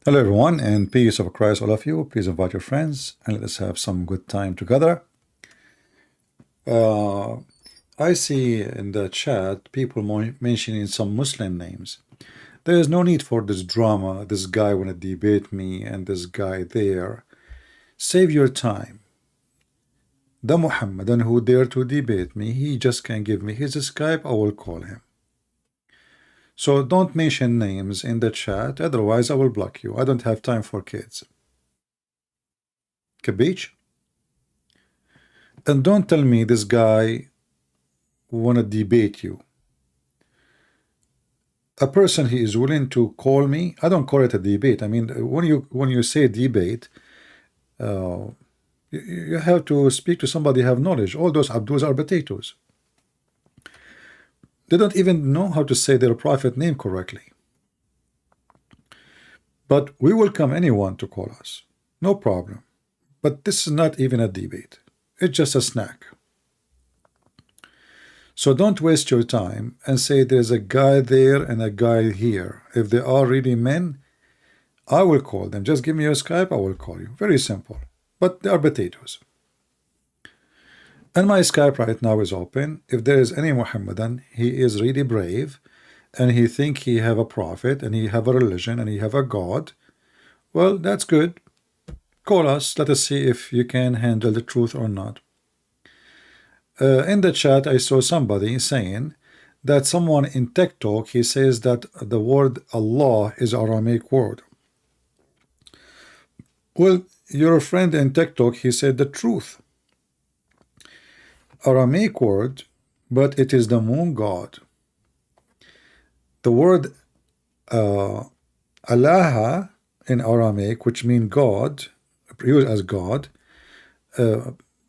Hello everyone, and peace of Christ all of you. Please invite your friends and let us have some good time together. I see in the chat people mentioning some Muslim names. There is no need for this drama. This guy want to debate me and this guy there. Save your time. The Muhammadan who dare to debate me, he just can give me his Skype, I will call him. So don't mention names in the chat, otherwise I will block you. I don't have time for kids. Cabbage? And don't tell me this guy wanna debate you. A person he is willing to call me, I don't call it a debate. I mean, when you say debate, you have to speak to somebody who have knowledge. All those Abduls are potatoes. They don't even know how to say their prophet name correctly. But we welcome anyone to call us. No problem. But this is not even a debate. It's just a snack. So don't waste your time and say there's a guy there and a guy here. If they are really men, I will call them. Just give me your Skype, I will call you. Very simple. But they are potatoes. And my Skype right now is open. If there is any Muhammadan, he is really brave, and he think he have a prophet, and he have a religion, and he have a God, well, that's good. Call us. Let us see if you can handle the truth or not. In the chat, I saw somebody saying that someone in TikTok, he says that the word Allah is Aramaic word. Well, your friend in TikTok, he said the truth. Aramaic word, but it is the moon god. The word Allah in Aramaic, which means God, used as God,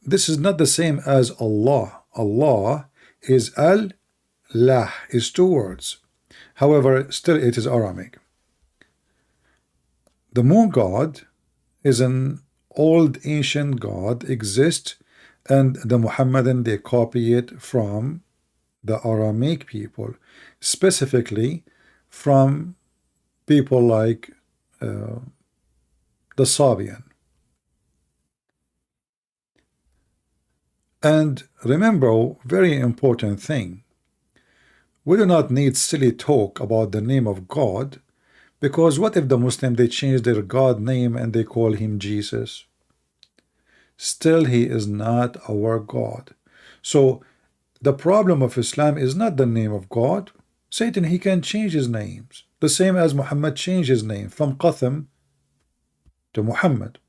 this is not the same as Allah. Allah is Al-Lah, is two words. However, still it is Aramaic. The moon god is an old ancient god, exists, and the Muhammadan, they copy it from the Aramaic people, specifically from people like the Sabian. And remember, very important thing, we do not need silly talk about the name of God, because what if the Muslim, they change their God name and they call him Jesus? Still he is not our God. So the problem of Islam is not the name of God. Satan, he can change his names, the same as Muhammad changed his name from Qatham to Muhammad.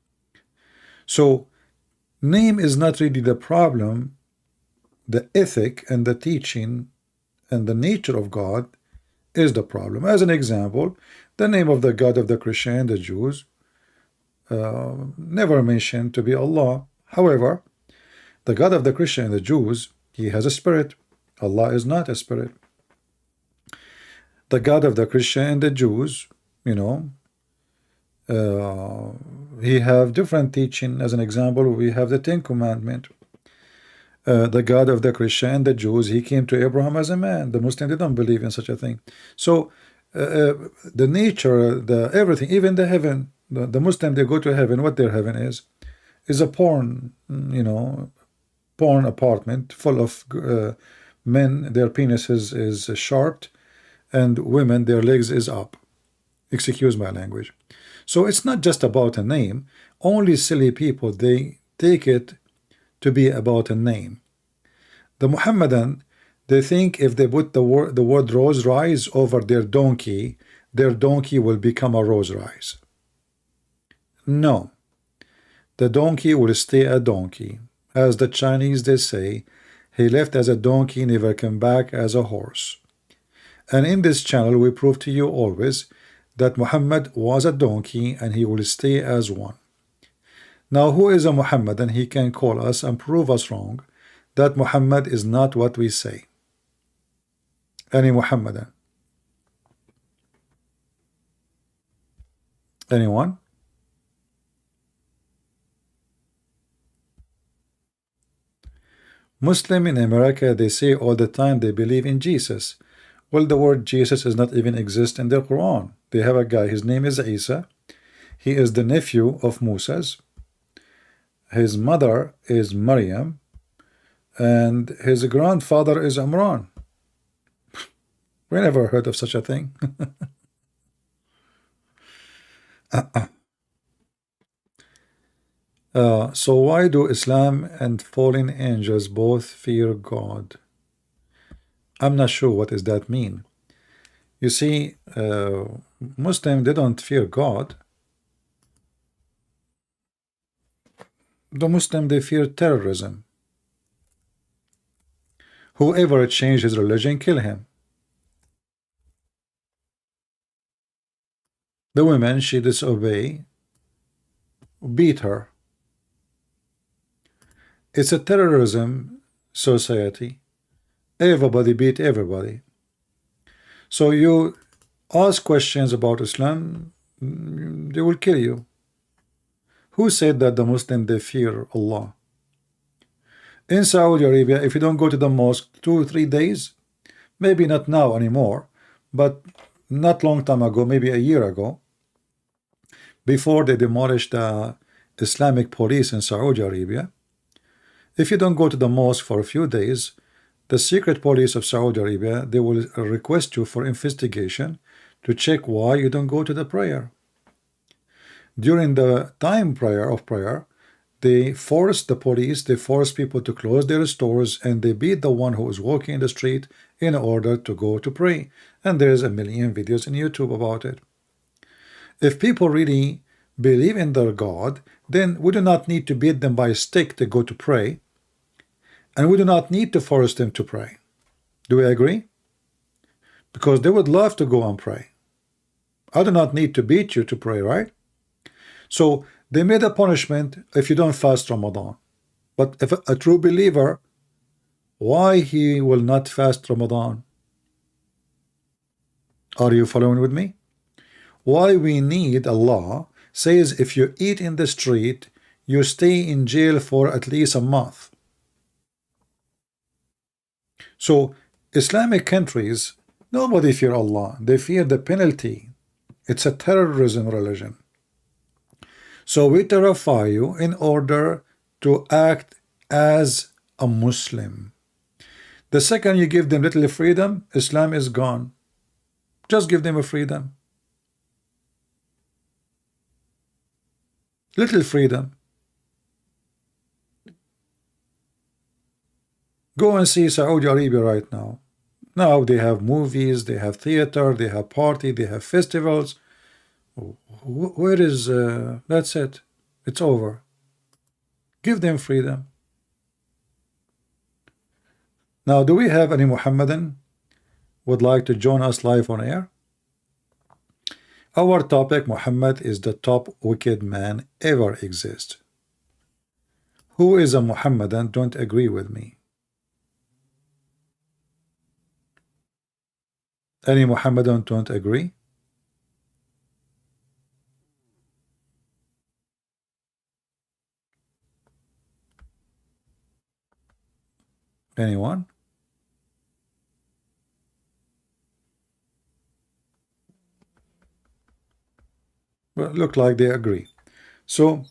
So name is not really the problem. The ethic and the teaching and the nature of God is the problem. As an example, the name of the God of the Christian and the Jews, never mentioned to be Allah. However, the God of the Christian and the Jews, he has a spirit. Allah is not a spirit. The God of the Christian and the Jews, you know, he have different teaching. As an example, we have the Ten Commandments. The God of the Christian and the Jews, he came to Abraham as a man. The Muslim, they don't believe in such a thing. So the nature, the everything, even the heaven, the Muslim, they go to heaven. What their heaven is a porn, you know, porn apartment full of men. Their penises is sharp, and women, their legs is up. Excuse my language. So it's not just about a name. Only silly people, they take it to be about a name. The Muhammadan, they think if they put the word rose rise over their donkey will become a rose rise. No, the donkey will stay a donkey. As the Chinese, they say, he left as a donkey, never came back as a horse. And in this channel, we prove to you always that Muhammad was a donkey and he will stay as one. Now, who is a Muhammadan? He can call us and prove us wrong, that Muhammad is not what we say. Any Muhammadan? Anyone? Muslim in America, they say all the time they believe in Jesus. Well, the word Jesus does not even exist in the Quran. They have a guy, his name is Isa. He is the nephew of Moses. His mother is Maryam, and his grandfather is Imran. We never heard of such a thing. So why do Islam and fallen angels both fear God? I'm not sure what does that mean. You see, Muslim, they don't fear God. The Muslim, they fear terrorism. Whoever changed his religion, kill him. The women she disobey, beat her. It's a terrorism society. Everybody beat everybody. So you ask questions about Islam, they will kill you. Who said that the Muslim they fear Allah? In Saudi Arabia, if you don't go to the mosque 2 or 3 days, maybe not now anymore, but not long time ago, maybe a year ago, before they demolished the Islamic police in Saudi Arabia, if you don't go to the mosque for a few days, the secret police of Saudi Arabia, they will request you for investigation to check why you don't go to the prayer. During the time of prayer, they force the police, they force people to close their stores, and they beat the one who is walking in the street in order to go to pray. And there's a million videos on YouTube about it. If people really believe in their God, then we do not need to beat them by a stick to go to pray, and we do not need to force them to pray. Do we agree? Because they would love to go and pray. I do not need to beat you to pray, right? So they made a punishment if you don't fast Ramadan. But if a true believer, why he will not fast Ramadan? Are you following with me? Why we need a law says if you eat in the street, you stay in jail for at least a month. So Islamic countries, nobody fear Allah. They fear the penalty. It's a terrorism religion. So we terrify you in order to act as a Muslim. The second you give them little freedom, Islam is gone. Just give them a freedom. Little freedom. Go and see Saudi Arabia right now. Now they have movies, they have theater, they have party, they have festivals. Where is that's it? It's over. Give them freedom. Now, do we have any Muhammadan would like to join us live on air? Our topic, Muhammad is the top wicked man ever exist. Who is a Muhammadan? Don't agree with me. Any Muhammadan don't agree? Anyone? Well, look like they agree. So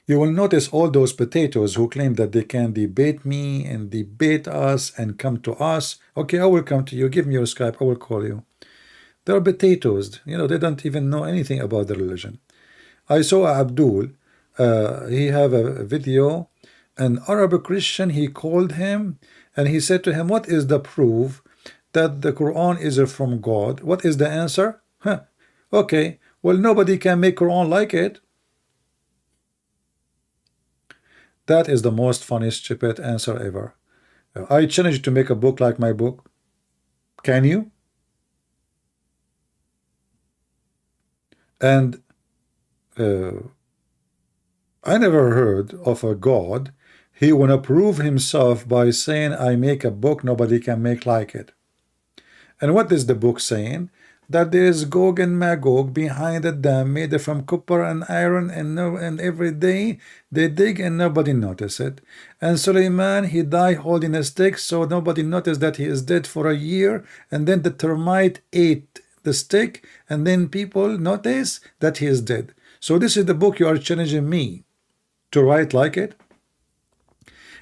you will notice all those potatoes who claim that they can debate me and debate us and come to us. Okay, I will come to you. Give me your Skype. I will call you. They're potatoes. You know, they don't even know anything about the religion. I saw Abdul. He have a video. An Arab Christian, he called him and he said to him, what is the proof that the Quran is from God? What is the answer? Huh. Okay, well, nobody can make Quran like it. That is the most funny, stupid answer ever. I challenge you to make a book like my book. Can you? And I never heard of a God. He want to prove himself by saying, I make a book nobody can make like it. And what is the book saying? That there is Gog and Magog behind the dam made from copper and iron, and every day they dig and nobody notice it. And Suleiman, he died holding a stick, so nobody noticed that he is dead for a year, and then the termite ate the stick, and then people notice that he is dead. So this is the book you are challenging me to write like it.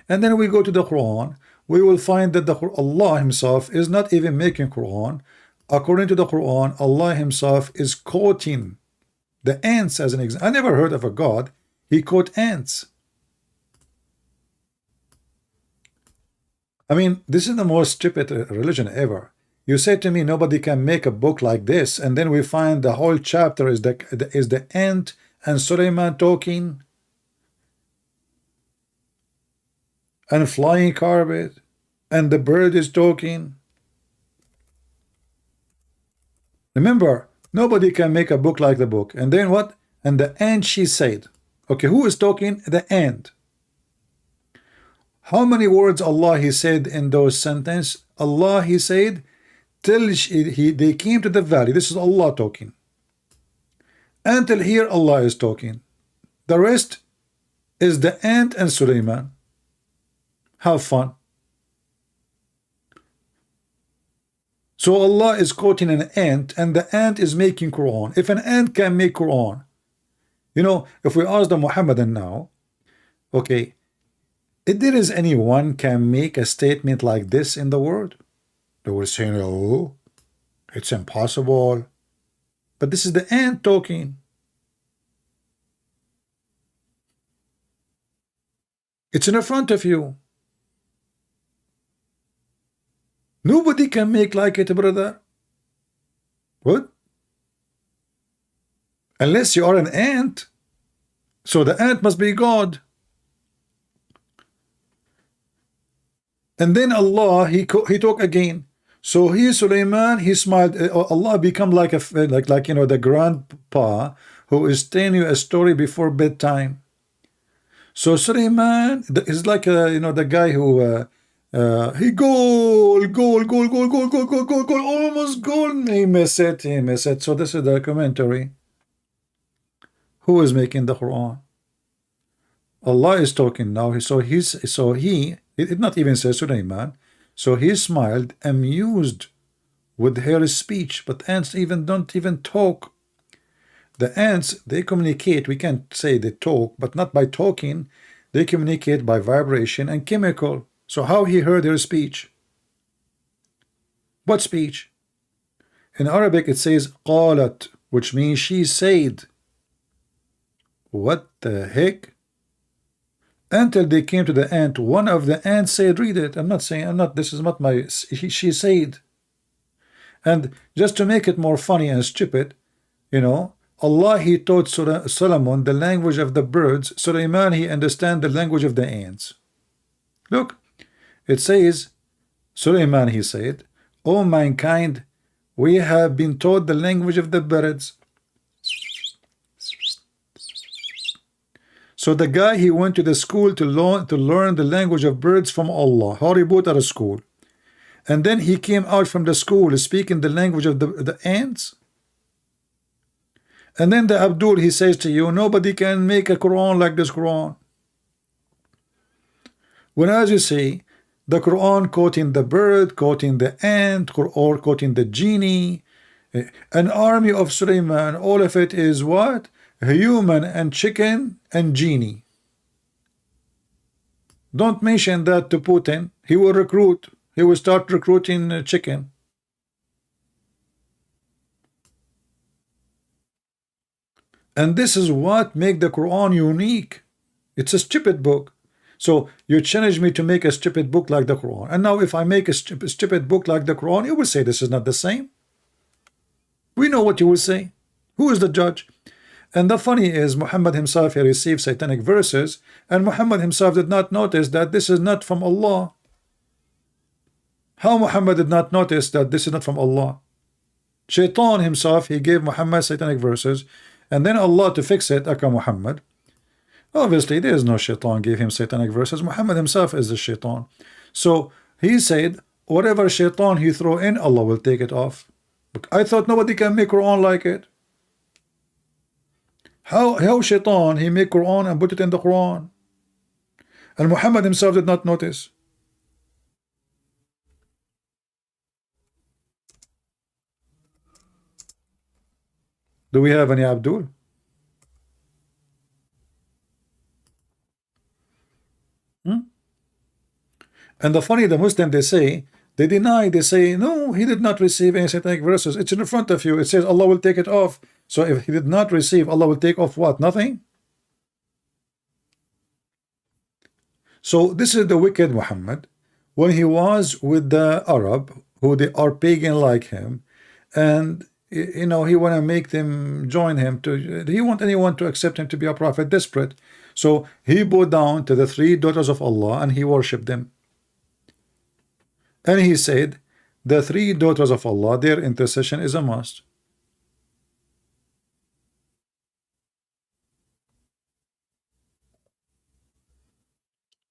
And then we go to the Quran. We will find that Allah himself is not even making Quran. According to the Quran, Allah himself is quoting the ants as an example. I never heard of a God. He quote ants. I mean, this is the most stupid religion ever. You say to me nobody can make a book like this, and then we find the whole chapter is the ant and Suleiman talking and flying carpet and the bird is talking. Remember, nobody can make a book like the book. And then what? And the ant, she said. Okay, who is talking? The ant. How many words Allah he said in those sentences? Allah he said till they came to the valley. This is Allah talking. Until here Allah is talking. The rest is the ant and Suleiman. Have fun. So Allah is quoting an ant, and the ant is making Quran. If an ant can make Quran, you know, if we ask the Muhammadan now, okay, if there is anyone can make a statement like this in the world, they will say, no, it's impossible. But this is the ant talking. It's in front of you. Nobody can make like it, brother. What? Unless you are an ant. So the ant must be God. And then Allah, he talk again. So he, Suleiman, he smiled. Allah become like a like you know, the grandpa who is telling you a story before bedtime. So Suleiman is like you know, the guy who he goal, almost goal. He missed it. So this is the commentary. Who is making the Quran? Allah is talking now. So he it not even says Suleiman. So he smiled, amused with her speech. But ants don't even talk. The ants, they communicate. We can't say they talk, but not by talking. They communicate by vibration and chemical. So how he heard her speech? What speech? In Arabic it says qalat, which means she said. What the heck? Until they came to the ant, one of the ants said, read it. This is not my, she said. And just to make it more funny and stupid, you know, Allah, he taught Solomon the language of the birds. Suleiman, he understand the language of the ants. Look, it says, Suleiman, he said, O mankind, we have been taught the language of the birds. So the guy, he went to the school to learn the language of birds from Allah. Harry Potter school. And then he came out from the school speaking the language of the ants. And then the Abdul, he says to you, nobody can make a Quran like this Quran. When, as you see, the Quran quoting the bird, quoting the ant, or quoting the genie, an army of Suleiman, all of it is what? Human and chicken and genie. Don't mention that to Putin. He will recruit. He will start recruiting chicken. And this is what makes the Quran unique. It's a stupid book. So you challenge me to make a stupid book like the Quran. And now if I make a stupid book like the Quran, you will say this is not the same. We know what you will say. Who is the judge? And the funny is, Muhammad himself, he received satanic verses, and Muhammad himself did not notice that this is not from Allah. How Muhammad did not notice that this is not from Allah? Shaitan himself, he gave Muhammad satanic verses, and then Allah, to fix it, aka Muhammad. Obviously, there is no shaitan gave him satanic verses. Muhammad himself is the shaitan. So he said, whatever shaitan he throw in, Allah will take it off. But I thought nobody can make Quran like it. How shaitan he make Quran and put it in the Quran? And Muhammad himself did not notice. Do we have any Abdul? Hmm? And the funny, the Muslim, they deny, they say, no, he did not receive any satanic verses. It's in front of you. It says Allah will take it off. So if he did not receive, Allah will take off what? Nothing? So this is the wicked Muhammad. When he was with the Arab, who they are pagan like him, and you know, he want to make them join him, to he want anyone to accept him to be a prophet, desperate. So he bowed down to the three daughters of Allah and he worshipped them. And he said, the three daughters of Allah, their intercession is a must.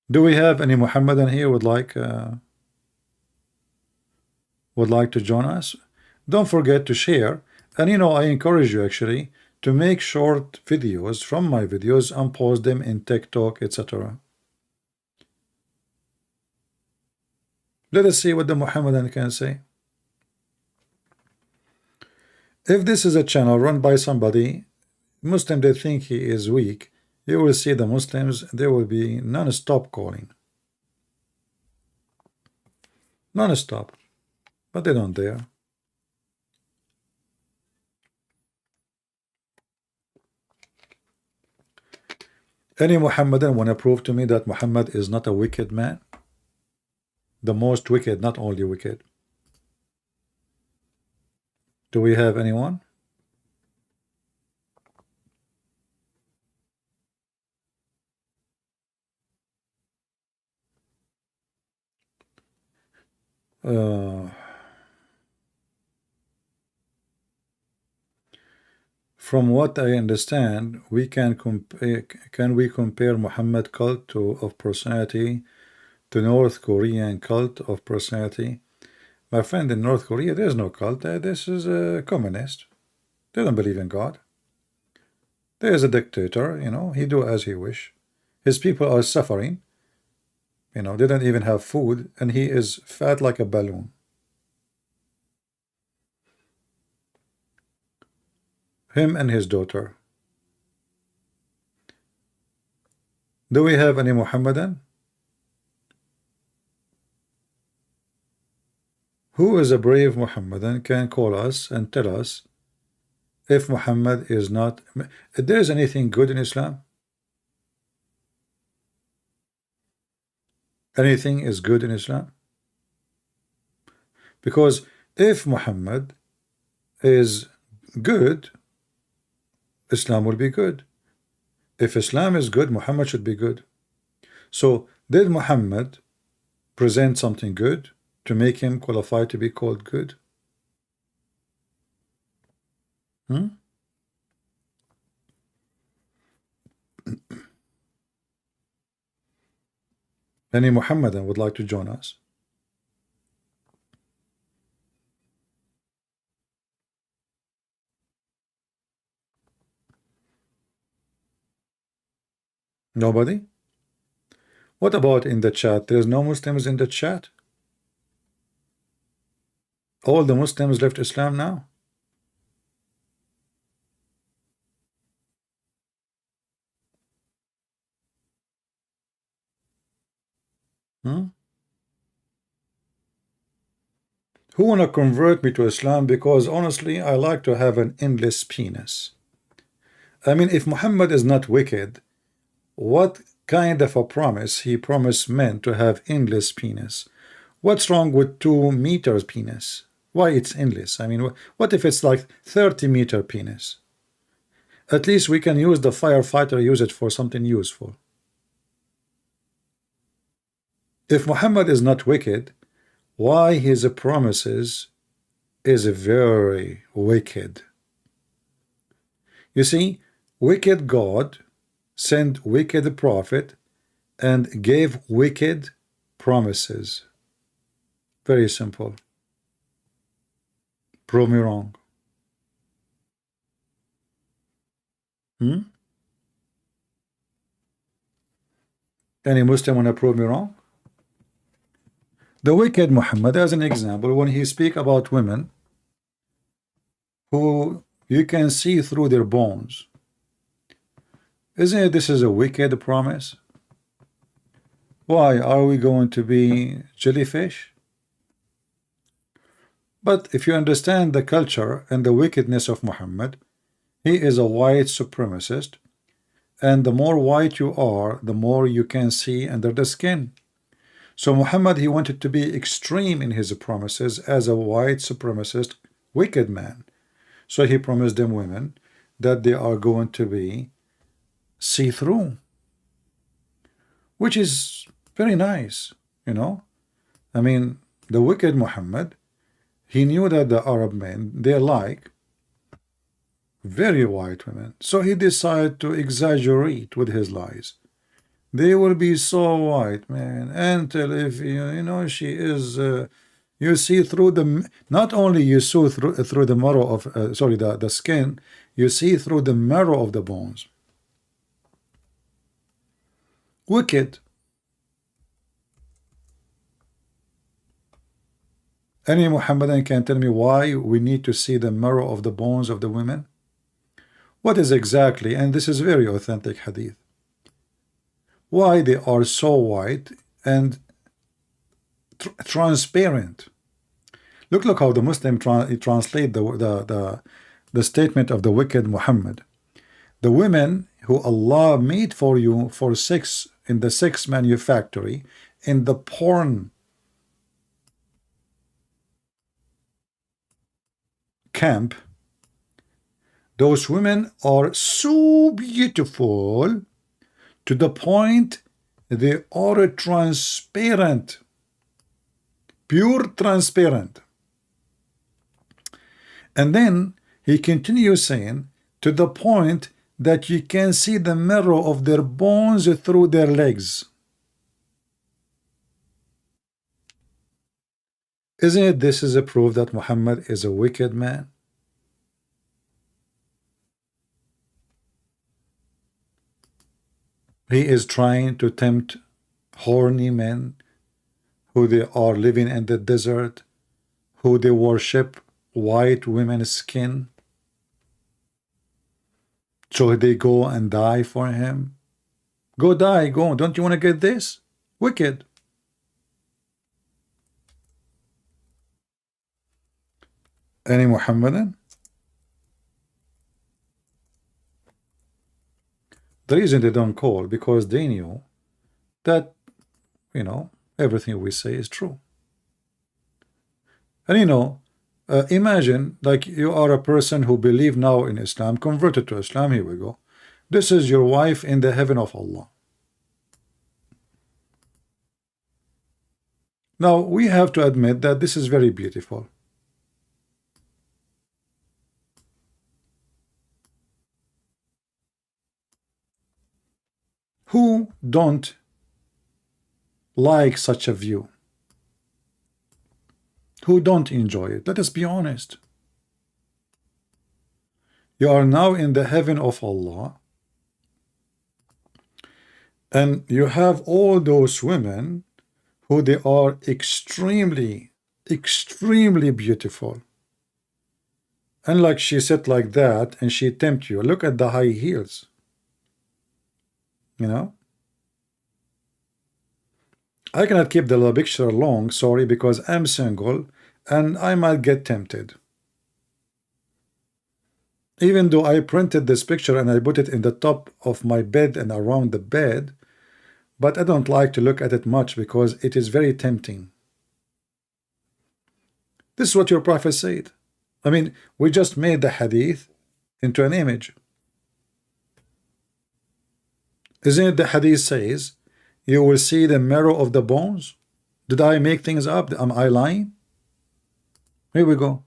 Do we have any Muhammadan here would like to join us? Don't forget to share. And you know, I encourage you actually to make short videos from my videos and post them in TikTok, etc. Let us see what the Muhammadan can say. If this is a channel run by somebody, Muslim, they think he is weak, you will see the Muslims, they will be non-stop calling. Non-stop. But they don't dare. Any Muhammadan want to prove to me that Muhammad is not a wicked man? The most wicked, not only wicked. Do we have anyone? From what I understand, we can compare Muhammad cult of personality to North Korean cult of personality? My friend, in North Korea, there's no cult. This is a communist. They don't believe in God. There is a dictator, you know, he do as he wish. His people are suffering. You know, they don't even have food, and he is fat like a balloon. Him and his daughter. Do we have any Muhammadan? Who is a brave Muhammadan can call us and tell us if Muhammad is not, if there is anything good in Islam? Anything is good in Islam? Because if Muhammad is good, Islam will be good. If Islam is good, Muhammad should be good. So did Muhammad present something good to make him qualified to be called good? Any Muhammadan would like to join us? Nobody? What about in the chat? There's no Muslims in the chat? All the Muslims left Islam now? Who wanna convert me to Islam? Because honestly, I like to have an endless penis. I mean, if Muhammad is not wicked, what kind of a promise he promised men to have endless penis? What's wrong with 2 meters penis? Why it's endless? I mean, what if it's like 30-meter penis? At least we can use the firefighter, use it for something useful. If Muhammad is not wicked, why his promises is very wicked? You see, wicked God sent wicked prophet and gave wicked promises. Very simple. Prove me wrong. Any Muslim want to prove me wrong? The wicked Muhammad, as an example, when he speak about women who you can see through their bones. Isn't it this is a wicked promise? Why are we going to be jellyfish? But if you understand the culture and the wickedness of Muhammad, he is a white supremacist, and the more white you are, the more you can see under the skin. So Muhammad, he wanted to be extreme in his promises as a white supremacist wicked man. So he promised them women that they are going to be see-through, which is very nice, you know. I mean, the wicked Muhammad, he knew that the Arab men, they like very white women. So he decided to exaggerate with his lies. They will be so white, man, until if you know she is, you see through the, not only you see through the marrow of, the skin, you see through the marrow of the bones. Wicked. Any Muhammadan can tell me why we need to see the marrow of the bones of the women? What is exactly, and this is very authentic hadith, why they are so white and transparent? Look how the Muslim translate the statement of the wicked Muhammad. The women who Allah made for you for sex in the sex manufactory, in the porn camp, those women are so beautiful to the point they are transparent, pure transparent. And then he continues saying, to the point that you can see the marrow of their bones through their legs. Isn't it this is a proof that Muhammad is a wicked man? He is trying to tempt horny men who they are living in the desert, who they worship white women's skin, so they go and die for him. Go die, go. Don't you want to get this? Wicked. Any Muhammadan? The reason they don't call, because they knew that, you know, everything we say is true. And you know, imagine like you are a person who believe now in Islam, converted to Islam, here we go. This is your wife in the heaven of Allah. Now we have to admit that this is very beautiful. Who don't like such a view? Who don't enjoy it? Let us be honest. You are now in the heaven of Allah, and you have all those women who they are extremely beautiful, and like she said like that, and she tempt you. Look at the high heels, you know. I cannot keep the picture long, sorry, because I'm single and I might get tempted. Even though I printed this picture and I put it in the top of my bed and around the bed, but I don't like to look at it much because it is very tempting. This is what your prophet said. I mean, we just made the hadith into an image. Isn't it the hadith says, you will see the marrow of the bones? Did I make things up? Am I lying? Here we go.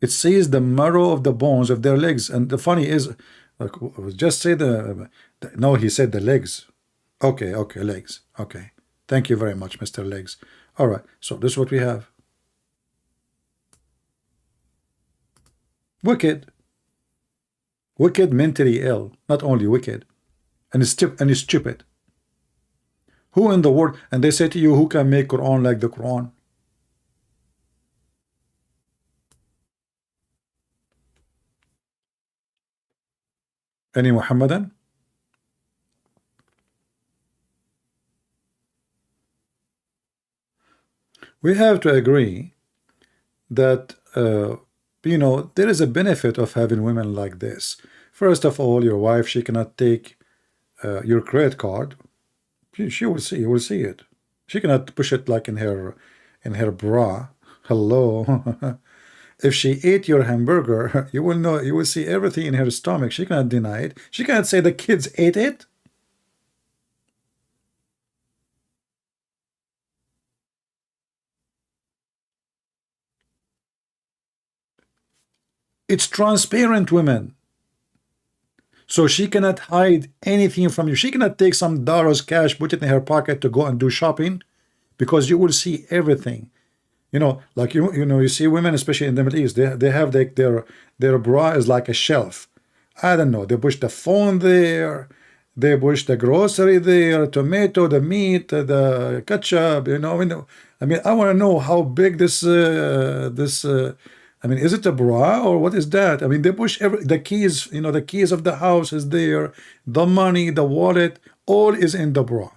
It says the marrow of the bones of their legs. And the funny is, like, just say no, he said the legs. Okay, legs. Okay. Thank you very much, Mr. Legs. All right, so this is what we have. Wicked. Wicked, mentally ill. Not only wicked. And stupid. Who in the world, and they say to you, who can make Quran like the Quran? Any Muhammadan? We have to agree that there is a benefit of having women like this. First of all, your wife, she cannot take your credit card. She will see, you will see it. She cannot push it like in her bra. Hello. If she ate your hamburger, you will know, you will see everything in her stomach. She cannot deny it. She cannot say the kids ate it. It's transparent, women. So she cannot hide anything from you. She cannot take some dollars cash, put it in her pocket to go and do shopping, because you will see everything. Like you see women, especially in the Middle East, they have their bra is like a shelf. I don't know. They push the phone there. They push the grocery there, tomato, the meat, the ketchup. I mean, I want to know how big this. I mean, is it a bra or what is that? I mean, they push the keys. The keys of the house is there. The money, the wallet, all is in the bra.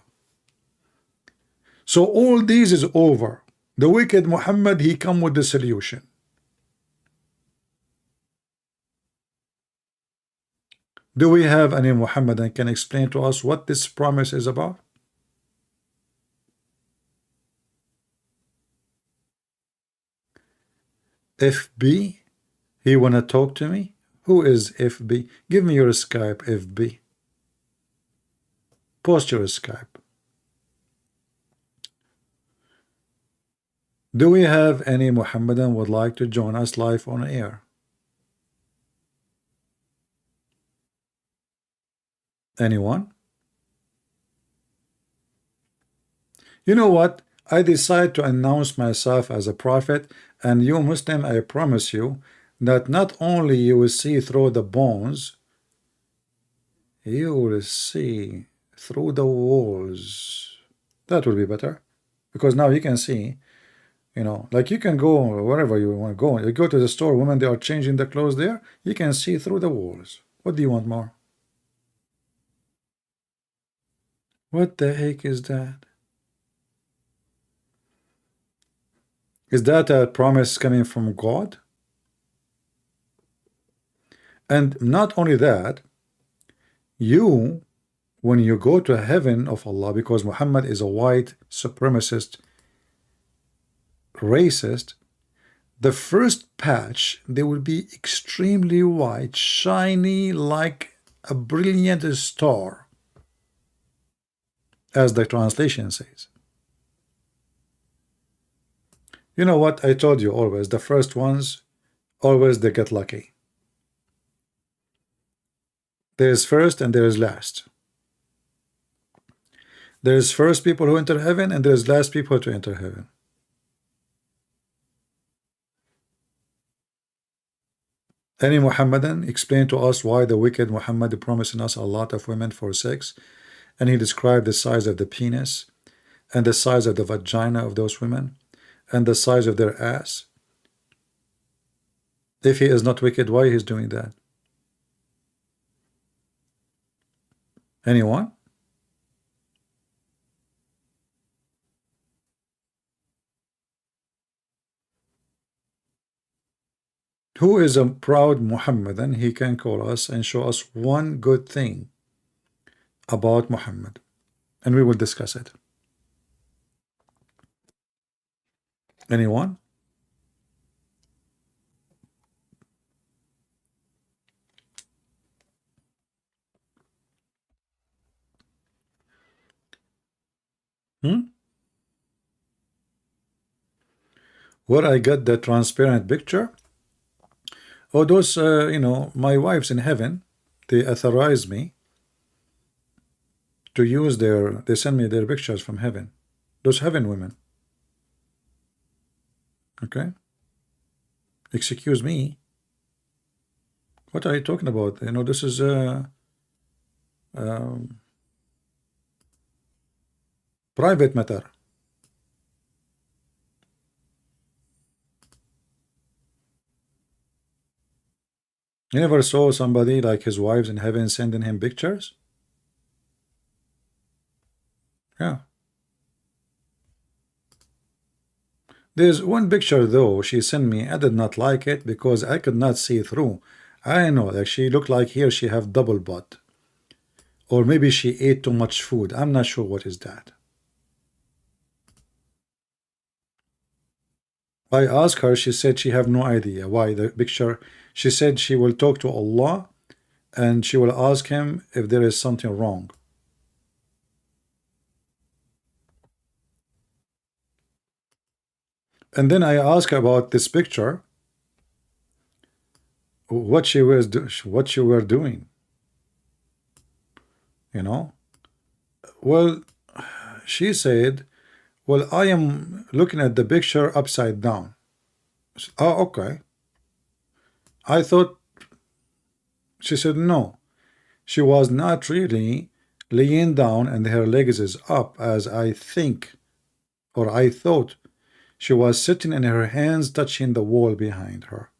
So all these is over. The wicked Muhammad, he come with the solution. Do we have any Muhammadan can explain to us what this promise is about? FB, he wanna talk to me? Who is FB? Give me your Skype, FB. Post your Skype. Do we have any Muhammadan would like to join us live on air? Anyone? You know what? I decide to announce myself as a prophet, and you Muslim, I promise you that not only you will see through the bones, you will see through the walls. That will be better, because now you can see, like you can go wherever you want to go. You go to the store, women, they are changing the clothes there. You can see through the walls. What do you want more? What the heck is that? Is that a promise coming from God? And not only that, when you go to heaven of Allah, because Muhammad is a white supremacist, racist, the first patch, they will be extremely white, shiny like a brilliant star, as the translation says. You know what? I told you always, the first ones, always they get lucky. There is first and there is last. There is first people who enter heaven, and there is last people to enter heaven. Any Muhammadan explain to us why the wicked Muhammad promising us a lot of women for sex, and he described the size of the penis and the size of the vagina of those women and the size of their ass. If he is not wicked, why he's doing that? Anyone? Who is a proud Muhammadan? He can call us and show us one good thing about Muhammad, and we will discuss it. Anyone? Where I got the transparent picture? Oh, those, my wives in heaven, they authorize me to use they send me their pictures from heaven. Those heaven women. Okay? Excuse me. What are you talking about? This is private matter. You never saw somebody like his wives in heaven sending him pictures? Yeah. There's one picture though she sent me. I did not like it because I could not see through. I know, like she looked like here she have double butt. Or maybe she ate too much food. I'm not sure what is that. I asked her, she said she have no idea why the picture. She said she will talk to Allah and she will ask him if there is something wrong. And then I asked about this picture, what she were doing, you know. Well, she said, well, I am looking at the picture upside down. Oh, okay. I thought, she said no, she was not really laying down and her legs is up as I think, or I thought. She was sitting and her hands touching the wall behind her.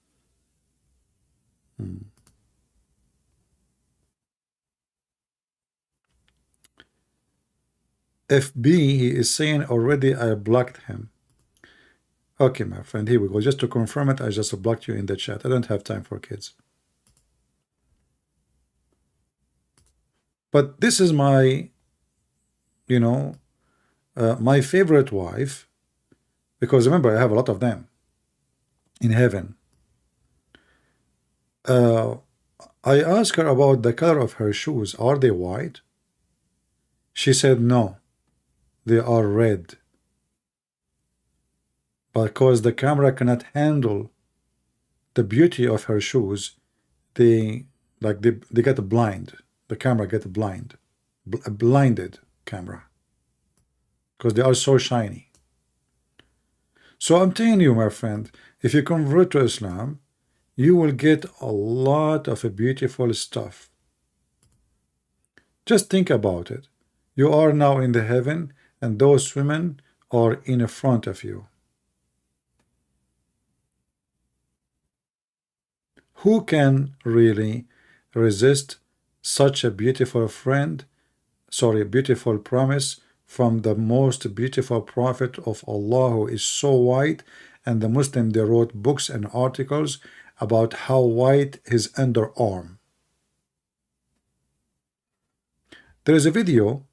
FB, he is saying already I blocked him. Okay, my friend, here we go. Just to confirm it, I just blocked you in the chat. I don't have time for kids. But this is my, you know, my favorite wife, because remember, I have a lot of them in heaven. I asked her about the color of her shoes. Are they white? She said no, they are red. Because the camera cannot handle the beauty of her shoes, they get blind. The camera get blind, a blinded camera, because they are so shiny. So I'm telling you, my friend, if you convert to Islam, you will get a lot of beautiful stuff. Just think about it. You are now in the heaven, and those women are in front of you. Who can really resist such a beautiful friend, sorry, beautiful promise from the most beautiful prophet of Allah, who is so white, and the Muslim, they wrote books and articles about how white his underarm. There is a video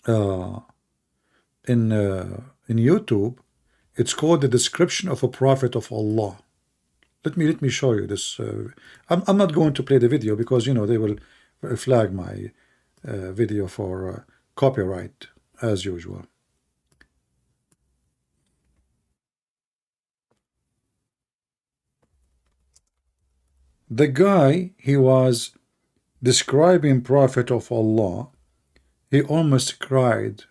in YouTube. It's called The Description of a Prophet of Allah. Let me show you this. I'm not going to play the video because, you know, they will flag my video for copyright as usual. The guy, he was describing Prophet of Allah. He almost cried.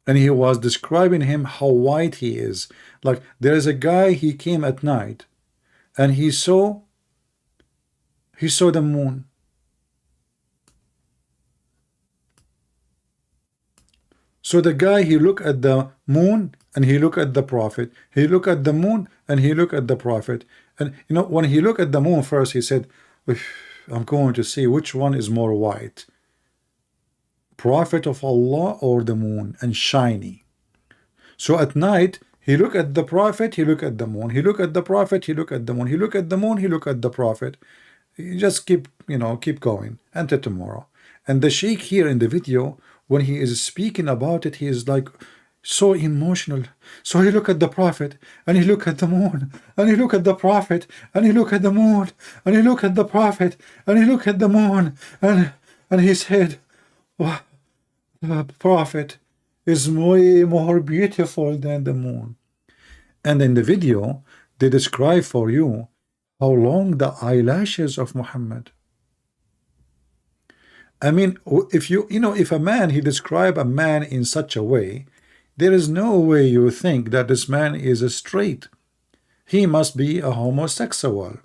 And he was describing him how white he is. Like, there is a guy, he came at night and he saw the moon. So the guy, he looked at the moon and he looked at the prophet. He looked at the moon and he looked at the prophet. And you know, when he looked at the moon first, he said, I'm going to see which one is more white, Prophet of Allah or the moon, and shiny. So at night, he looked at the prophet, he looked at the moon, he looked at the prophet, he looked at the moon, he looked at the moon, he looked at the prophet. You just keep, you know, keep going until tomorrow. And the sheikh here in the video, when he is speaking about it, he is like so emotional. So he looked at the prophet, and he looked at the moon, and he looked at the prophet, and he looked at the moon, and he looked at the prophet, and he looked at the moon, and he said, wow, the prophet is way more beautiful than the moon. And in the video, they describe for you how long the eyelashes of Muhammad. I mean, if if a man, he describe a man in such a way, there is no way you think that this man is a straight. He must be a homosexual.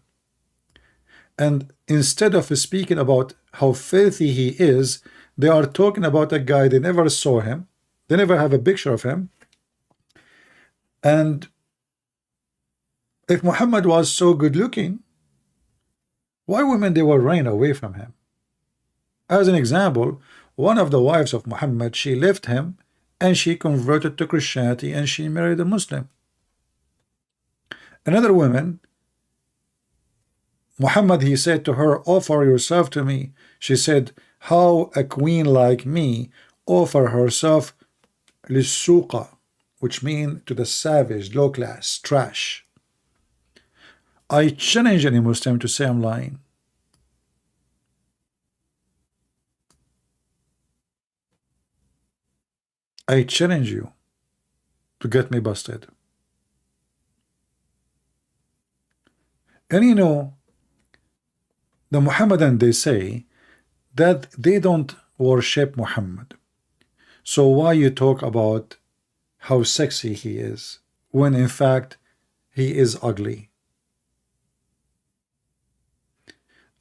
And instead of speaking about how filthy he is, they are talking about a guy, they never saw him, they never have a picture of him, And if Muhammad was so good looking, why women they were running away from him? As an example, one of the wives of Muhammad, she left him and she converted to Christianity and she married a Muslim. Another woman, Muhammad, he said to her, offer yourself to me. She said, how a queen like me offer herself lissuqa, which means to the savage, low class, trash. I challenge any Muslim to say I'm lying. I challenge you to get me busted. And you know, the Muhammadan, they say that they don't worship Muhammad. So why you talk about how sexy he is when in fact he is ugly?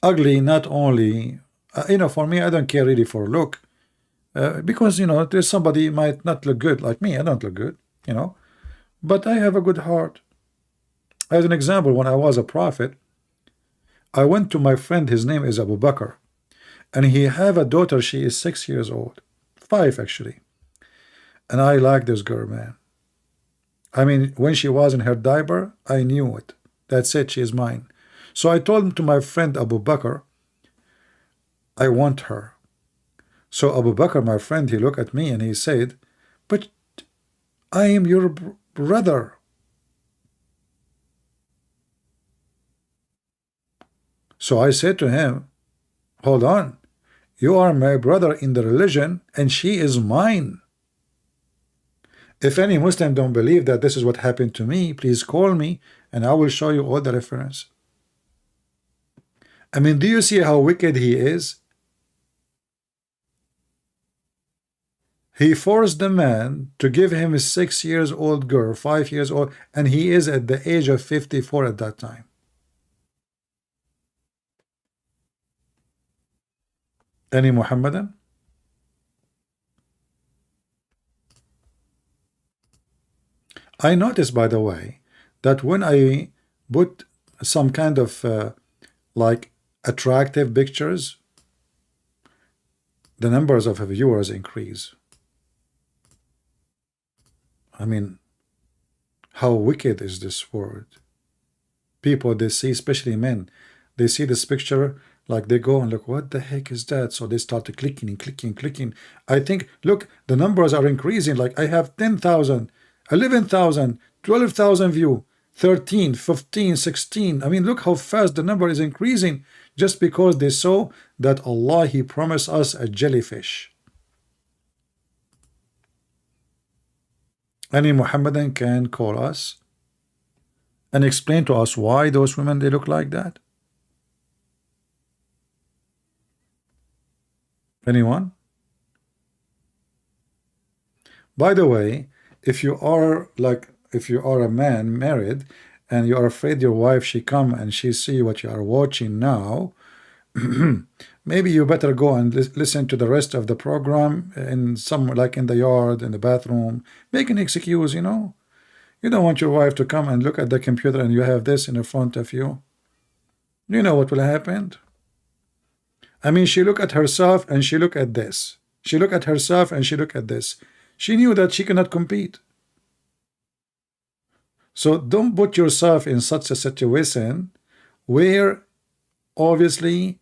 Ugly not only, for me, I don't care really for look, because there's somebody might not look good like me. I don't look good, but I have a good heart. As an example, when I was a prophet, I went to my friend, his name is Abu Bakr, and he have a daughter, she is 6 years old, 5 actually, and I like this girl, man. I mean, when she was in her diaper, I knew it. That's it, she is mine. So I told him to my friend Abu Bakr, I want her. So Abu Bakr, my friend, he looked at me and he said, but I am your brother. So I said to him, hold on, you are my brother in the religion and she is mine. If any Muslim don't believe that this is what happened to me, please call me and I will show you all the reference. I mean, do you see how wicked he is? He forced the man to give him a 6 years old girl, 5 years old, and he is at the age of 54 at that time. Any Muhammadan? I noticed, by the way, that when I put some kind of like attractive pictures, the numbers of viewers increase. I mean, how wicked is this world? People, they see, especially men, they see this picture, like they go and look, what the heck is that? So they start clicking and clicking, clicking. I think, look, the numbers are increasing. Like I have 10,000, 11,000, 12,000 view, 13, 15, 16. I mean, look how fast the number is increasing just because they saw that Allah, He promised us a jellyfish. Any Muhammadan can call us and explain to us why those women, they look like that. Anyone? By the way, if you are a man married and you are afraid your wife, she come and she see what you are watching now, maybe you better go and listen to the rest of the program in somewhere like in the yard, in the bathroom. Make an excuse, you don't want your wife to come and look at the computer and you have this in front of you. You know what will happen? I mean, she look at herself and she look at this. She look at herself and she look at this. She knew that she cannot compete. So don't put yourself in such a situation where obviously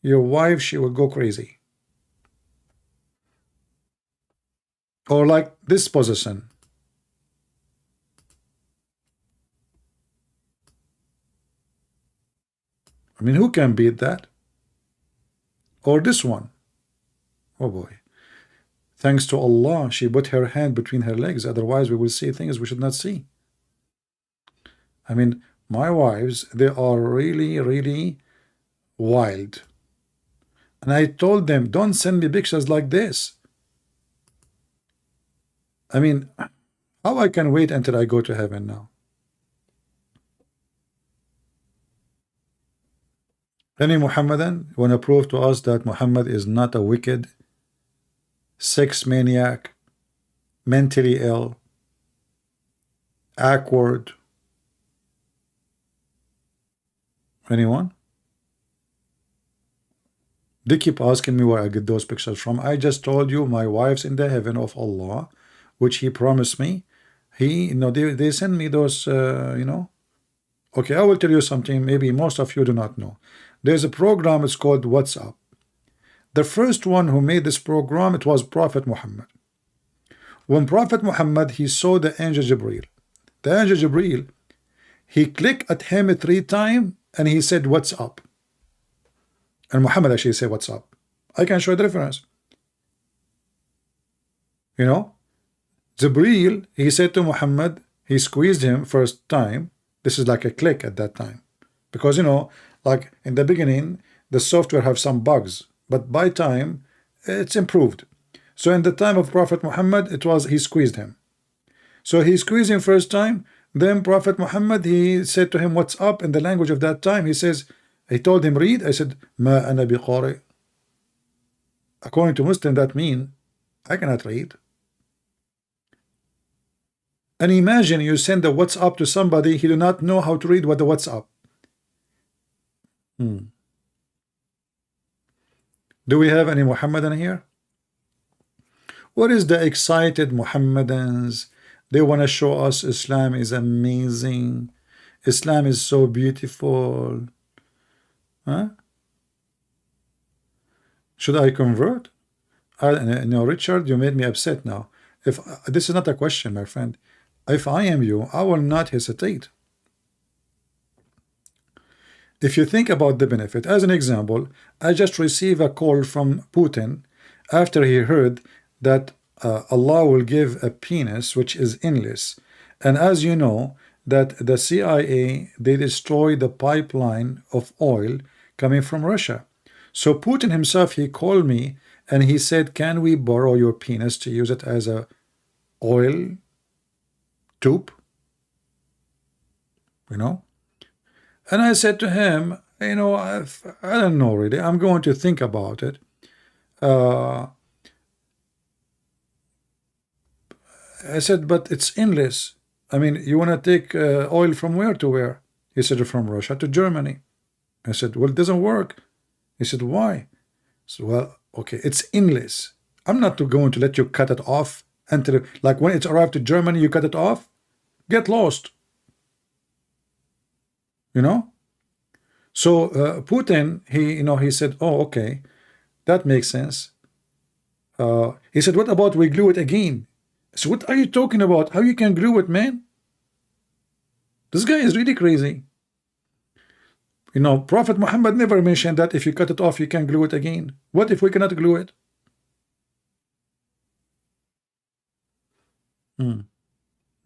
your wife, she will go crazy. Or like this position. I mean, who can beat that? Or this one. Oh boy. Thanks to Allah, she put her hand between her legs. Otherwise, we will see things we should not see. I mean, my wives, they are really, really wild. And I told them, don't send me pictures like this. I mean, how I can wait until I go to heaven now? Any Muhammadan want to prove to us that Muhammad is not a wicked, sex maniac, mentally ill, awkward. Anyone? They keep asking me where I get those pictures from. I just told you my wife's in the heaven of Allah, which He promised me. He, they send me those, Okay, I will tell you something maybe most of you do not know. There's a program, it's called WhatsApp. The first one who made this program, it was Prophet Muhammad. When Prophet Muhammad, he saw the angel Jibreel. The angel Jibreel, he clicked at him 3 times and he said, "What's up?" And Muhammad actually said, "What's up?" I can show you the reference. Jibreel, he said to Muhammad, he squeezed him first time. This is like a click at that time. Because, like in the beginning, the software have some bugs. But by time, it's improved. So in the time of Prophet Muhammad, he squeezed him. So he squeezed him first time. Then Prophet Muhammad, he said to him, "What's up?" In the language of that time, he told him, "Read." I said, "Ma ana biqari." According to Muslim, that means I cannot read. And imagine you send a WhatsApp to somebody, he do not know how to read what the WhatsApp. Do we have any Muhammadan here? What is the excited Muhammadans? They want to show us Islam is amazing. Islam is so beautiful. Huh? Should I convert? No, Richard, you made me upset now. If this is not a question, my friend. If I am you, I will not hesitate. If you think about the benefit, as an example, I just received a call from Putin after he heard that Allah will give a penis which is endless. And as you know, that the CIA, they destroyed the pipeline of oil coming from Russia. So Putin himself, he called me and he said, "Can we borrow your penis to use it as a oil tube?" And I said to him, I don't know really. I'm going to think about it. I said, but it's endless. I mean, you want to take oil from where to where? He said, from Russia to Germany. I said, well, it doesn't work. He said, why? So, well, okay, it's endless. I'm not going to let you cut it off until, like when it's arrived to Germany, you cut it off. Get lost. So Putin, he said, oh, okay, that makes sense. He said, what about we glue it again? So what are you talking about? How you can glue it, man? This guy is really crazy. Prophet Muhammad never mentioned that if you cut it off, you can glue it again. What if we cannot glue it?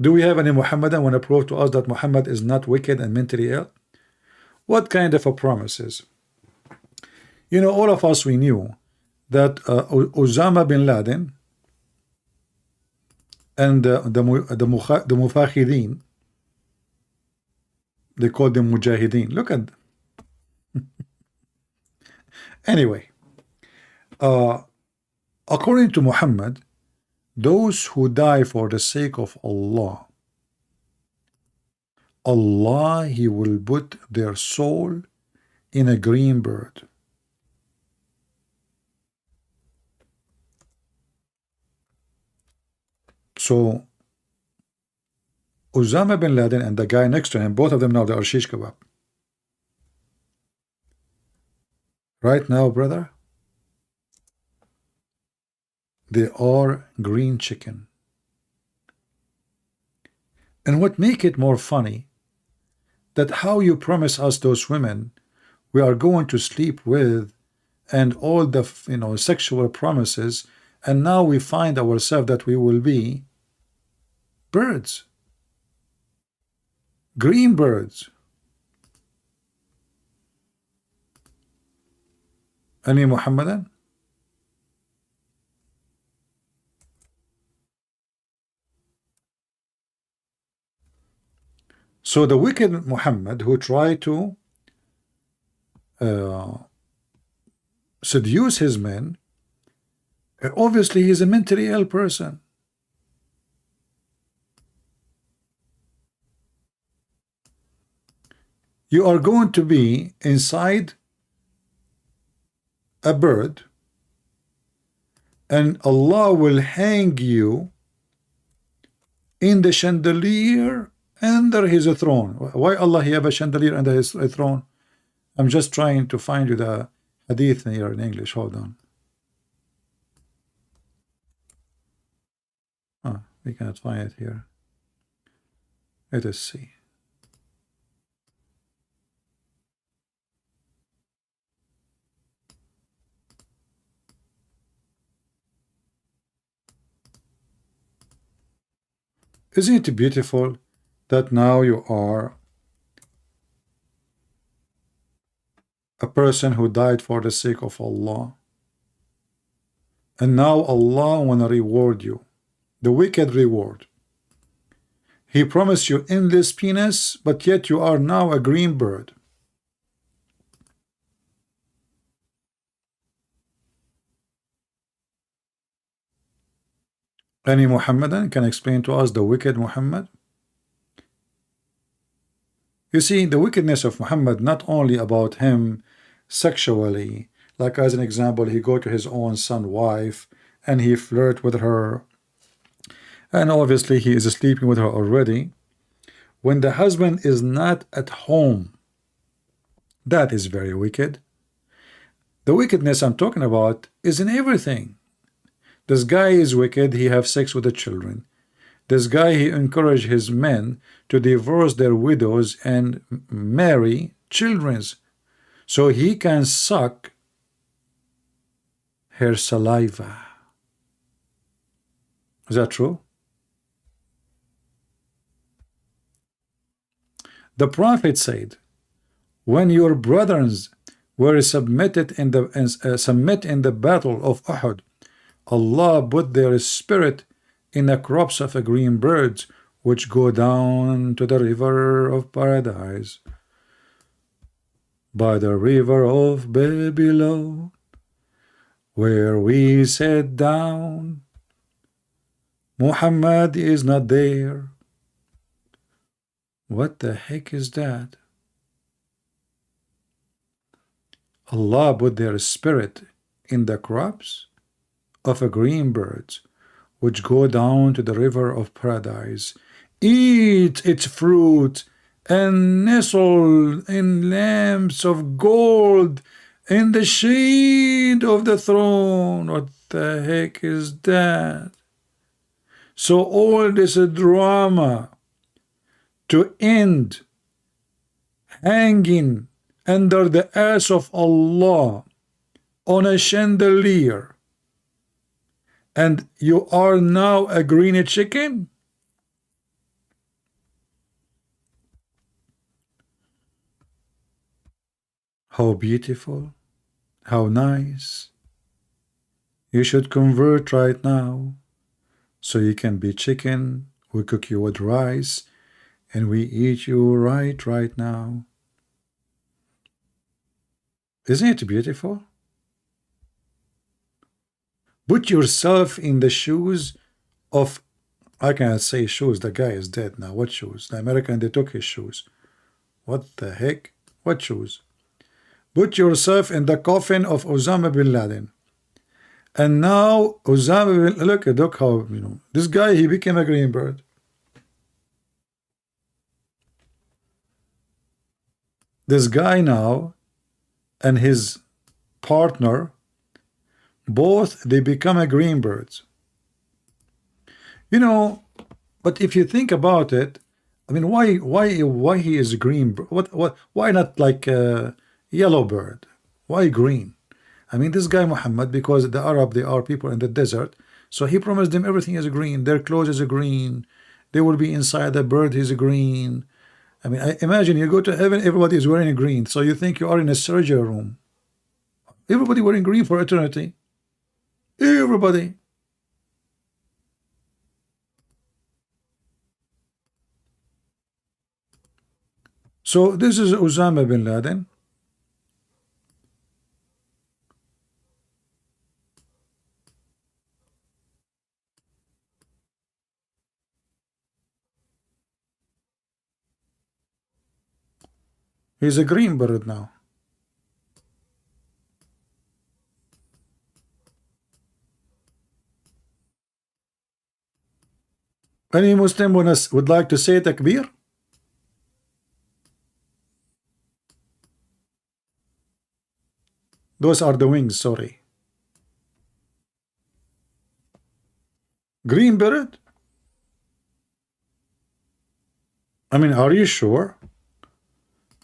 Do we have any Muhammadan want to prove to us that Muhammad is not wicked and mentally ill? What kind of a promises? All of us, we knew that Osama bin Laden and the Mufakhideen, they called them Mujahideen. Look at anyway, according to Muhammad, those who die for the sake of Allah, Allah, He will put their soul in a green bird. So Osama bin Laden and the guy next to him, both of them now they are shish kebab. Right now, brother, they are green chicken. And what make it more funny, that how you promise us those women we are going to sleep with and all the sexual promises, and now we find ourselves that we will be birds, green birds. Any Muhammadan? So the wicked Muhammad who tried to seduce his men, obviously he's a mentally ill person. You are going to be inside a bird, and Allah will hang you in the chandelier under his throne. Why Allah he have a chandelier under his throne? I'm just trying to find you the hadith here in English. Hold on. We cannot find it here. Let us see. Isn't it beautiful that now you are a person who died for the sake of Allah, and now Allah want to reward you, the wicked reward. He promised you endless penis, but yet you are now a green bird. Any Muhammadan can explain to us the wicked Muhammad? You see, the wickedness of Muhammad not only about him sexually, like as an example, he go to his own son's wife and he flirt with her, and obviously he is sleeping with her already. When the husband is not at home, that is very wicked. The wickedness I'm talking about is in everything. This guy is wicked, he have sex with the children. This guy, he encourage his men to divorce their widows and marry children's, so he can suck her saliva. Is that true? The Prophet said, when your brothers were submitted in the battle of Uhud, Allah put their spirit in the crops of a green birds which go down to the river of paradise. By the river of Babylon, where we sat down, Muhammad is not there. What the heck is that? Allah put their spirit in the crops of a green birds which go down to the river of paradise. Eat its fruit and nestle in lamps of gold in the shade of the throne. What the heck is that? So all this drama to end hanging under the ass of Allah on a chandelier, and you are now a green chicken? How beautiful, how nice. You should convert right now, so you can be chicken. We cook you with rice, and we eat you right now. Isn't it beautiful? Put yourself in the shoes of, I cannot say shoes, the guy is dead now. What shoes? The American, they took his shoes. What the heck? What shoes? Put yourself in the coffin of Osama bin Laden. And now Osama bin, look how, this guy, he became a green bird. This guy now and his partner, both they become a green birds. But if you think about it, I mean, why he is a green bird? Why not like a yellow bird? Why green? I mean, this guy Muhammad, because the Arab, they are people in the desert, so he promised them everything is green. Their clothes is green. They will be inside the bird is green. I mean, imagine you go to heaven, everybody is wearing green, so you think you are in a surgery room. Everybody wearing green for eternity. Everybody. So this is Osama bin Laden. He's a green bird now. Any Muslim would like to say takbir? Those are the wings, sorry. Green bird? I mean, are you sure?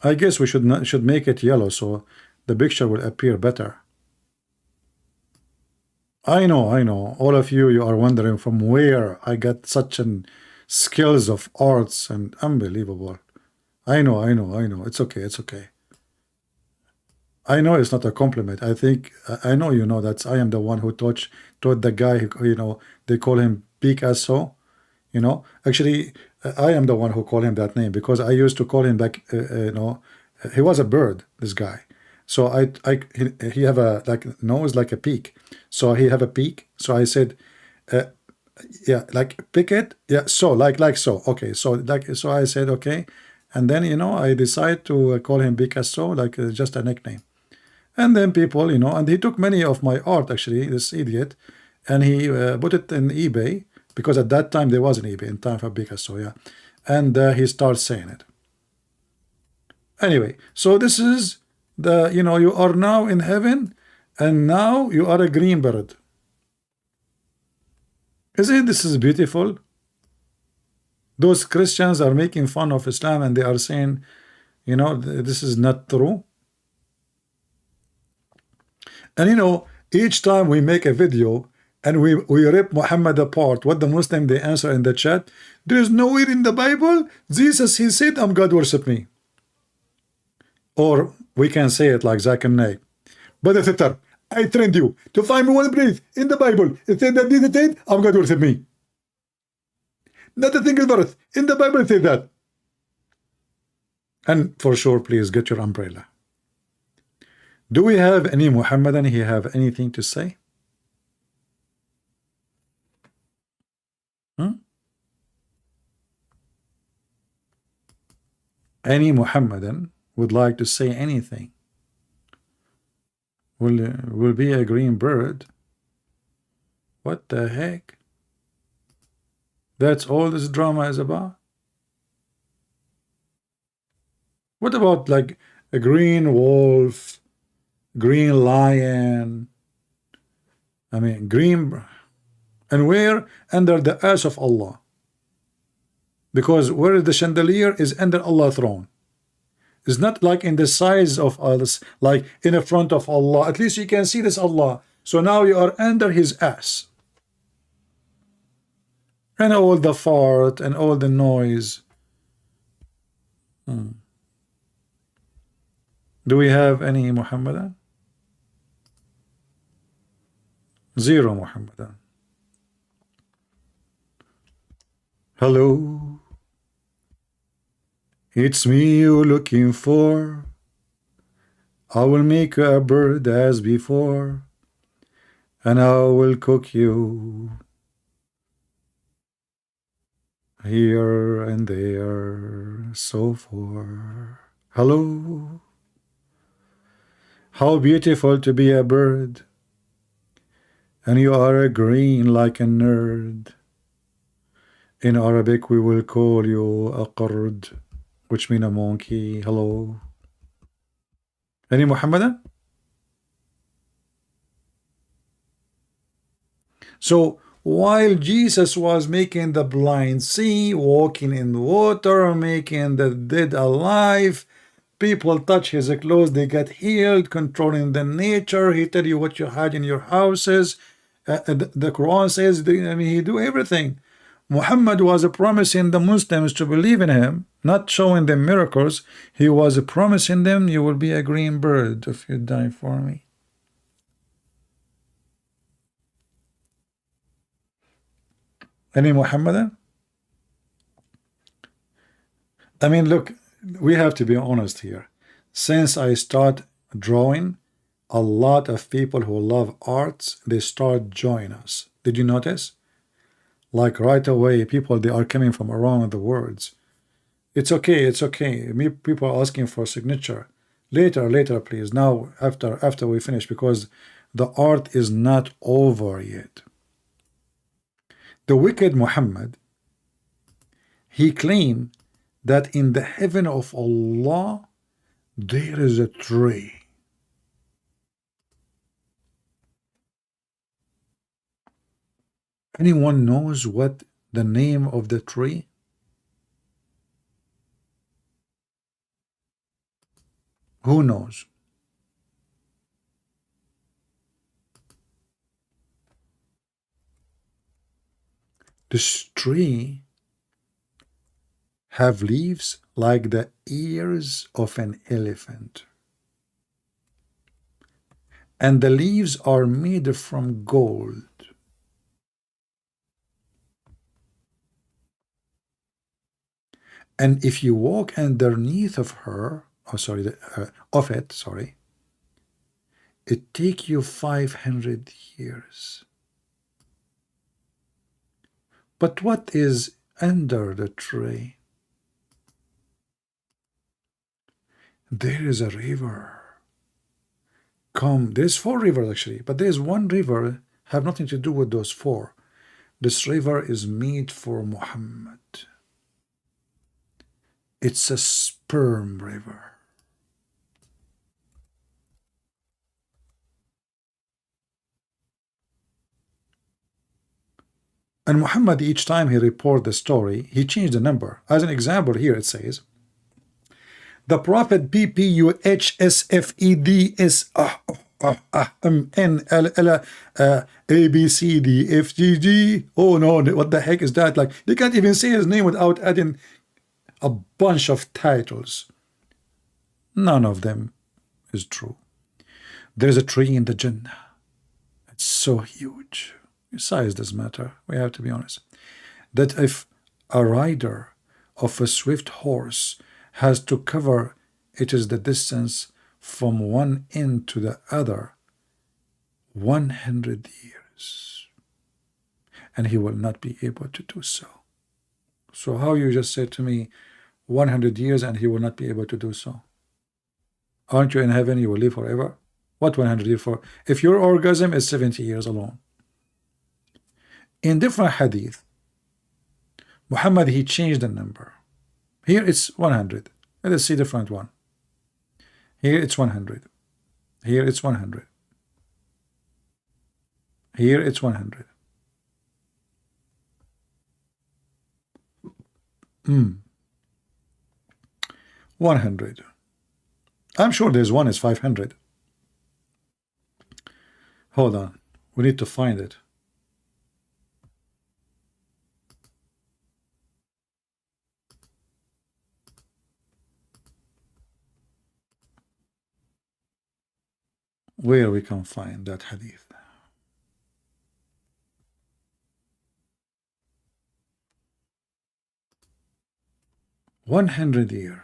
I guess we should make it yellow so the picture will appear better. I know. All of you are wondering from where I got such an skills of arts and unbelievable. I know. It's okay. I know it's not a compliment. I know you know that I am the one who taught the guy who, they call him Picasso. Actually, I am the one who called him that name because I used to call him back. He was a bird. This guy. So he have a nose like a peak. So he have a peak. So I said, yeah, like pick it. Yeah, so like so. Okay, so I said okay, and then I decide to call him Picasso, like just a nickname. And then people, and he took many of my art actually, this idiot, and he put it in eBay because at that time there was an eBay in time for Picasso, yeah, and he starts saying it. Anyway, so this is the you are now in heaven, and now you are a green bird. Isn't this is beautiful? Those Christians are making fun of Islam and they are saying, this is not true. And each time we make a video and we rip Muhammad apart, what the Muslim they answer in the chat, there is nowhere in the Bible Jesus he said I'm God worship me. Or we can say it like Zakir and Naik. But sister, I trained you to find me one place in the Bible. It said that Jesus said I'm God worship me. Not a single verse in the Bible says that. And for sure, please get your umbrella. Do we have any Muhammadan he have anything to say? Any Muhammadan would like to say anything? Will be a green bird? What the heck? That's all this drama is about? What about like a green wolf, green lion? I mean green, and where? Under the ass of Allah. Because where the chandelier is under Allah's throne. It's not like in the size of us, like in the front of Allah. At least you can see this Allah. So now you are under his ass. And all the fart and all the noise. Do we have any Muhammadan? Zero Muhammadan. Hello. It's me you're looking for. I will make you a bird as before, and I will cook you here and there, so far. Hello. How beautiful to be a bird, and you are a green like a nerd. In Arabic we will call you a qard, which means a monkey. Hello. Any Muhammadan? So while Jesus was making the blind see, walking in the water, making the dead alive, people touch his clothes, they get healed, controlling the nature, he tell you what you had in your houses. The Quran says, he do everything. Muhammad was promising the Muslims to believe in him, not showing them miracles. He was promising them, you will be a green bird if you die for me. Any Muhammadan? I mean, look, we have to be honest here. Since I start drawing, a lot of people who love arts, they start joining us. Did you notice? Like right away, people, they are coming from around the world. It's okay, it's okay. Me, people are asking for a signature. Later, please. Now, after we finish, because the art is not over yet. The wicked Muhammad, he claimed that in the heaven of Allah there is a tree. Anyone knows what the name of the tree? Who knows? This tree have leaves like the ears of an elephant, and the leaves are made from gold. And if you walk underneath of her, of it, sorry, it take you 500 years. But what is under the tree? There is a river. There's 4 rivers actually, but there's one river have nothing to do with those 4. This river is made for Muhammad. It's a sperm river. And Muhammad, each time he report the story, he changed the number. As an example, here it says, the Prophet PPUHSFEDSNLLABCDFGG. Oh no, what the heck is that? Like, they can't even say his name without adding a bunch of titles. None of them is true. There's a tree in the Jannah. It's so huge. Size doesn't matter. We have to be honest. That if a rider of a swift horse has to cover, it is the distance from one end to the other, 100 years. And he will not be able to do so. So how you just said to me, 100 years and he will not be able to do so? Aren't you in heaven? You will live forever? What 100 years for? If your orgasm is 70 years alone. In different hadith, Muhammad, he changed the number. Here it's 100. Let us see different one. Here it's 100. Here it's 100. Here it's 100. 100. I'm sure there's one is 500. Hold on. We need to find it. Where we can find that hadith. $100.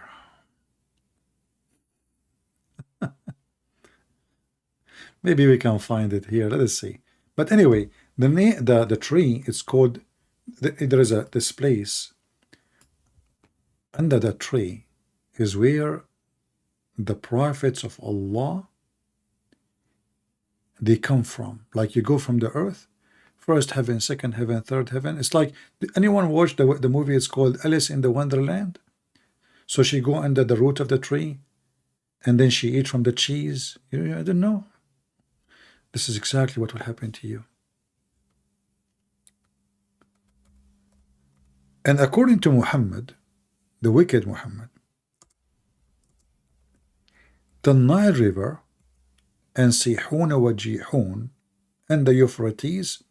Maybe we can find it here. Let us see. But anyway, the tree is called. There is this place under the tree is where the prophets of Allah, they come from. Like you go from the earth, first heaven, second heaven, third heaven. It's like, anyone watch the movie? It's called Alice in the Wonderland. So she go under the root of the tree, and then she eat from the cheese. I don't know. This is exactly what will happen to you. And according to Muhammad, the wicked Muhammad, the Nile River and Sihun wa Jihun and the Euphrates,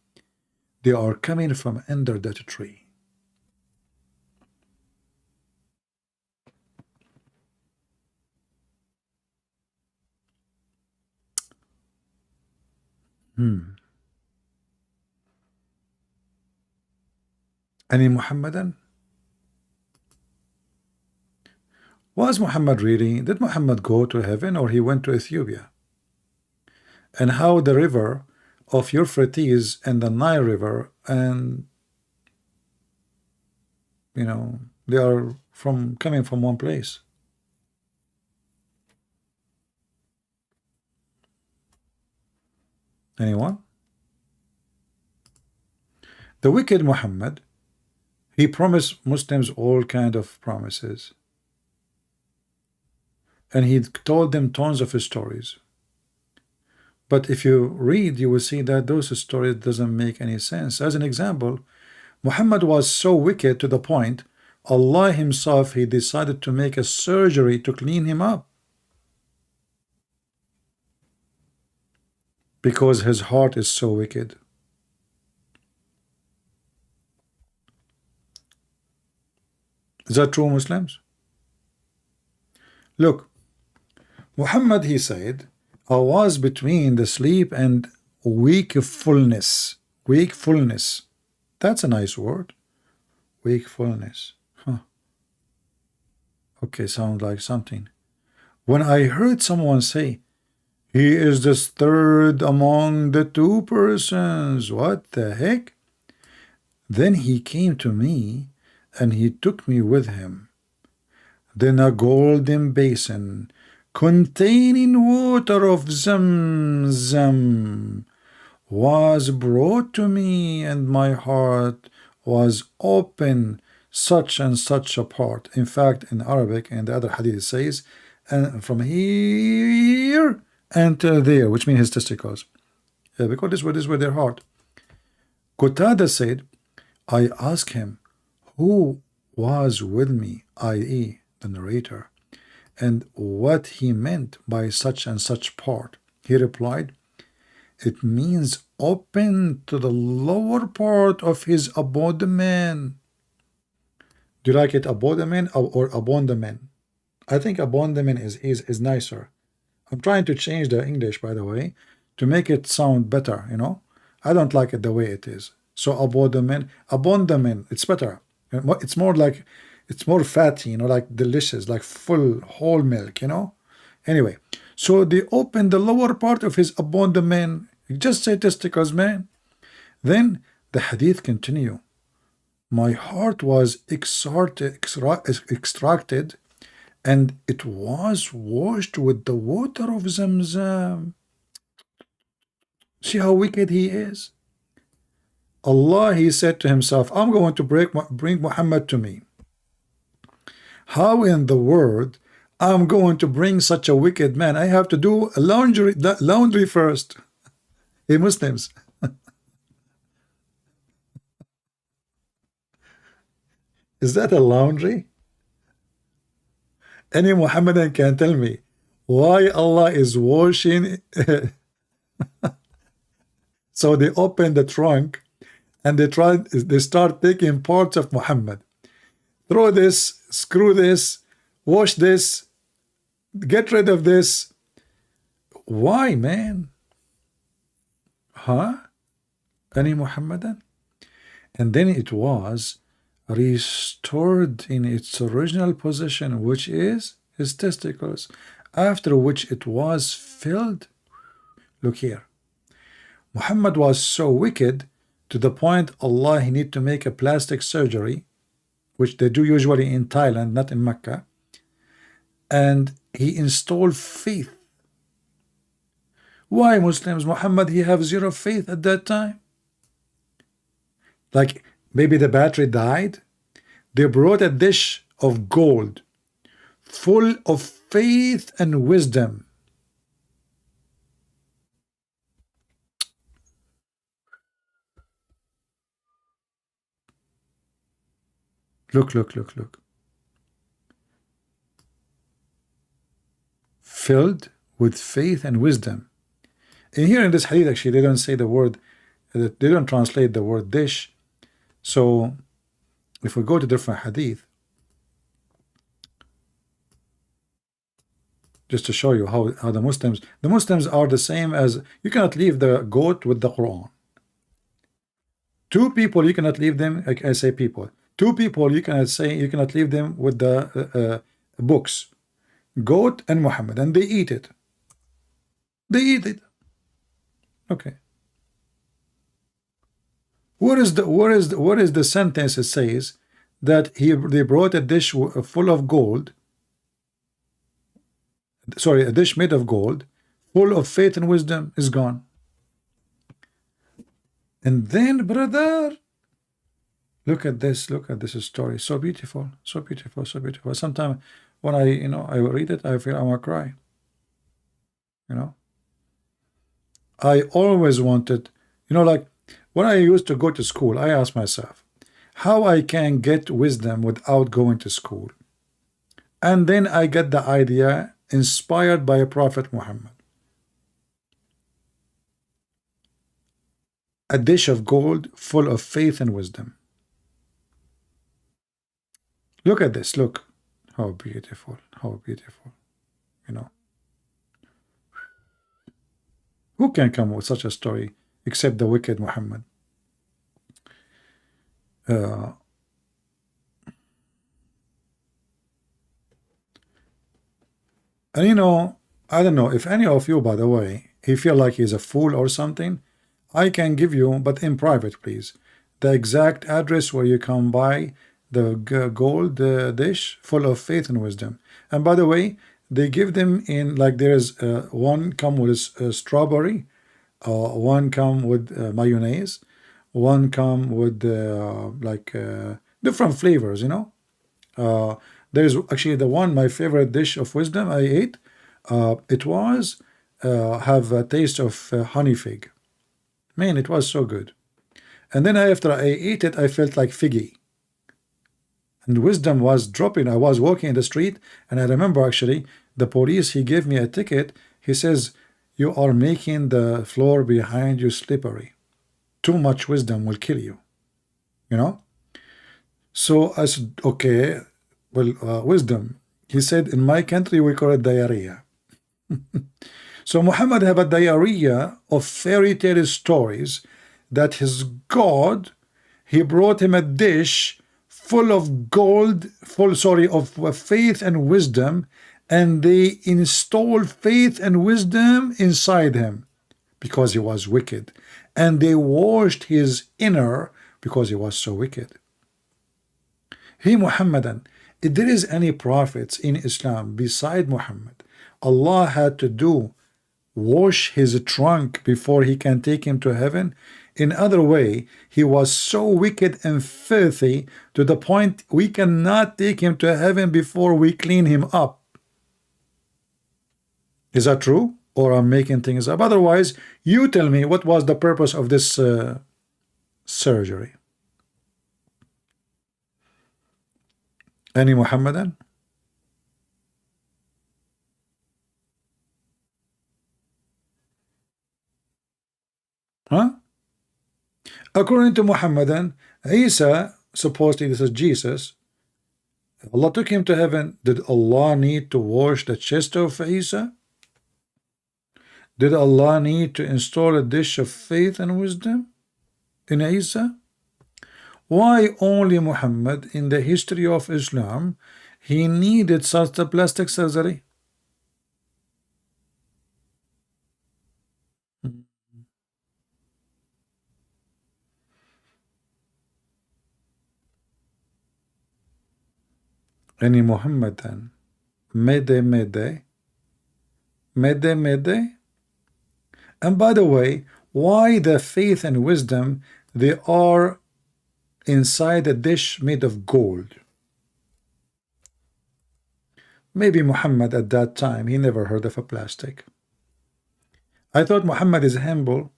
they are coming from under that tree. Any Muhammadan? Was Muhammad reading? Did Muhammad go to heaven or he went to Ethiopia? And how the river of Euphrates and the Nile River, and they are from coming from one place. Anyone? The wicked Muhammad, he promised Muslims all kind of promises, and he told them tons of stories. But if you read, you will see that those stories doesn't make any sense. As an example, Muhammad was so wicked to the point Allah himself, he decided to make a surgery to clean him up, because his heart is so wicked. Is that true, Muslims? Look, Muhammad, he said, I was between the sleep and wakefulness. Wakefulness. That's a nice word. Wakefulness. Huh. Okay, sounds like something. When I heard someone say, he is the third among the two persons, what the heck? Then he came to me and he took me with him. Then a golden basin containing water of Zamzam was brought to me, and my heart was open, such and such a part. In fact, in Arabic, and the other hadith, it says, and from here until there, which means his testicles, because this was their heart. Qatada said, I asked him, who was with me, i.e. the narrator, and what he meant by such and such part. He replied, it means open to the lower part of his abdomen. Do you like it, abdomen or abdomen? I think abdomen is nicer. I'm trying to change the English, by the way, to make it sound better, you know. I don't like it the way it is. So abdomen, it's better. It's more like, it's more fatty, you know, like delicious, like full whole milk, you know. Anyway, so they opened the lower part of his abdomen. Just say testicles, man. Then the hadith continue. My heart was extracted, and it was washed with the water of Zamzam. See how wicked he is? Allah, he said to himself, I'm going to bring Muhammad to me. How in the world I'm going to bring such a wicked man? I have to do laundry first. Hey, Muslims. Is that a laundry? Any Muhammadan can tell me why Allah is washing. So they open the trunk and they start taking parts of Muhammad. Throw this, screw this, wash this, get rid of this. Why, man? Huh? Any Muhammadan? And then it was restored in its original position, which is his testicles, after which it was filled. Look here. Muhammad was so wicked to the point Allah, he need to make a plastic surgery, which they do usually in Thailand, not in Mecca, and he installed faith. Why, Muslims? Muhammad, he have zero faith at that time. Like maybe the battery died. They brought a dish of gold full of faith and wisdom. Look. Filled with faith and wisdom. And here in this hadith, actually, they don't say the word, they don't translate the word dish. So if we go to different hadith, just to show you how the Muslims are the same as, you cannot leave the goat with the Quran. Two people, you cannot leave them, like I say people. Two people, you cannot leave them with the books. Goat and Muhammad, and they eat it. They eat it. Okay. What is the sentence it says that they brought a dish full of gold, sorry, a dish made of gold, full of faith and wisdom, is gone. And then, brother, look at this story. So beautiful, so beautiful, so beautiful. Sometimes when I read it, I feel I want to cry. I always wanted, like when I used to go to school, I asked myself how I can get wisdom without going to school. And then I get the idea inspired by Prophet Muhammad. A dish of gold full of faith and wisdom. Look at this. Look how beautiful, how beautiful. Who can come with such a story except the wicked Muhammad? And I don't know if any of you, by the way, he feel like he's a fool or something, I can give you, but in private, please, the exact address where you can buy the gold dish full of faith and wisdom. And by the way, they give them in, like, there's one come with strawberry, one come with mayonnaise, one come with different flavors, there's actually the one, my favorite dish of wisdom I ate, it was have a taste of honey fig. Man, it was so good. And then after I ate it, I felt like figgy. And wisdom was dropping. I was walking in the street, and I remember actually the police, he gave me a ticket. He says, you are making the floor behind you slippery. Too much wisdom will kill you. So I said, okay, well, wisdom. He said, in my country, we call it diarrhea. So Muhammad have a diarrhea of fairy tale stories that his God, he brought him a dish full of gold, of faith and wisdom, and they installed faith and wisdom inside him because he was wicked, and they washed his inner because he was so wicked. He Muhammadan, if there is any prophets in Islam beside Muhammad, Allah had to wash his trunk before he can take him to heaven. In other way, he was so wicked and filthy to the point we cannot take him to heaven before we clean him up. Is that true? Or I'm making things up? Otherwise, you tell me what was the purpose of this surgery. Any Muhammadan? Huh? According to Muhammadan, Isa, supposedly this is Jesus, Allah took him to heaven. Did Allah need to wash the chest of Isa? Did Allah need to install a dish of faith and wisdom in Isa? Why only Muhammad in the history of Islam he needed such a plastic surgery? Any Muhammadan? Mede. And by the way, why the faith and wisdom, they are inside a dish made of gold? Maybe Muhammad at that time, he never heard of a plastic. I thought Muhammad is humble,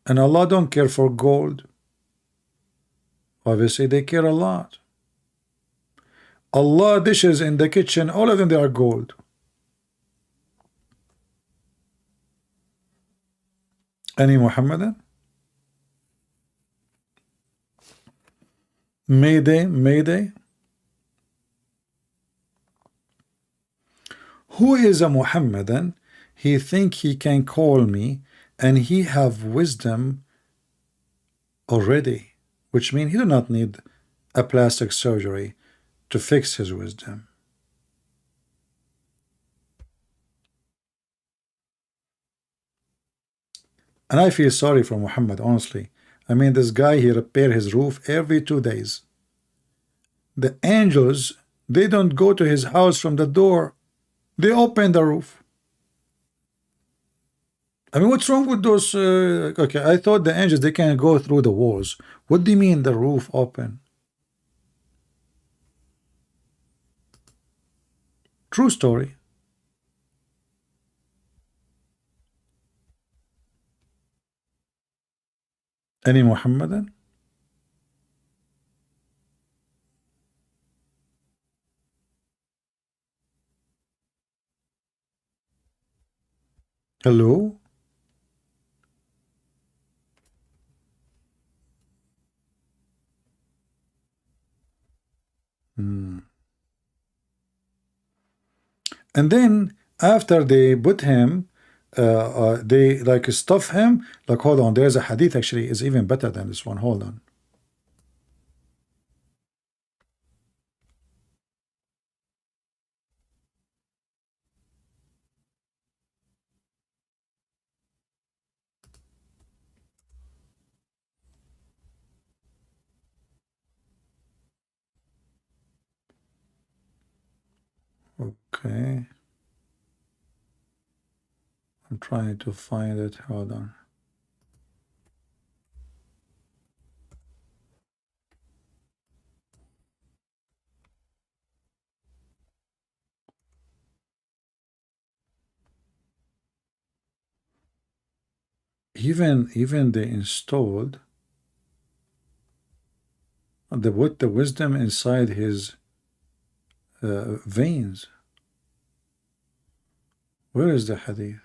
and Allah don't care for gold. Obviously they care a lot. Allah dishes in the kitchen, all of them, they are gold. Any Muhammadan? Mayday. Who is a Muhammadan? He think he can call me and he have wisdom already, which means he do not need a plastic surgery to fix his wisdom. And I feel sorry for Muhammad, honestly. I mean, this guy, he repair his roof every 2 days. The angels, they don't go to his house from the door. They open the roof. I mean, what's wrong with those? Okay, I thought the angels, they can go through the walls. What do you mean the roof open? True story. Any Muhammadan? Hello? And then after they put him, they like stuff him. Like, hold on, there's a hadith actually is even better than this one. Hold on. Okay. I'm trying to find it. Hold on. Even they installed the wisdom inside his veins. Where is the hadith?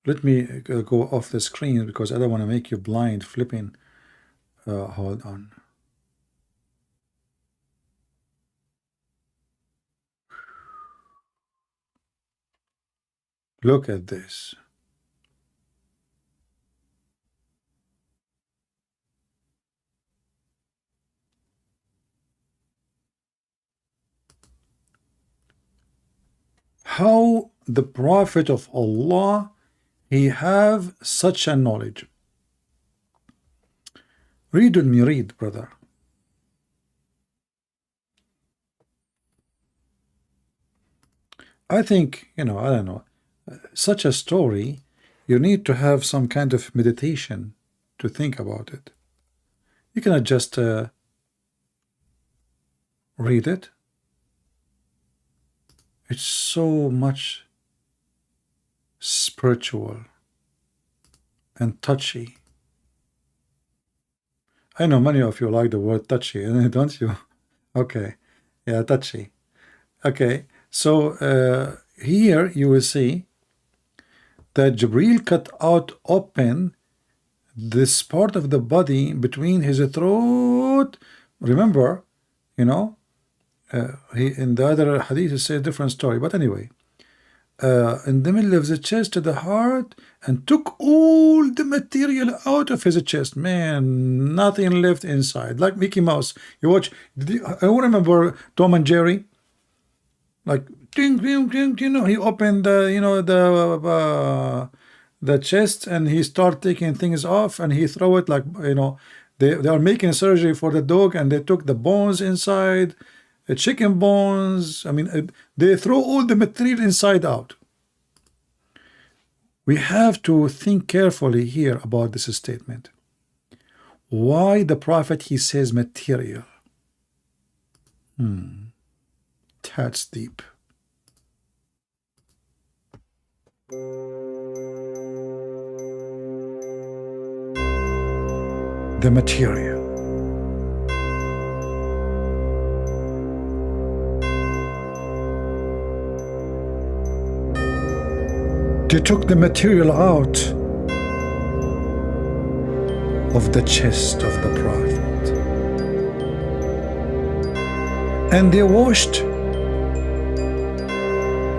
Let me go off the screen because I don't want to make you blind flipping. Hold on. Look at this. How the Prophet of Allah, he have such a knowledge. Read me, read, brother. I think, I don't know, such a story, you need to have some kind of meditation to think about it. You cannot just read it. It's so much spiritual and touchy. I know many of you like the word touchy, don't you? Okay, yeah, touchy. Okay, so here you will see that Jibreel cut out open this part of the body between his throat. Remember, he in the other hadith it says a different story, but anyway, in the middle of the chest to the heart, and took all the material out of his chest. Man, nothing left inside, like Mickey Mouse. You watch, I remember Tom and Jerry, like ding, ding, ding, he opened the chest and he start taking things off and he throw it, like they are making surgery for the dog and they took the bones inside, the chicken bones. I mean, they throw all the material inside out. We have to think carefully here about this statement. Why the Prophet, he says material? That's deep. The material. They took the material out of the chest of the Prophet and they washed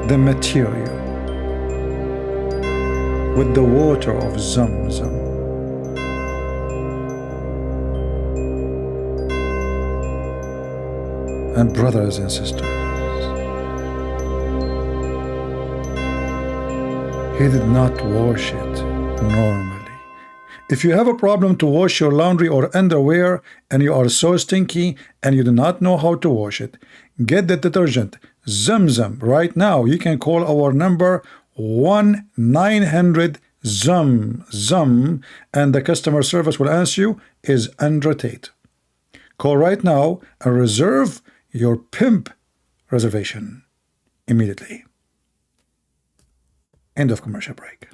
the material with the water of Zamzam. And brothers and sisters, He did not wash it normally. If you have a problem to wash your laundry or underwear and you are so stinky and you do not know how to wash it, get the detergent Zamzam right now. You can call our number 1-900-ZUM and the customer service will answer you. Is Andrew Tate. Call right now and reserve your pimp reservation immediately. End of commercial break.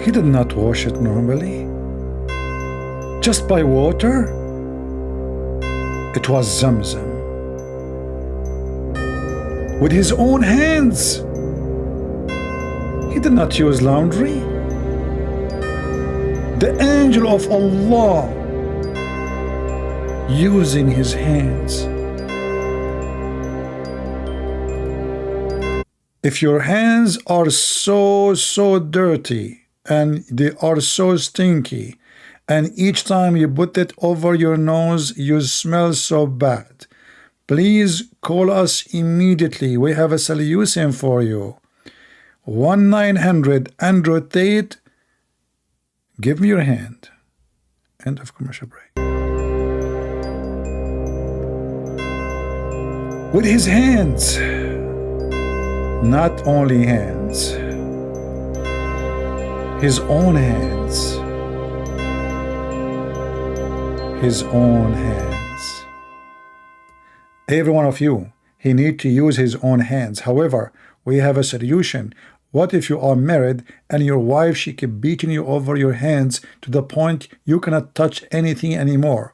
He did not wash it normally. Just by water. It was Zamzam. With his own hands. He did not use laundry. The angel of Allah using his hands. If your hands are so dirty and they are so stinky, and each time you put it over your nose you smell so bad, please call us immediately. We have a solution for you. 1-900 Andrew Tate. Give me your hand. End of commercial break. With his hands. Not only hands. His own hands. His own hands. Every one of you, he need to use his own hands. However, we have a solution. What if you are married and your wife, she keep beating you over your hands to the point you cannot touch anything anymore?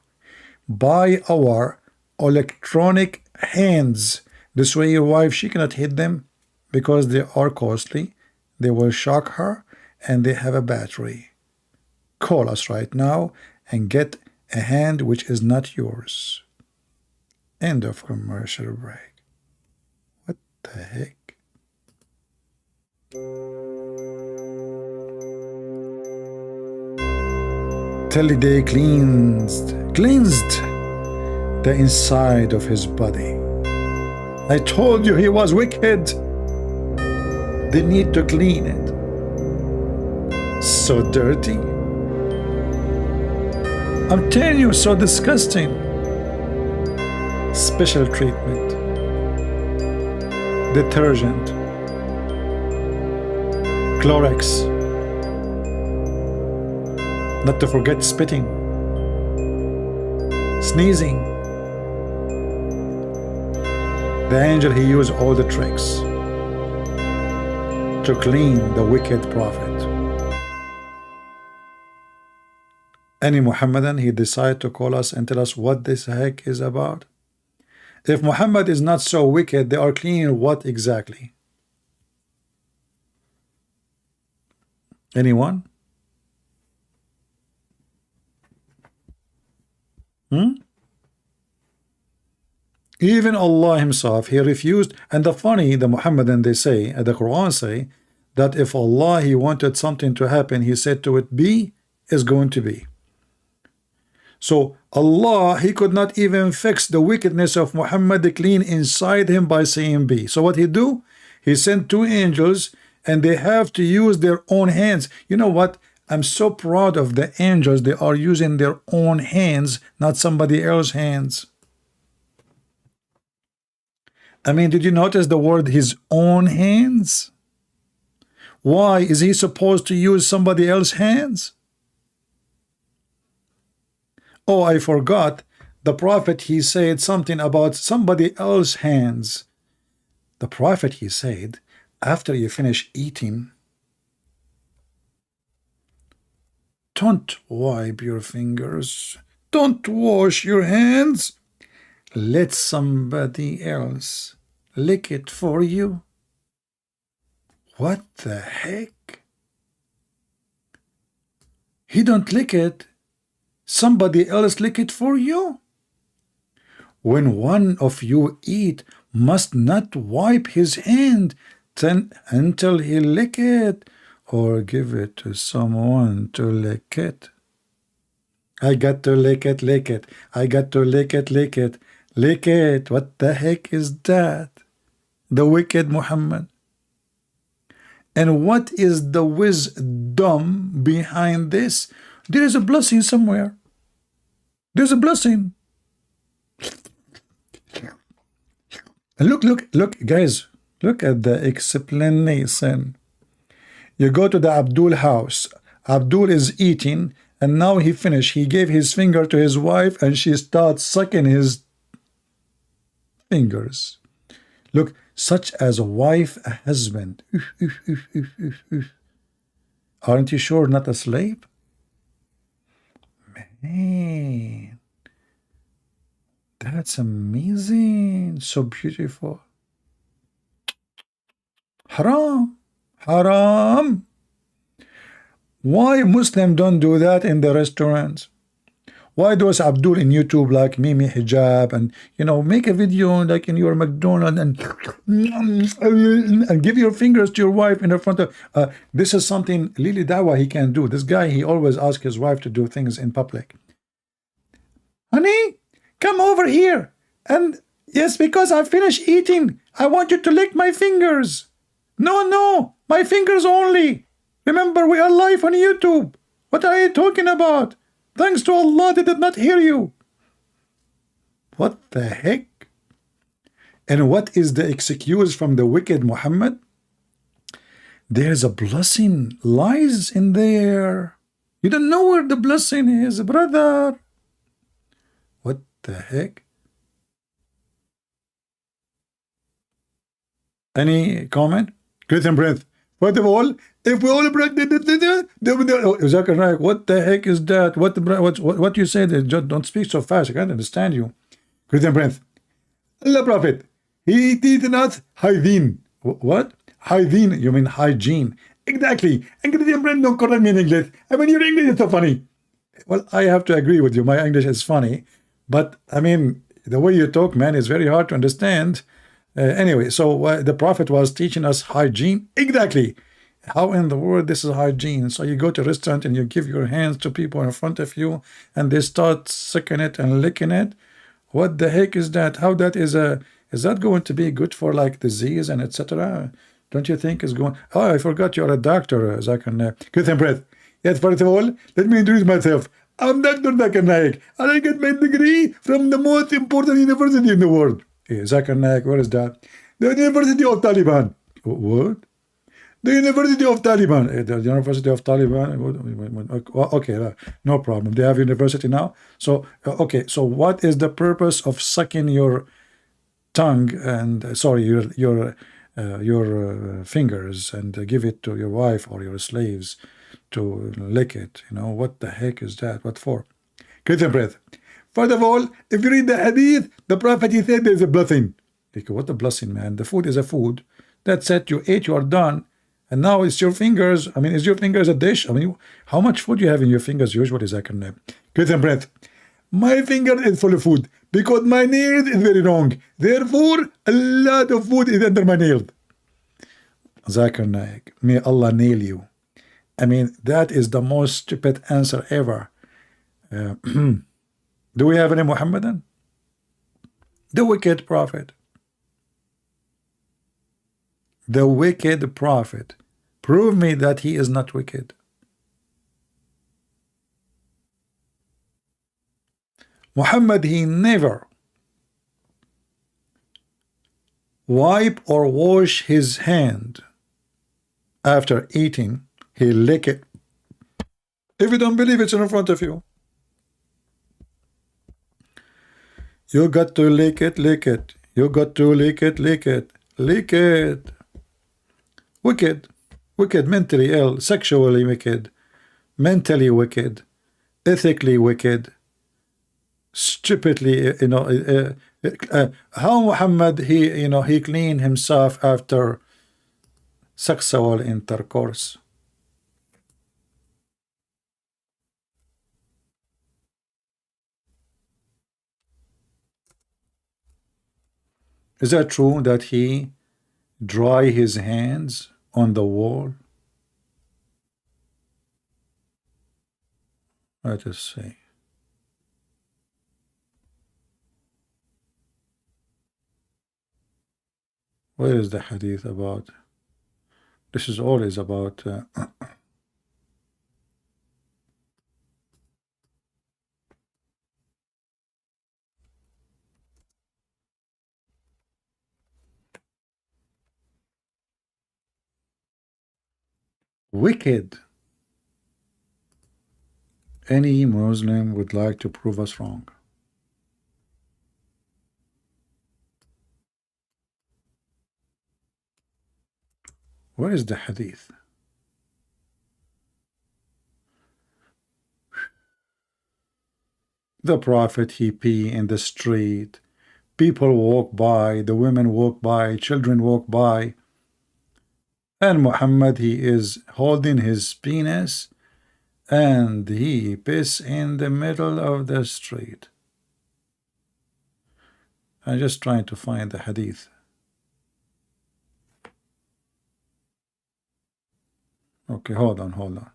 Buy our electronic hands. This way your wife, she cannot hit them because they are costly. They will shock her and they have a battery. Call us right now and get a hand which is not yours. End of commercial break. What the heck? Till they cleansed the inside of his body. I told you he was wicked. They need to clean it. So dirty. I'm telling you, so disgusting. Special treatment. Detergent. Clorox. Not to forget spitting. Sneezing. The angel, he used all the tricks to clean the wicked prophet. Any Muhammadan, he decided to call us and tell us what this heck is about. If Muhammad is not so wicked, they are cleaning what exactly? Anyone? Even Allah himself, he refused. And the Muhammadan, they say, the Quran say, that if Allah, he wanted something to happen, he said to it, be, is going to be. So Allah, he could not even fix the wickedness of Muhammad clean inside him by saying be. So what he do? He sent two angels and they have to use their own hands. You know what? I'm so proud of the angels. They are using their own hands, not somebody else's hands. I mean, did you notice the word his own hands? Why is he supposed to use somebody else's hands? Oh, I forgot. The prophet, he said something about somebody else's hands. The prophet, he said, after you finish eating, don't wipe your fingers. Don't wash your hands. Let somebody else lick it for you. What the heck? He don't lick it. Somebody else lick it for you. When one of you eat, must not wipe his hand until he lick it, or give it to someone to lick it. I got to lick it, lick it. I got to lick it, lick it. Lick it. What the heck is that? The wicked Muhammad. And what is the wisdom behind this? There is a blessing somewhere. There's a blessing. And look, guys. Look at the explanation. You go to the Abdul house. Abdul is eating, and now he finished. He gave his finger to his wife, and she starts sucking his fingers. Look, such as a wife, a husband. Aren't you sure not a slave? Man, that's amazing. So beautiful. Haram. Haram. Why Muslims don't do that in the restaurants? Why those Abdul in YouTube like Mimi Hijab and make a video like in your McDonald's and give your fingers to your wife in the front of this is something Lily Dawah he can do. This guy, he always asks his wife to do things in public. Honey, come over here. And yes, because I finished eating, I want you to lick my fingers. No, my fingers only. Remember, we are live on YouTube. What are you talking about? Thanks to Allah, they did not hear you. What the heck? And what is the excuse from the wicked Muhammad? There's a blessing lies in there. You don't know where the blessing is, brother. What the heck? Any comment? Good and breath. First of all, if we all break Zakir Naik, what the heck is that? What you said? Just don't speak so fast. I can't understand you. Good and breath. Allah Prophet, he did not hygiene. What? Hygiene? You mean hygiene? Exactly. And Christian friend, don't correct me in English. I mean, your English is so funny. Well, I have to agree with you. My English is funny, but I mean, the way you talk, man, is very hard to understand. Anyway, so the Prophet was teaching us hygiene. Exactly. How in the world this is hygiene? So you go to a restaurant and you give your hands to people in front of you, and they start sucking it and licking it. What the heck is that? How that is that going to be good for like disease and etc.? Don't you think it's going? Oh, I forgot you're a doctor, Zakir. Good and breath. Yes, first of all, let me introduce myself. I'm Dr. Zakir Naik, and I get my degree from the most important university in the world. Zakir Naik, where is that? The University of Taliban. What? The University of Taliban. The University of Taliban. Okay, no problem. They have university now. So, okay. So, what is the purpose of sucking your tongue and sorry, your fingers and give it to your wife or your slaves to lick it? What the heck is that? What for? Get a breath. First of all, if you read the hadith, the Prophet, he said there's a blessing. Like, what a blessing, man. The food is a food. That's it. You ate, you are done. And now it's your fingers. I mean, is your fingers a dish? I mean, how much food you have in your fingers usually, Zakir? Get a breath. My finger is full of food because my nail is very long. Therefore, a lot of food is under my nail. Zakir Naik, may Allah nail you. I mean, that is the most stupid answer ever. Do we have any Muhammadan? The wicked prophet. The wicked prophet. Prove me that he is not wicked. Muhammad, he never wipe or wash his hand after eating. He lick it. If you don't believe it's in front of you, you got to lick it, lick it. You got to lick it, lick it, lick it. Wicked, wicked, mentally ill, sexually wicked, mentally wicked, ethically wicked, stupidly, how Muhammad, he cleaned himself after sexual intercourse. Is that true that he dry his hands on the wall? Let us see. Where is the hadith about? This is always about wicked. Any Muslim would like to prove us wrong. Where is the hadith? The Prophet, he pee in the street. People walk by, the women walk by, children walk by. And Muhammad, he is holding his penis and he piss in the middle of the street. I'm just trying to find the hadith. Okay, hold on.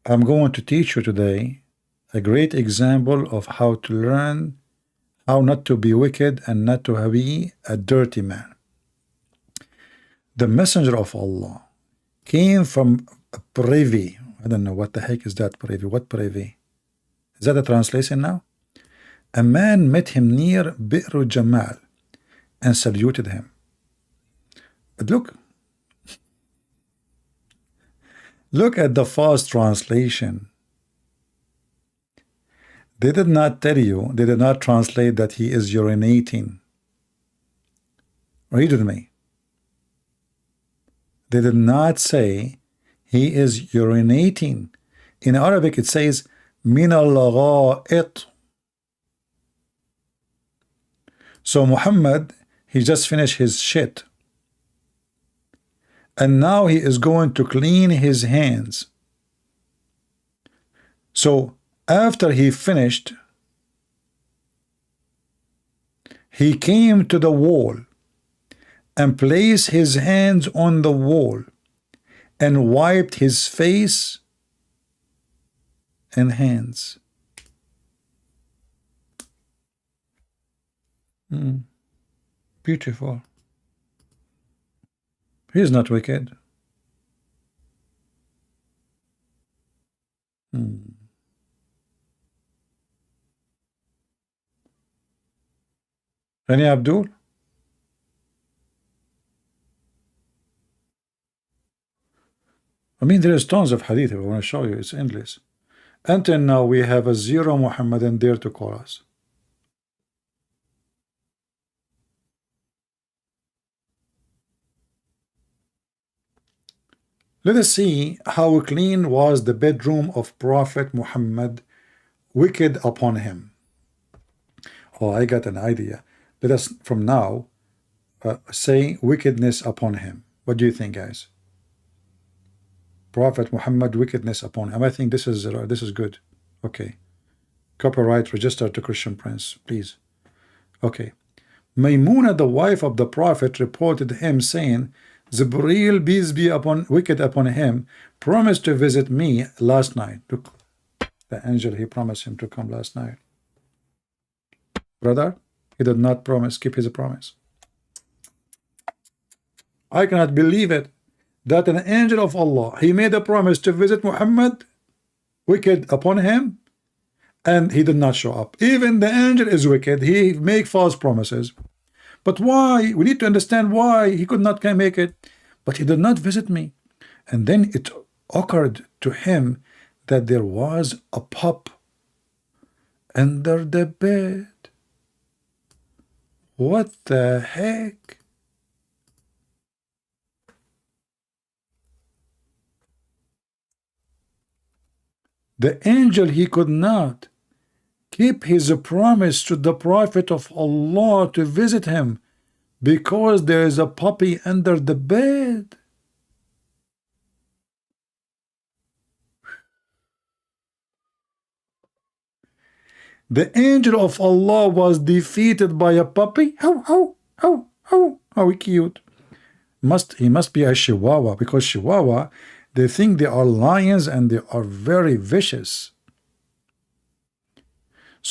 I'm going to teach you today a great example of how to learn how not to be wicked and not to be a dirty man. The Messenger of Allah came from privy. I don't know what the heck is that privy. What privy? Is that a translation now? A man met him near Bi'r Jamal and saluted him. But look at the fast translation. They did not tell you, they did not translate that he is urinating. Read with me. They did not say he is urinating. In Arabic it says min al-gha'it. So Muhammad, he just finished his shit. And now he is going to clean his hands. So after he finished, he came to the wall and placed his hands on the wall and wiped his face and hands. Beautiful. He is not wicked. Any Abdul? I mean, there is tons of hadith. I want to show you. It's endless. Until now, we have a zero Muhammadan there to call us. Let us see how clean was the bedroom of Prophet Muhammad, wicked upon him. Oh, I got an idea. Let us from now say wickedness upon him. What do you think, guys? Prophet Muhammad, wickedness upon him. I think this is good. Okay. Copyright register to Christian Prince, please. Okay. Maymuna, the wife of the Prophet, reported him saying, Jibreel, peace be upon wicked upon him, promised to visit me last night. Look, the angel, he promised him to come last night. Brother, he did not promise, keep his promise. I cannot believe it, that an angel of Allah, he made a promise to visit Muhammad, wicked upon him, and he did not show up. Even the angel is wicked, he make false promises. But why? We need to understand why he could not make it. But he did not visit me. And then it occurred to him that there was a pup under the bed. What the heck? The angel, he could not keep his promise to the Prophet of Allah to visit him because there is a puppy under the bed. The angel of Allah was defeated by a puppy. How cute. He must be a Chihuahua, because Chihuahua, they think they are lions and they are very vicious.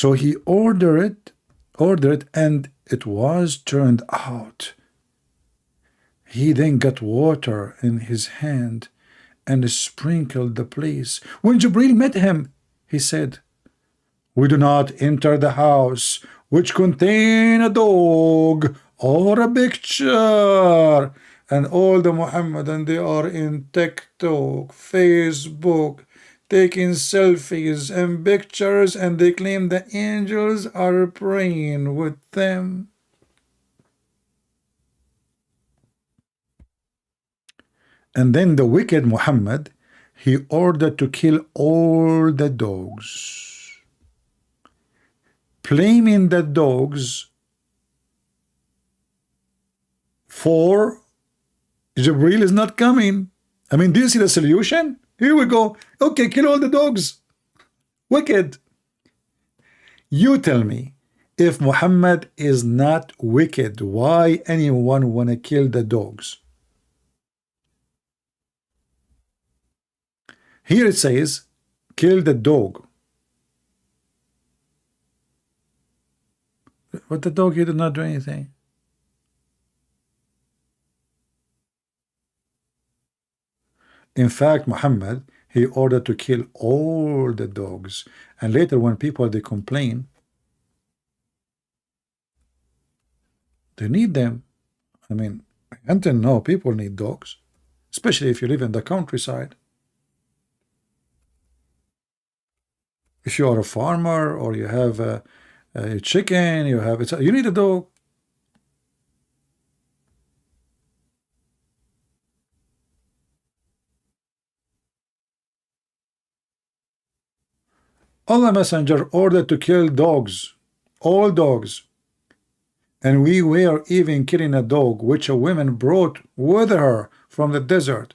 So he ordered, and it was turned out. He then got water in his hand and sprinkled the place. When Jibril met him, he said, "We do not enter the house which contain a dog or a picture." And all the Muhammadan, they are in TikTok, Facebook, taking selfies and pictures, and they claim the angels are praying with them. And then the wicked Muhammad, he ordered to kill all the dogs, blaming the dogs for Jibril is not coming. I mean, do you see the solution? Here we go. Okay, kill all the dogs. Wicked. You tell me, if Muhammad is not wicked, why anyone want to kill the dogs? Here it says, kill the dog. But the dog, he did not do anything. In fact, Muhammad, he ordered to kill all the dogs. And later when people, they complain, they need them. I mean, until now, people need dogs, especially if you live in the countryside. If you are a farmer or you have a chicken, you need a dog. Allah Messenger ordered to kill dogs, all dogs. And we were even killing a dog which a woman brought with her from the desert.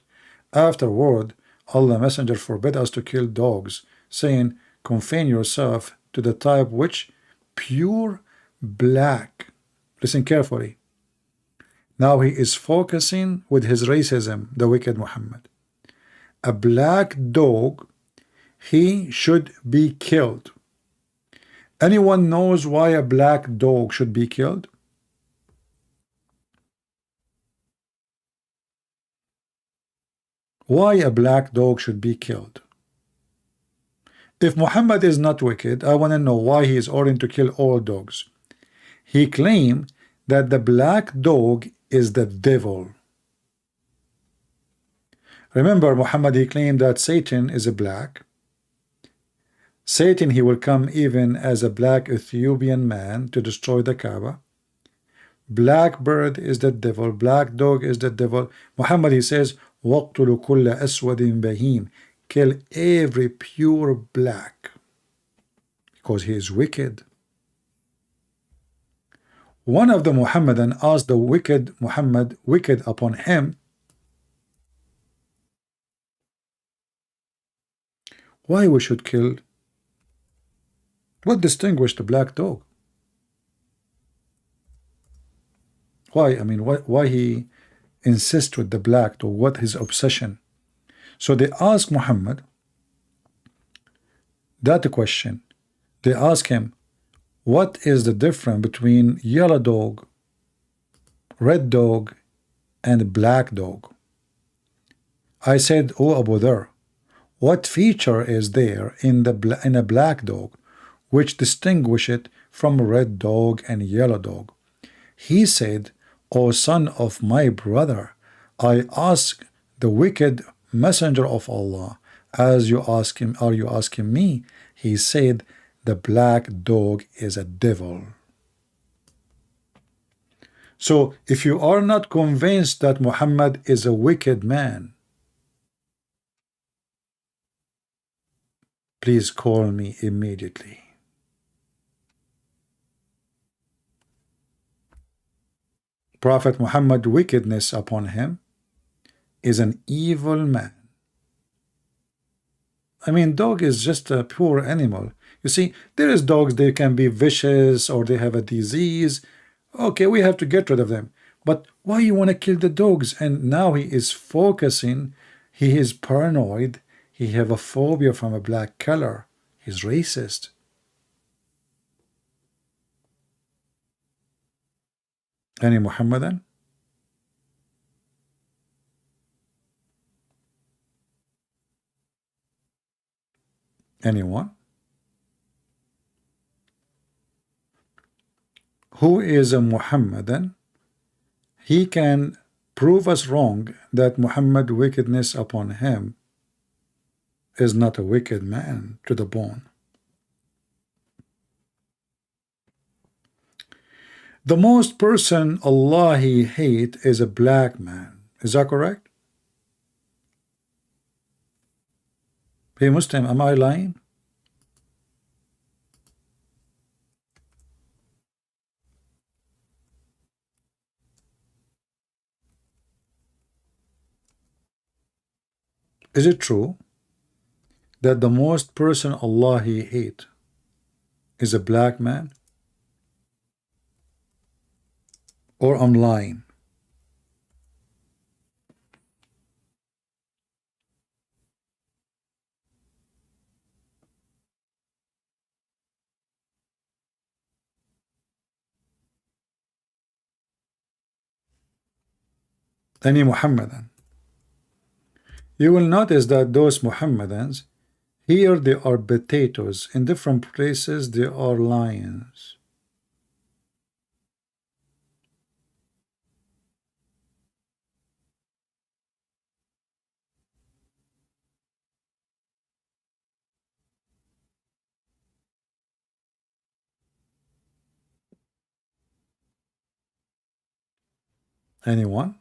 Afterward, Allah Messenger forbid us to kill dogs, saying, confine yourself to the type which pure black. Listen carefully. Now he is focusing with his racism, the wicked Muhammad. A black dog, he should be killed. Anyone knows why a black dog should be killed? Why a black dog should be killed? If Muhammad is not wicked, I want to know why he is ordering to kill all dogs. He claimed that the black dog is the devil. Remember, Muhammad, he claimed that Satan is a black. Satan, he will come even as a black Ethiopian man to destroy the Kaaba. Black bird is the devil. Black dog is the devil. Muhammad, he says, وَاقْتُلُ كُلَّ أَسْوَدٍ بَهِيمٍ. Kill every pure black, because he is wicked. One of the Muhammadan asked the wicked Muhammad, wicked upon him, why we should kill? What distinguished the black dog? Why? I mean, why he insists with the black dog? What his obsession? So they ask Muhammad that question. They ask him, what is the difference between yellow dog, red dog, and black dog? I said, oh Abu Dhar, what feature is there in a black dog which distinguish it from a red dog and yellow dog? He said, O son of my brother, I ask the wicked messenger of Allah, as you ask him, are you asking me? He said, the black dog is a devil. So if you are not convinced that Muhammad is a wicked man, please call me immediately. Prophet Muhammad, wickedness upon him, is an evil man. I mean, dog is just a pure animal. You see, there is dogs, they can be vicious or they have a disease. Okay, we have to get rid of them. But why you want to kill the dogs? And now he is focusing, he is paranoid, he have a phobia from a black color. He's racist. Any Muhammadan? Anyone? Who is a Muhammadan? He can prove us wrong that Muhammad wickedness upon him is not a wicked man to the bone. The most person Allah he hate is a black man. Is that correct? Hey Muslim, am I lying? Is it true that the most person Allah he hate is a black man? Or I'm lying? Any Muhammadan? You will notice that those Muhammadans, here they are potatoes, in different places they are lions. Anyone?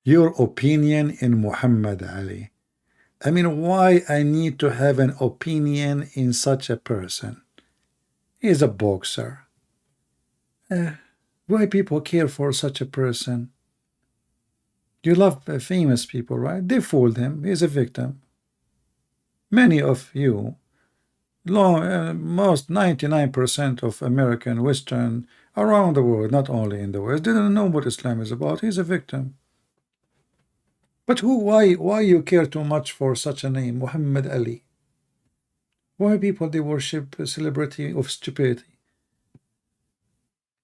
Your opinion in Muhammad Ali. I mean, why I need to have an opinion in such a person? He's a boxer. Why people care for such a person? You love famous people, right? They fooled him. He's a victim. Many of you, most 99% of American, Western, around the world, not only in the West, didn't know what Islam is about. He's a victim. But why you care too much for such a name, Muhammad Ali? Why people they worship a celebrity of stupidity?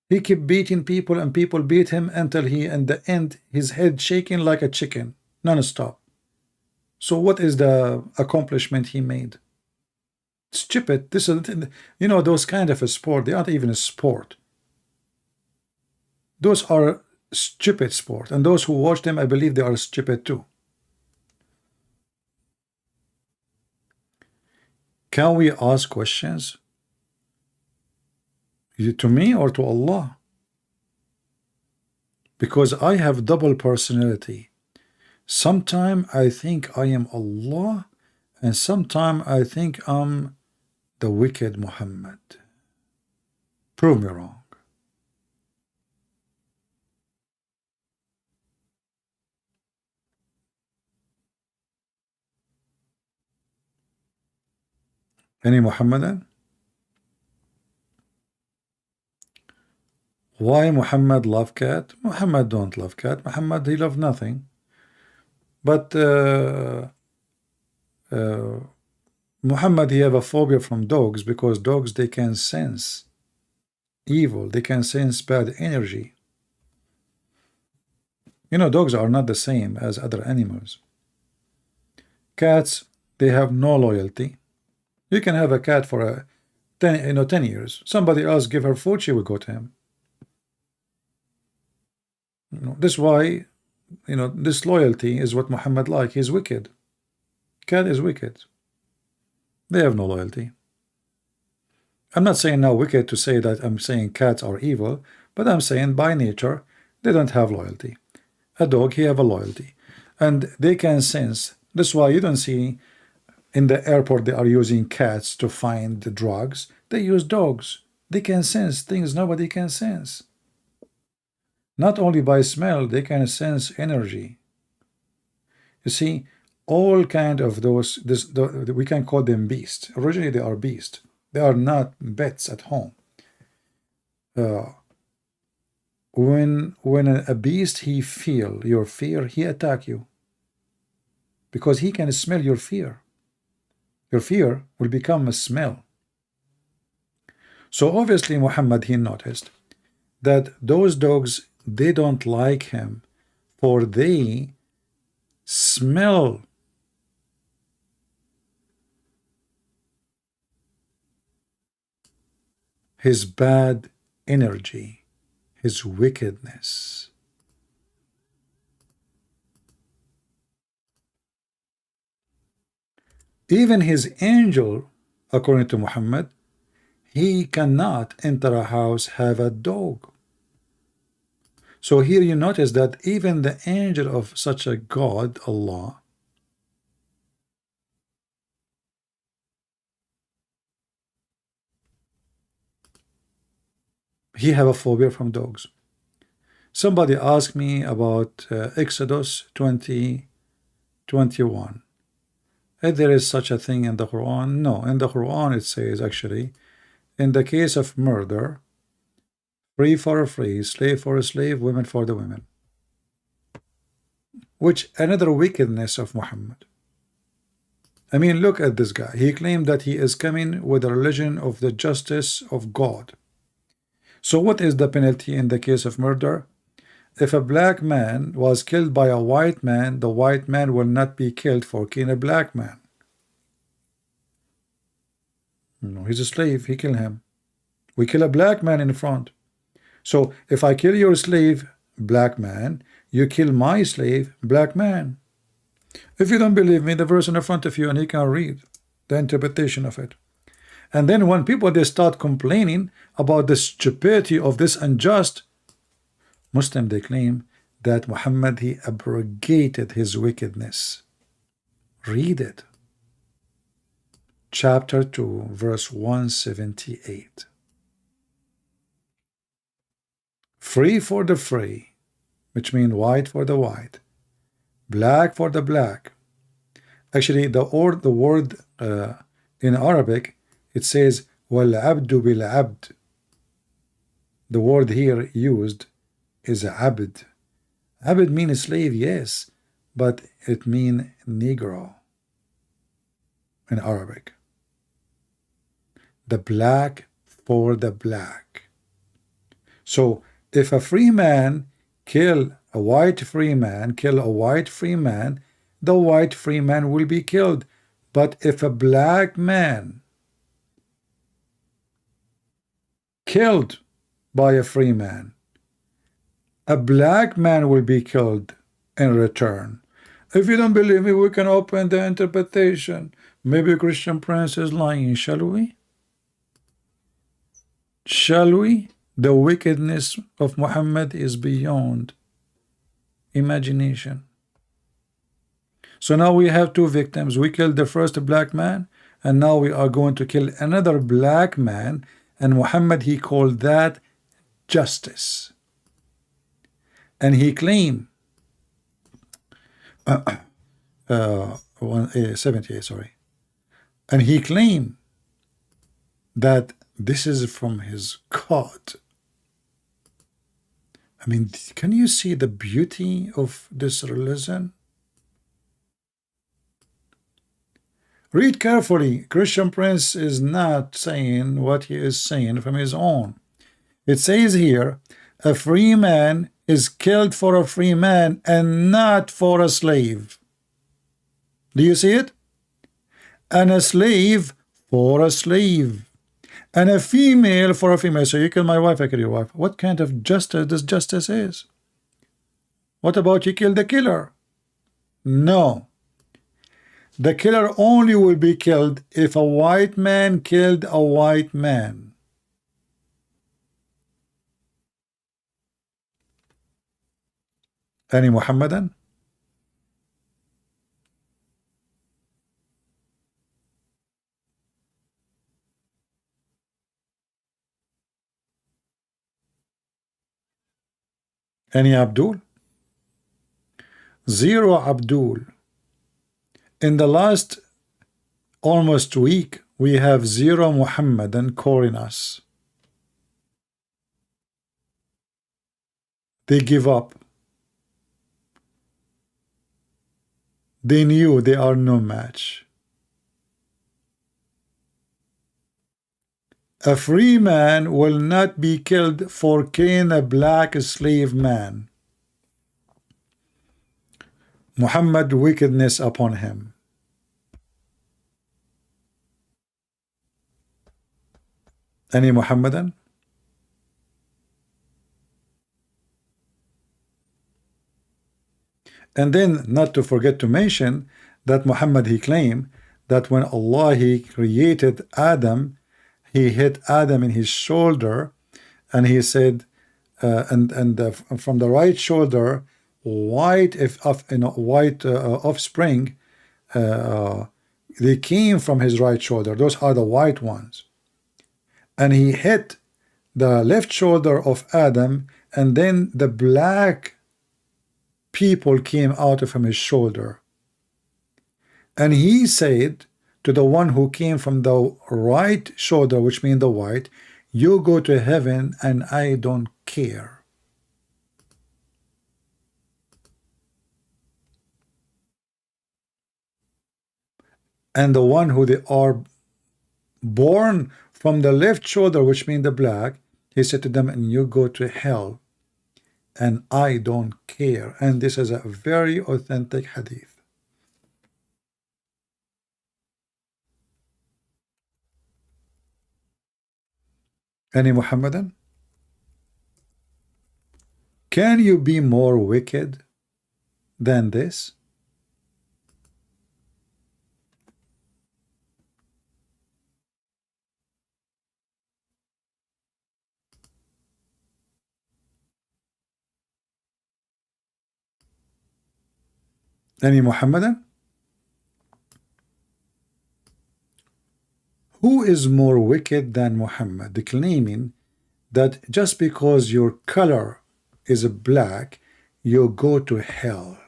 He kept beating people and people beat him until he, in the end, his head shaking like a chicken, non-stop. So what is the accomplishment he made? Stupid. This is, you know, those kind of a sport, they aren't even a sport. Those are stupid sport, and those who watch them, I believe they are stupid too. Can we ask questions? To me or to Allah? Because I have double personality. Sometime I think I am Allah, and sometime I think I'm the wicked Muhammad. Prove me wrong. Any Muhammadan? Why Muhammad love cat? Muhammad don't love cat. Muhammad he love nothing. But Muhammad he have a phobia from dogs because dogs they can sense evil. They can sense bad energy. You know, dogs are not the same as other animals. Cats, they have no loyalty. You can have a cat for a 10 years. Somebody else give her food, she will go to him. This is why, this loyalty is what Muhammad like. He's wicked. Cat is wicked. They have no loyalty. I'm not saying now wicked to say that I'm saying cats are evil, but I'm saying by nature they don't have loyalty. A dog, he have a loyalty, and they can sense. That's why you don't see in the airport they are using cats to find the drugs. They use dogs. They can sense things nobody can sense. Not only by smell, they can sense energy. You see, all kind of those, we can call them beasts. Originally they are beasts. They are not pets at home. When a beast he feel your fear, he attack you because he can smell your fear. Your fear will become a smell. So obviously Muhammad, he noticed that those dogs, they don't like him, for they smell his bad energy, his wickedness. Even his angel, according to Muhammad, he cannot enter a house have a dog. So here you notice that even the angel of such a God, Allah, he have a phobia from dogs. Somebody asked me about Exodus 20:21. If there is such a thing in the Quran? No, in the Quran it says actually, in the case of murder, free for a free, slave for a slave, women for the women. Which another wickedness of Muhammad. I mean, look at this guy. He claimed that he is coming with a religion of the justice of God. So what is the penalty in the case of murder? If a black man was killed by a white man, the white man will not be killed for killing a black man. No, he's a slave. He kill him. We kill a black man in front. So if I kill your slave, black man, you kill my slave, black man. If you don't believe me, the verse in front of you, and you can read the interpretation of it. And then when people, they start complaining about the stupidity of this unjust, Muslim, they claim that Muhammad, he abrogated his wickedness. Read it. Chapter 2, verse 178. Free for the free, which means white for the white, black for the black. Actually, the word in Arabic, it says wal abdu bil abd. The word here used is abd. Abd means slave, yes, but it means Negro in Arabic. The black for the black. So if a free man kill a white free man, the white free man will be killed. But if a black man killed by a free man, a black man will be killed in return. If you don't believe me, we can open the interpretation. Maybe Christian Prince is lying, shall we? Shall we? The wickedness of Muhammad is beyond imagination. So now we have two victims. We killed the first black man, and now we are going to kill another black man, and Muhammad, he called that justice. And he claimed 78, sorry. And he claimed that this is from his God. I mean, can you see the beauty of this religion? Read carefully. Christian Prince is not saying what he is saying from his own. It says here, a free man is killed for a free man and not for a slave. Do you see it? And a slave for a slave. And a female for a female. So you kill my wife, I kill your wife. What kind of justice this justice is? What about you kill the killer? No. The killer only will be killed if a white man killed a white man. Any Muhammadan? Any Abdul? Zero Abdul. In the last almost week, we have zero Muhammadan calling us. They give up. They knew they are no match. A free man will not be killed for killing a black slave man. Muhammad wickedness upon him. Any Muhammadan? And then not to forget to mention that Muhammad, he claimed that when Allah, he created Adam, he hit Adam in his shoulder, and he said, from the right shoulder, white offspring, they came from his right shoulder. Those are the white ones. And he hit the left shoulder of Adam, and then the black people came out from his shoulder. And he said to the one who came from the right shoulder, which means the white, you go to heaven and I don't care. And the one who they are born from the left shoulder, which means the black, he said to them, and you go to hell and I don't care. And this is a very authentic hadith. Any Muhammadan? Can you be more wicked than this? Any Muhammadan? Who is more wicked than Muhammad, claiming that just because your color is black, you go to hell?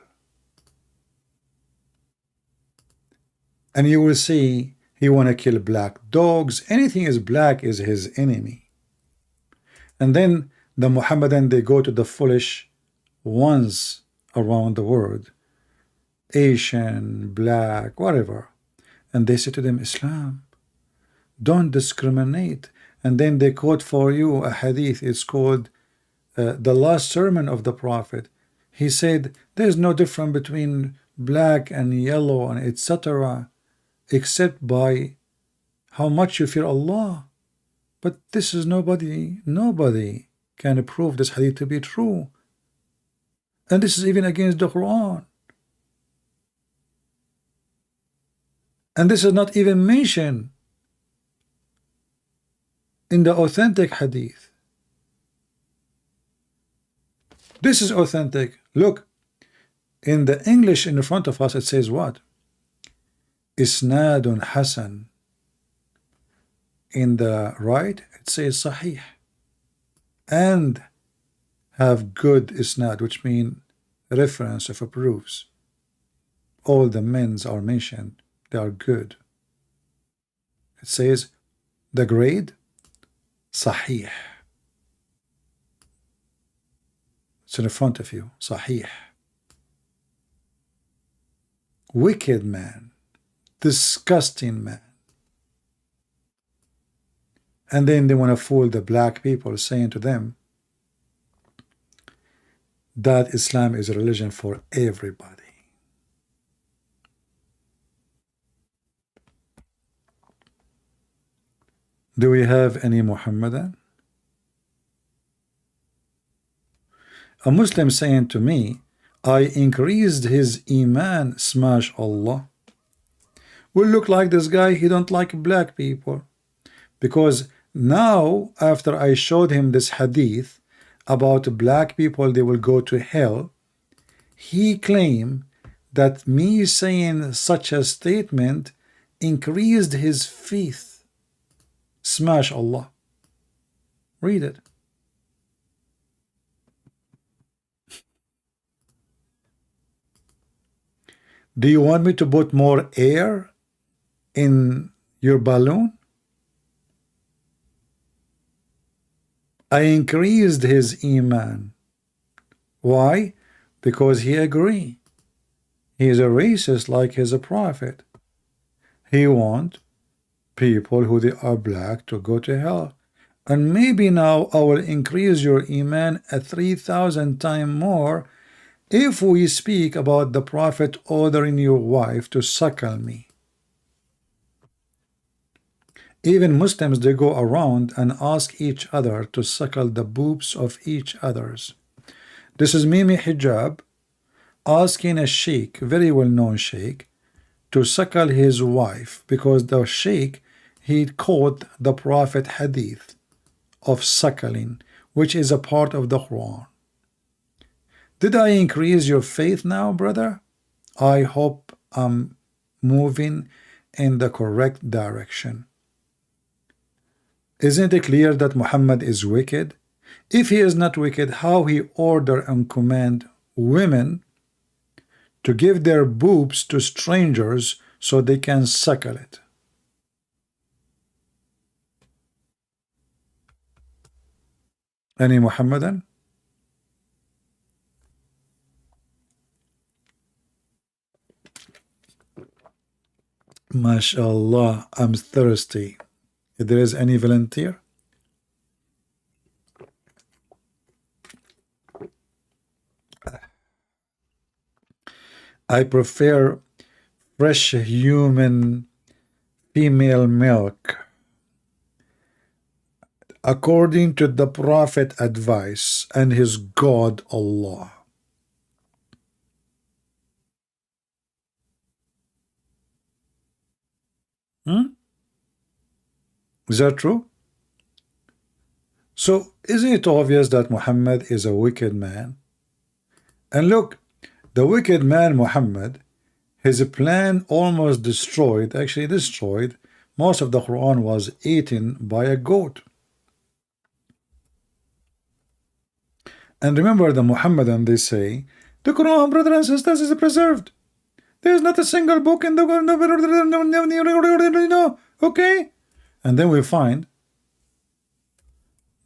And you will see he want to kill black dogs. Anything is black is his enemy. And then the Muhammadan, they go to the foolish ones around the world, Asian, black, whatever, and they say to them, Islam, don't discriminate. And then they quote for you a hadith. It's called the last sermon of the Prophet. He said there's no difference between black and yellow and etc., except by how much you fear Allah. But this is nobody can prove this hadith to be true. And this is even against the Quran. And this is not even mentioned in the authentic hadith. This is authentic. Look, in the English in the front of us, it says what? Isnadun Hasan. In the right, it says Sahih. And have good isnad, which means reference of proofs. All the men's are mentioned. They are good. It says the grade Sahih. It's in the front of you. Sahih. Wicked man. Disgusting man. And then they want to fool the black people, saying to them that Islam is a religion for everybody. Do we have any Muhammadan? A Muslim saying to me, I increased his iman, smash Allah. Will look like this guy, he don't like black people. Because now, after I showed him this hadith about black people, they will go to hell, he claimed that me saying such a statement increased his faith. Smash Allah. Read it. Do you want me to put more air in your balloon? I increased his iman. Why? Because he agreed. He is a racist like his prophet. He want people who they are black to go to hell. And maybe now I will increase your iman at 3,000 times more if we speak about the Prophet ordering your wife to suckle me. Even Muslims, they go around and ask each other to suckle the boobs of each others. This is Mimi Hijab asking a sheikh, very well-known sheikh, to suckle his wife because the sheikh, he quote the Prophet hadith of suckling, which is a part of the Quran. Did I increase your faith now, brother? I hope I'm moving in the correct direction. Isn't it clear that Muhammad is wicked? If he is not wicked, how he order and command women to give their boobs to strangers so they can suckle it? Any Muhammadan? MashaAllah, I'm thirsty. If there is any volunteer? I prefer fresh human female milk according to the Prophet advice and his God Allah. Is that true? So isn't it obvious that Muhammad is a wicked man? And look, the wicked man Muhammad, his plan almost destroyed, actually destroyed, most of the Quran was eaten by a goat. And remember the Muhammadan, they say, the Quran, brothers and sisters, is preserved. There is not a single book in the no, okay? And then we find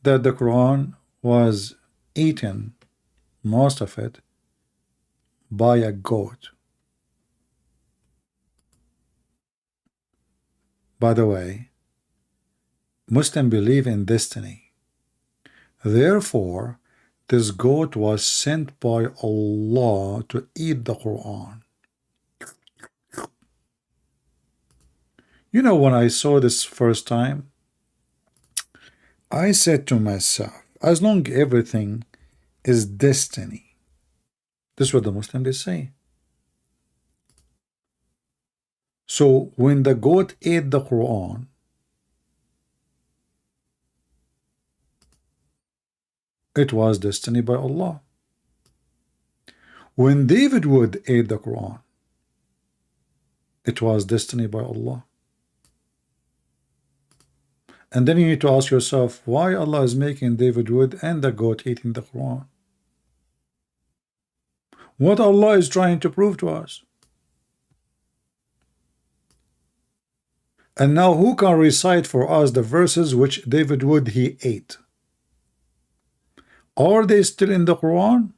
that the Quran was eaten, most of it, by a goat. By the way, Muslims believe in destiny. Therefore, this goat was sent by Allah to eat the Quran. You know, when I saw this first time, I said to myself, as long as everything is destiny, this is what the Muslims they say. So when the goat ate the Quran, it was destiny by Allah. When David would ate the Quran, it was destiny by Allah. And then you need to ask yourself why Allah is making David Wood and the goat eating the Quran. What Allah is trying to prove to us. And now who can recite for us the verses which David Wood he ate? Are they still in the Quran?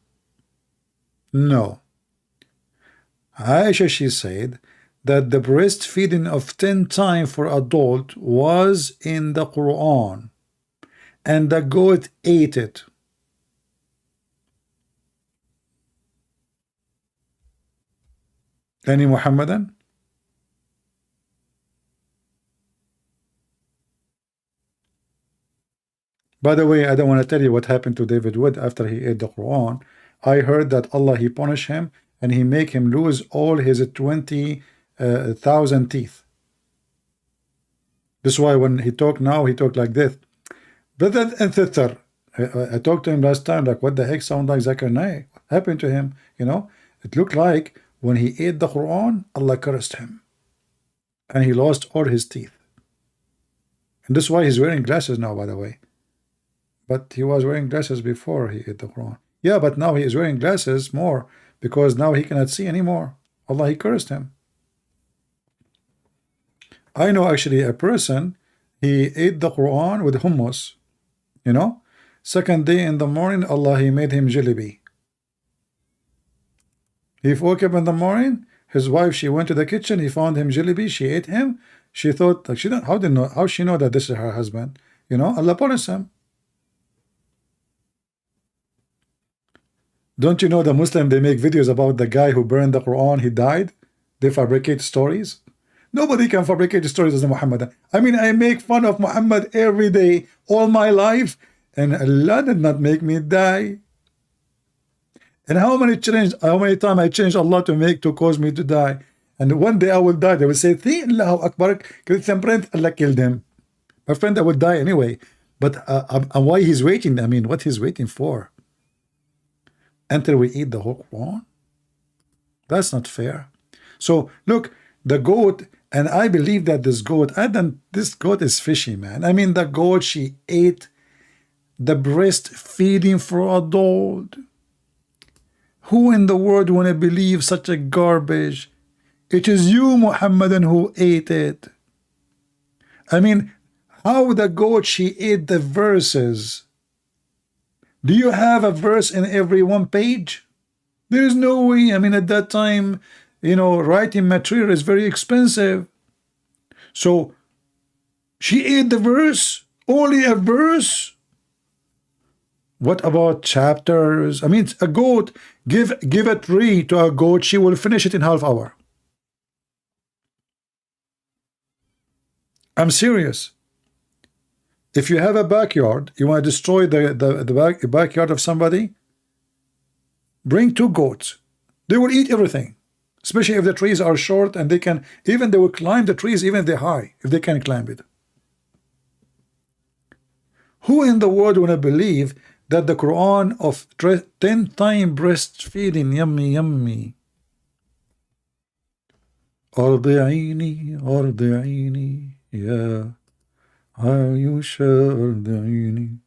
No. Aisha, she said that the breastfeeding of 10 times for adult was in the Quran, and the goat ate it. Any Muhammadan? By the way, I don't want to tell you what happened to David Wood after he ate the Quran. I heard that Allah, he punished him and he make him lose all his 20,000 teeth. This is why when he talk now, he talk like this. Brother and sister, I talked to him last time, like, what the heck sound like Zakir Naik? What happened to him? You know, it looked like when he ate the Quran, Allah cursed him. And he lost all his teeth. And this is why he's wearing glasses now, by the way. But he was wearing glasses before he ate the Quran. Yeah, but now he is wearing glasses more because now he cannot see anymore. Allah, he cursed him. I know actually a person, he ate the Quran with hummus. You know, second day in the morning, Allah, he made him jalebi. He woke up in the morning, his wife, she went to the kitchen, he found him jalebi, she ate him. She thought like she don't how did know how she know that this is her husband? You know, Allah punished him. Don't you know the Muslim they make videos about the guy who burned the Quran, he died? They fabricate stories. Nobody can fabricate stories as a Muhammadan. I mean, I make fun of Muhammad every day, all my life, and Allah did not make me die. And how many times I changed Allah to cause me to die? And one day I will die. They will say, Allahu Akbar, Christian friend, Allah killed him. My friend, I will die anyway. But why he's waiting? I mean, what he's waiting for? Until we eat the whole Quran? That's not fair. So look, the goat, and I believe that this goat, this goat is fishy, man. I mean, the goat, she ate the breast feeding for adult. Who in the world want to believe such a garbage? It is you, Muhammadan, who ate it. I mean, how the goat, she ate the verses. Do you have a verse in every one page? There is no way. I mean, at that time, you know, writing material is very expensive. So she ate the verse, only a verse. What about chapters? I mean, a goat, give a tree to a goat, she will finish it in half hour. I'm serious. If you have a backyard, you want to destroy the backyard of somebody, bring 2 goats. They will eat everything, especially if the trees are short and they will climb the trees even if they're high, if they can climb it. Who in the world want to believe that the Quran of 10-time breastfeeding, yummy, ardi'ini, ya Ayusha ardi'ini,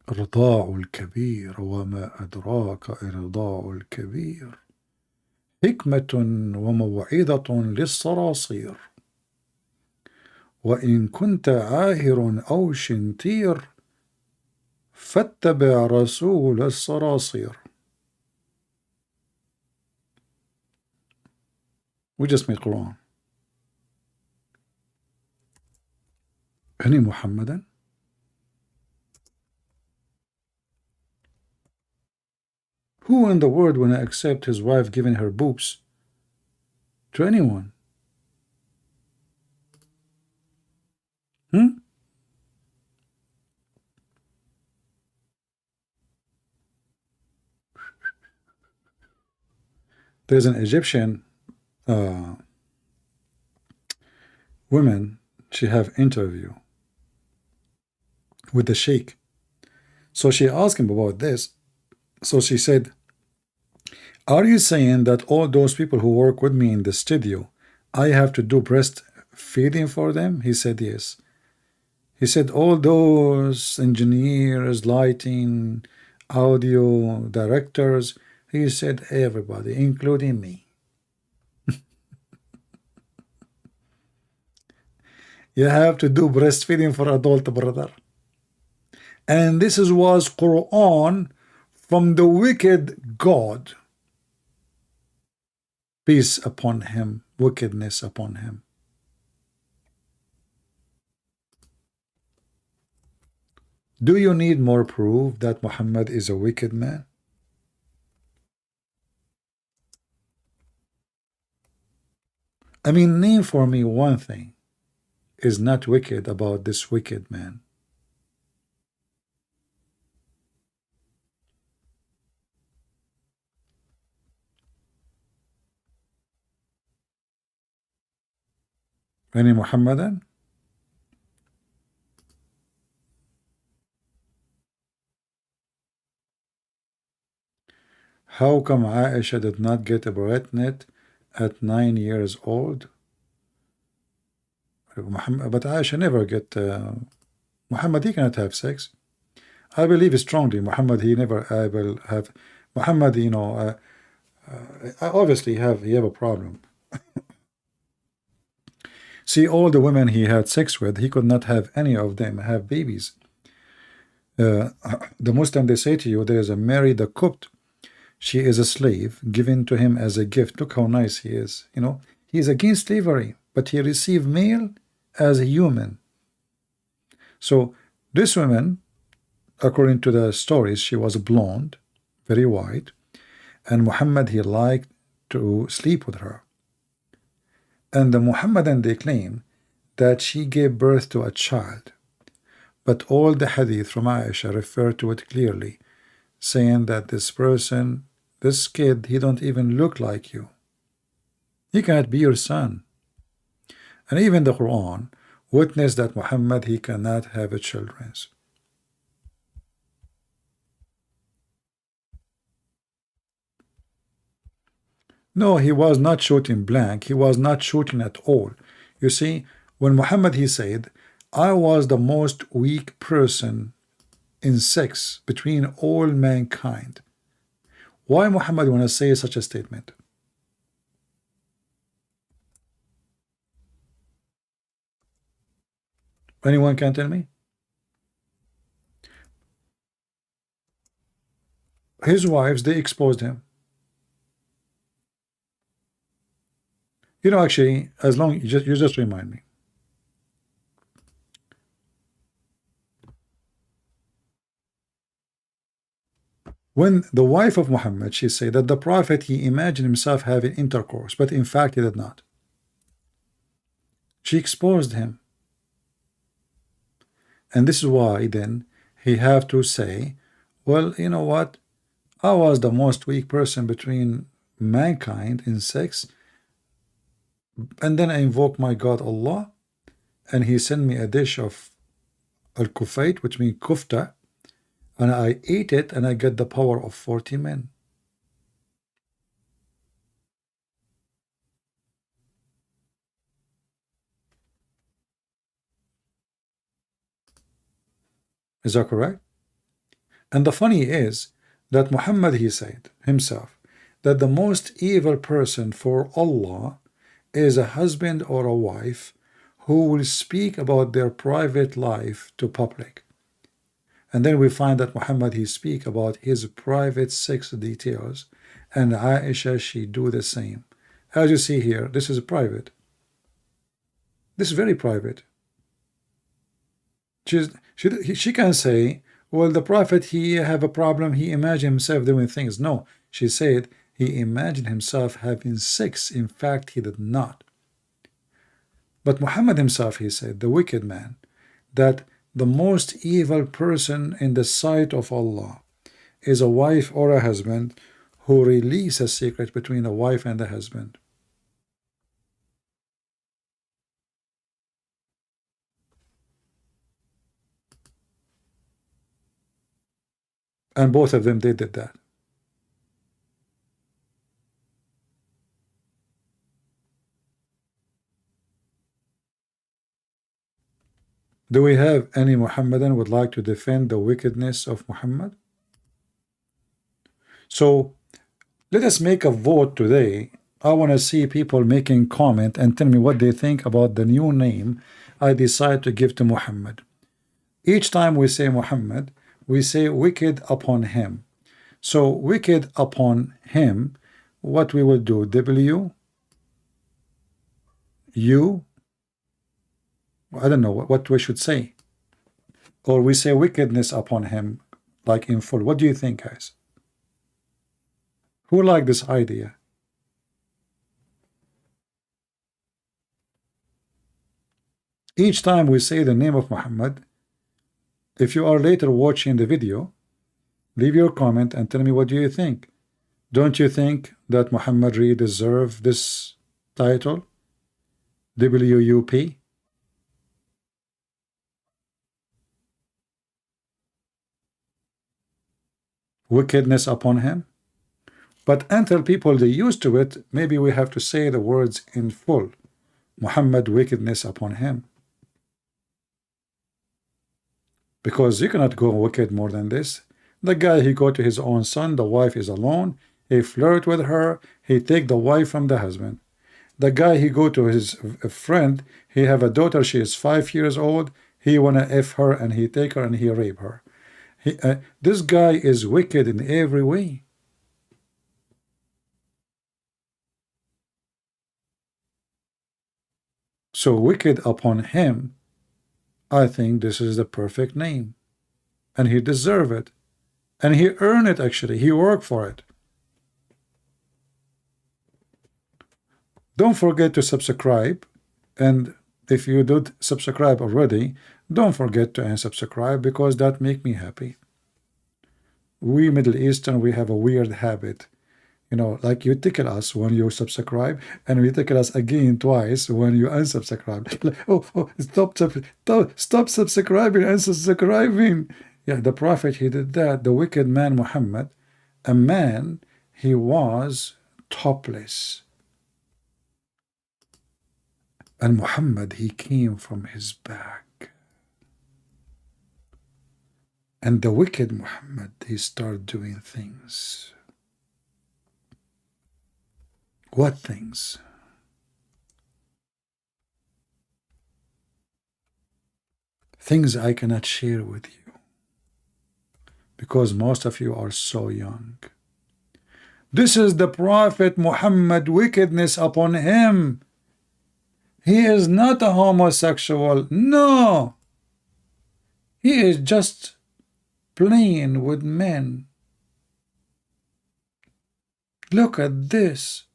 إرضاع الكبير وما أدراك إرضاع الكبير حكمة وموعظة للصراصير وإن كنت عاهر أو شنتير فاتبع رسول الصراصير. We just made Quran. Any Muhammadan? Who in the world will accept his wife giving her boobs to anyone? There's an Egyptian woman, she have interview with the sheikh. So she asked him about this. So she said, are you saying that all those people who work with me in the studio, I have to do breastfeeding for them? He said, yes. He said, all those engineers, lighting, audio, directors, he said, everybody, including me. You have to do breastfeeding for adult, brother. And this was Quran from the wicked God. Peace upon him, wickedness upon him. Do you need more proof that Muhammad is a wicked man? I mean, name for me one thing is not wicked about this wicked man. Any Muhammadan? How come Aisha did not get pregnant at 9 years old? But Aisha never get Muhammad, he cannot have sex. I believe strongly Muhammad, he never will have Muhammad, you know, obviously he have a problem. See, all the women he had sex with, he could not have any of them have babies. The Muslim, they say to you, there is a Mary the Copt. She is a slave given to him as a gift. Look how nice he is. You know, He is against slavery, but he received male as a human. So this woman, according to the stories, she was blonde, very white, and Muhammad, he liked to sleep with her. And the Muhammadan, they claim that she gave birth to a child. But all the hadith from Aisha refer to it clearly, saying that this person, this kid, he don't even look like you. He cannot be your son. And even the Quran witnessed that Muhammad, he cannot have a children. No, he was not shooting blank. He was not shooting at all. You see, when Muhammad, he said, I was the most weak person in sex between all mankind. Why Muhammad want to say such a statement? Anyone can tell me? His wives, they exposed him. You know, actually, as long you just remind me. When the wife of Muhammad, she said that the Prophet, he imagined himself having intercourse, but in fact he did not. She exposed him. And this is why then he have to say, well, you know what? I was the most weak person between mankind in sex, and then I invoke my God Allah, and he sent me a dish of al-kufayt, which means kufta, and I ate it, and I get the power of 40 men. Is that correct? And the funny is that Muhammad, he said himself that the most evil person for Allah is a husband or a wife who will speak about their private life to public. And then we find that Muhammad, he speak about his private sex details, and Aisha, she do the same. As you see here, this is private. This is very private. She can say, well, the Prophet, he have a problem, he imagined himself doing things. No, she said he imagined himself having sex. In fact, he did not. But Muhammad himself, he said, the wicked man, that the most evil person in the sight of Allah is a wife or a husband who release a secret between the wife and the husband. And both of them, they did that. Do we have any Muhammadan would like to defend the wickedness of Muhammad? So let us make a vote today. I want to see people making comment and tell me what they think about the new name I decide to give to Muhammad. Each time we say Muhammad, we say wicked upon him. So wicked upon him, what we will do, W, U, I don't know what we should say. Or we say wickedness upon him, like in full. What do you think, guys? Who like this idea? Each time we say the name of Muhammad, if you are later watching the video, leave your comment and tell me what do you think. Don't you think that Muhammad really deserves this title? WUP? Wickedness upon him? But until people they used to it, maybe we have to say the words in full. Muhammad, wickedness upon him. Because you cannot go wicked more than this. The guy, he go to his own son, the wife is alone, he flirt with her, he take the wife from the husband. The guy, he go to his friend, he have a daughter, she is 5 years old, he wanna F her and he take her and he rape her. This guy is wicked in every way. So wicked upon him, I think this is the perfect name. And he deserved it. And he earned it actually. He worked for it. Don't forget to subscribe. And if you did subscribe already, don't forget to unsubscribe because that make me happy. We Middle Eastern, we have a weird habit. You know, like you tickle us when you subscribe, and we tickle us again twice when you unsubscribe. Like, oh, stop subscribing, unsubscribing. Yeah, the Prophet, he did that. The wicked man Muhammad, a man, he was topless. And Muhammad, he came from his back. And the wicked Muhammad, he started doing things. What things? Things I cannot share with you because most of you are so young. This is the Prophet Muhammad, wickedness upon him. He is not a homosexual. No. He is just playing with men. Look at this.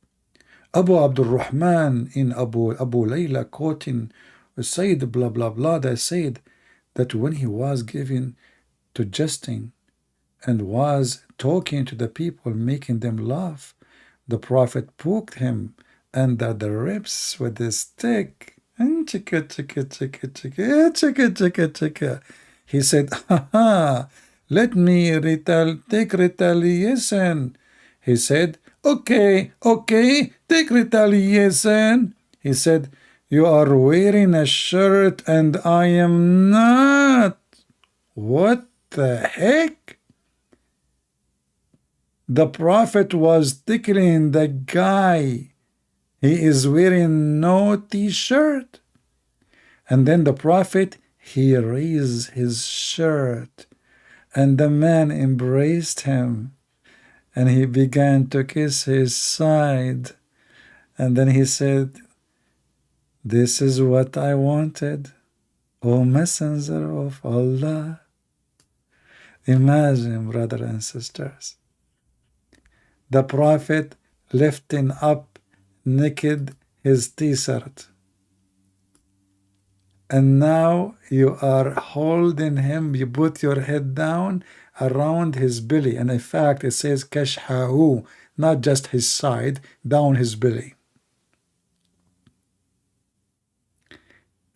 Abu Abdul Rahman in Abu Layla quoting Sayyid blah blah blah, that said that when he was given to jesting and was talking to the people, making them laugh, the Prophet poked him under the ribs with a stick. And he said, ha, let me take retaliation. He said, okay, take retaliation. He said, you are wearing a shirt and I am not. What the heck? The Prophet was tickling the guy. He is wearing no t-shirt. And then the Prophet, he raised his shirt and the man embraced him. And he began to kiss his side. And then he said, this is what I wanted, O Messenger of Allah. Imagine, brothers and sisters, the Prophet lifting up naked his t-shirt. And now you are holding him, you put your head down around his belly. And in fact, it says kashhahu, not just his side, down his belly.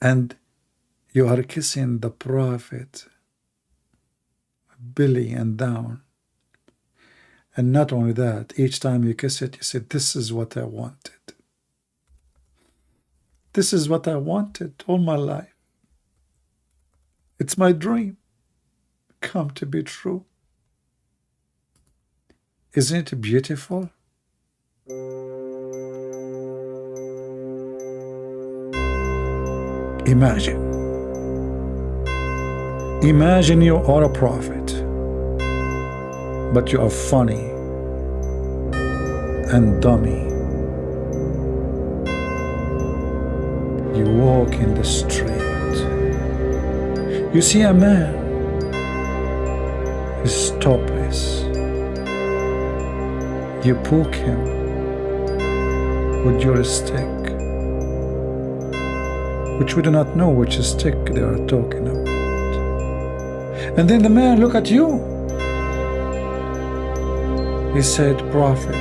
And you are kissing the Prophet, belly and down. And not only that, each time you kiss it, you say, this is what I wanted. This is what I wanted all my life. It's my dream come to be true. Isn't it beautiful? Imagine you are a prophet, but you are funny and dummy. You walk in the street, you see a man, he's topless. You poke him with your stick, which we do not know which stick they are talking about. And then the man look at you. He said, Prophet,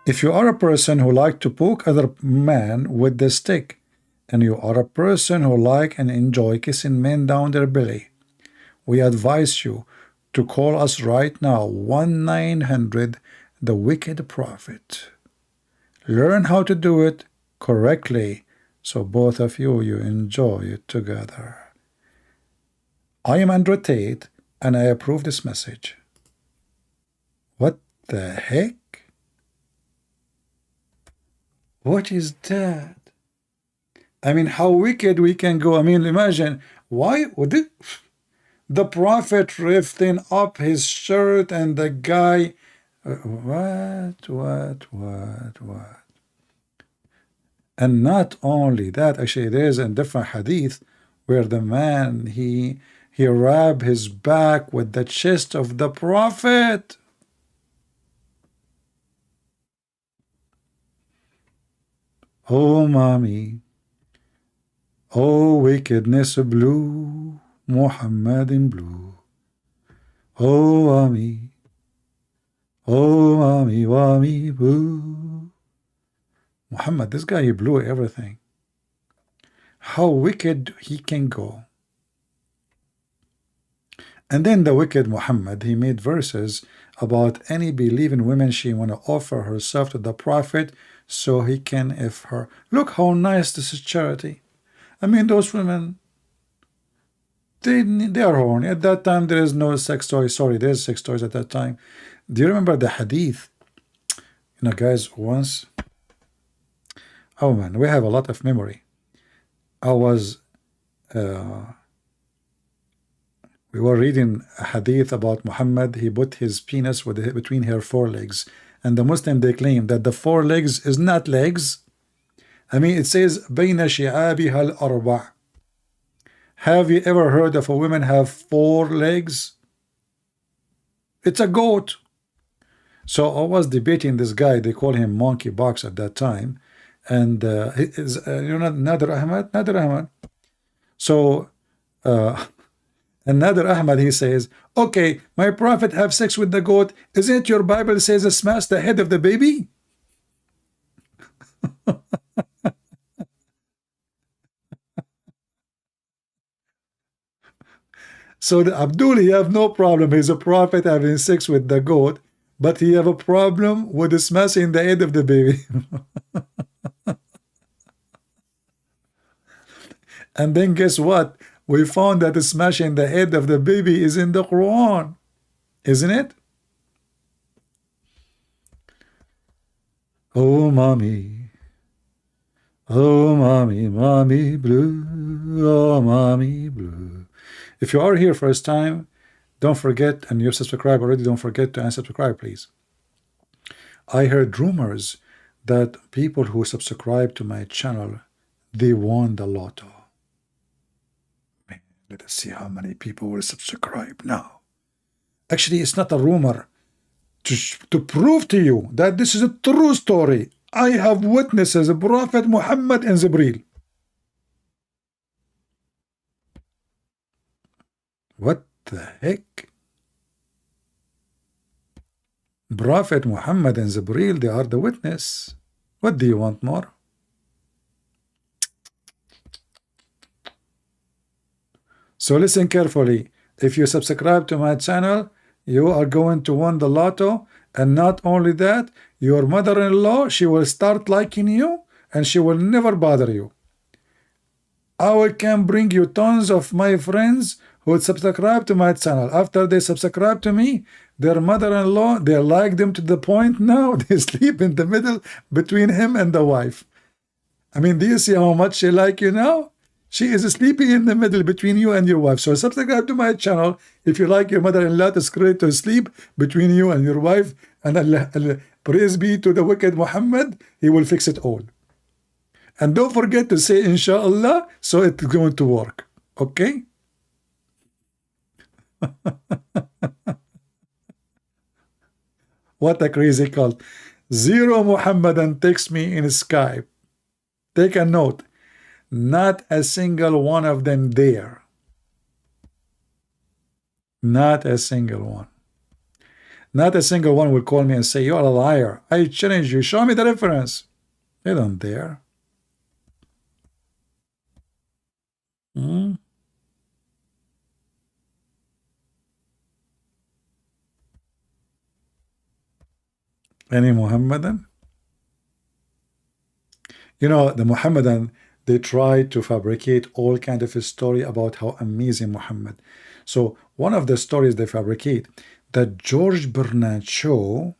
if you are a person who like to poke other man with the stick, and you are a person who like and enjoy kissing men down their belly, we advise you to call us right now, 1-900 the Wicked Prophet. Learn how to do it correctly, so both of you enjoy it together. I am Andrew Tate, and I approve this message. What the heck? What is that? I mean, how wicked we can go. I mean, imagine, why would it? The Prophet lifting up his shirt and the guy What? And not only that, actually, there's a different hadith where the man he rubbed his back with the chest of the Prophet. Oh, mommy, oh, wickedness blue, Muhammad in blue. Oh, mommy, mommy, boo. Muhammad, this guy, he blew everything. How wicked he can go. And then the wicked Muhammad, he made verses about any believing woman she want to offer herself to the Prophet so he can if her. Look how nice this is charity. I mean, those women, they are horny. At that time, there is no sex toys. Sorry, there's sex toys at that time. Do you remember the hadith? You know, guys, once, oh man, we have a lot of memory. I was, we were reading a hadith about Muhammad. He put his penis between her forelegs. And the Muslim, they claim that the forelegs is not legs. I mean, it says, بَيْنَ شِعَابِهَا الْأَرْبَعِ. Have you ever heard of a woman have 4 legs? It's a goat. So I was debating this guy. They call him Monkey Box at that time. And you know, Nader Ahmed. So, and Nader Ahmed, he says, okay, my prophet have sex with the goat. Isn't your Bible says smash the head of the baby? So the Abdul, he have no problem. He's a prophet having sex with the goat, but he have a problem with smashing the head of the baby. And then guess what? We found that smashing the head of the baby is in the Quran, isn't it? Oh, mommy. Oh, mommy, mommy blue. Oh, mommy blue. If you are here first time, don't forget, and you're subscribed already, don't forget to unsubscribe, please. I heard rumors that people who subscribe to my channel, they won the lotto. Man, let us see how many people will subscribe now. Actually, it's not a rumor. To prove to you that this is a true story, I have witnesses, Prophet Muhammad and Jibreel. What the heck? Prophet Muhammad and Jibreel, they are the witness. What do you want more? So listen carefully. If you subscribe to my channel, you are going to win the lotto. And not only that, your mother-in-law, she will start liking you and she will never bother you. I can bring you tons of my friends who would subscribe to my channel. After they subscribe to me, their mother-in-law, they like them to the point now they sleep in the middle between him and the wife. I mean, do you see how much she like you now? She is sleeping in the middle between you and your wife. So subscribe to my channel if you like your mother-in-law to sleep between you and your wife. And Allah, praise be to the wicked Muhammad, he will fix it all. And don't forget to say inshallah, so it's going to work. Okay? What a crazy cult. 0 Muhammadan text me in Skype. Take a note. Not a single one of them there. Not a single one. Not a single one will call me and say, you're a liar. I challenge you. Show me the reference. They don't dare. Any Muhammadan? You know, the Muhammadan, they try to fabricate all kind of a story about how amazing Muhammad. So one of the stories they fabricate, that George Bernard Shaw,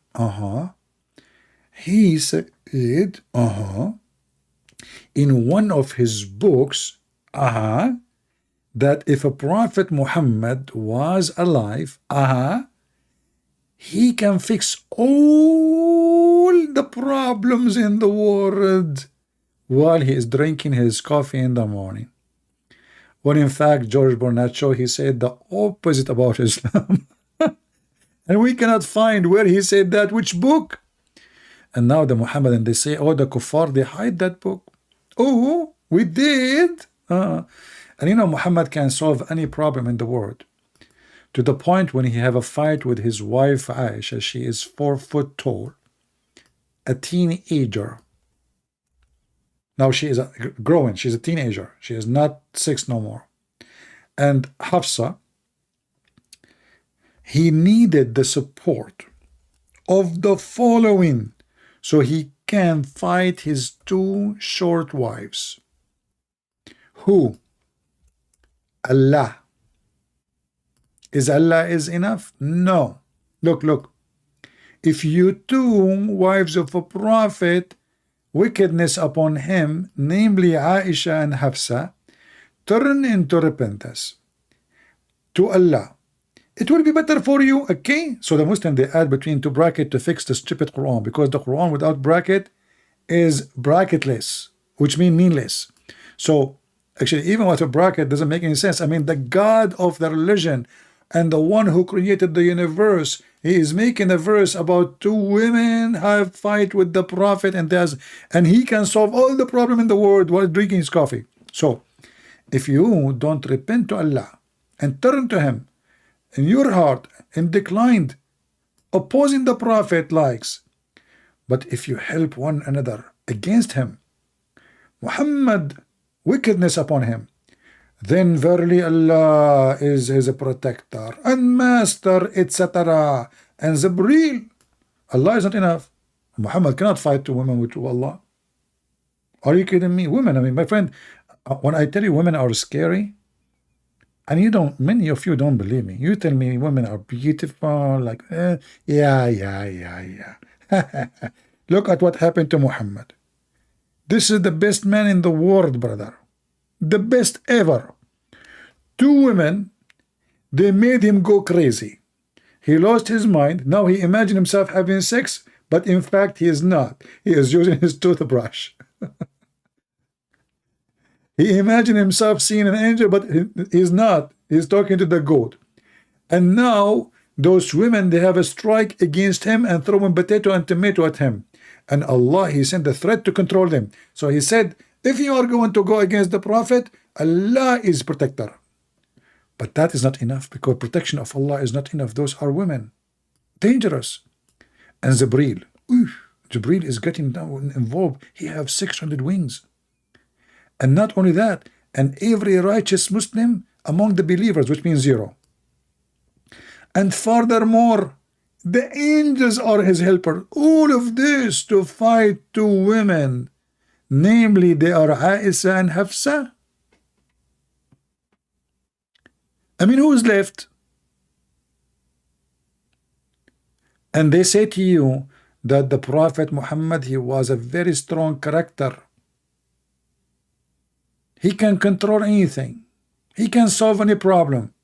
he said, in one of his books, that if a Prophet Muhammad was alive, he can fix all the problems in the world while he is drinking his coffee in the morning. When in fact, George Bornacho, he said the opposite about Islam. And we cannot find where he said that, which book. And now the Mohammedan, they say, oh, the kuffar, they hide that book. Oh, we did. And you know, Muhammad can solve any problem in the world. To the point when he have a fight with his wife Aisha, she is 4 foot tall, a teenager. Now she is growing, she's a teenager. She is not 6 no more. And Hafsa, he needed the support of the following so he can fight his 2 short wives. Who? Allah. Is Allah is enough? No. Look. If you 2 wives of a prophet, wickedness upon him, namely Aisha and Hafsa, turn into repentance to Allah, it will be better for you. Okay, so the Muslim, they add between 2 brackets to fix the stupid Quran, because the Quran without bracket is bracketless, which means meaningless. So actually, even with a bracket doesn't make any sense. I mean, the God of the religion and the one who created the universe, he is making a verse about 2 women have fight with the prophet, and he can solve all the problem in the world while drinking his coffee. So if you don't repent to Allah and turn to him in your heart and declined opposing the prophet likes, but if you help one another against him, Muhammad, wickedness upon him, then verily Allah is his protector and master, etc. And Jibreel, Allah is not enough. Muhammad cannot fight 2 women with Allah. Are you kidding me? Women, I mean, my friend, when I tell you women are scary, and many of you don't believe me. You tell me women are beautiful, like, yeah. Look at what happened to Muhammad. This is the best man in the world, brother. The best ever. 2 women, they made him go crazy. He lost his mind. Now he imagined himself having sex, but in fact he is not. He is using his toothbrush. He imagined himself seeing an angel, but he's not. He's talking to the goat. And now those women, they have a strike against him and throwing potato and tomato at him. And Allah, he sent a threat to control them. So he said, if you are going to go against the prophet, Allah is protector. But that is not enough, because protection of Allah is not enough. Those are women. Dangerous. And Jibreel. Jibreel is getting involved. He has 600 wings. And not only that, and every righteous Muslim among the believers, which means 0. And furthermore, the angels are his helper. All of this to fight 2 women. Namely, they are Aisha and Hafsa. I mean, who is left? And they say to you that the Prophet Muhammad, he was a very strong character. He can control anything. He can solve any problem.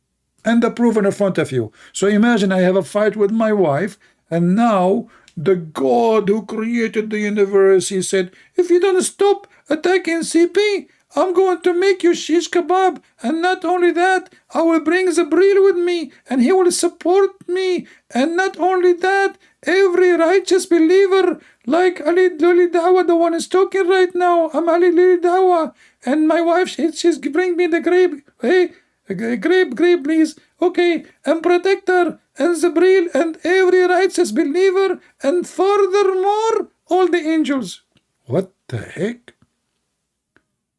And the proof in front of you. So imagine I have a fight with my wife, and now the God who created the universe, he said, if you don't stop attacking CP, I'm going to make you shish kebab. And not only that, I will bring Jibreel with me, and he will support me. And not only that, every righteous believer, like Ali Lili Dawah, the one is talking right now, I'm Ali Lili Dawah, and my wife, she's bring me the grape. Hey, grape, please. Okay, and protector, and Jibreel, and every righteous believer, and furthermore, all the angels. What the heck?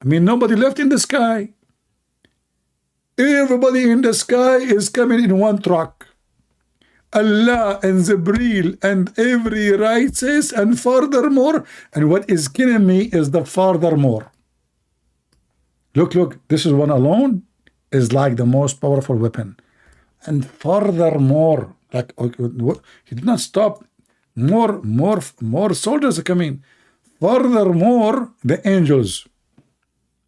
I mean, nobody left in the sky. Everybody in the sky is coming in one truck. Allah and Jibreel and every righteous, and furthermore, and what is killing me is the furthermore. Look, this is one alone is like the most powerful weapon. And furthermore, like, he did not stop. More soldiers are coming. Furthermore, the angels.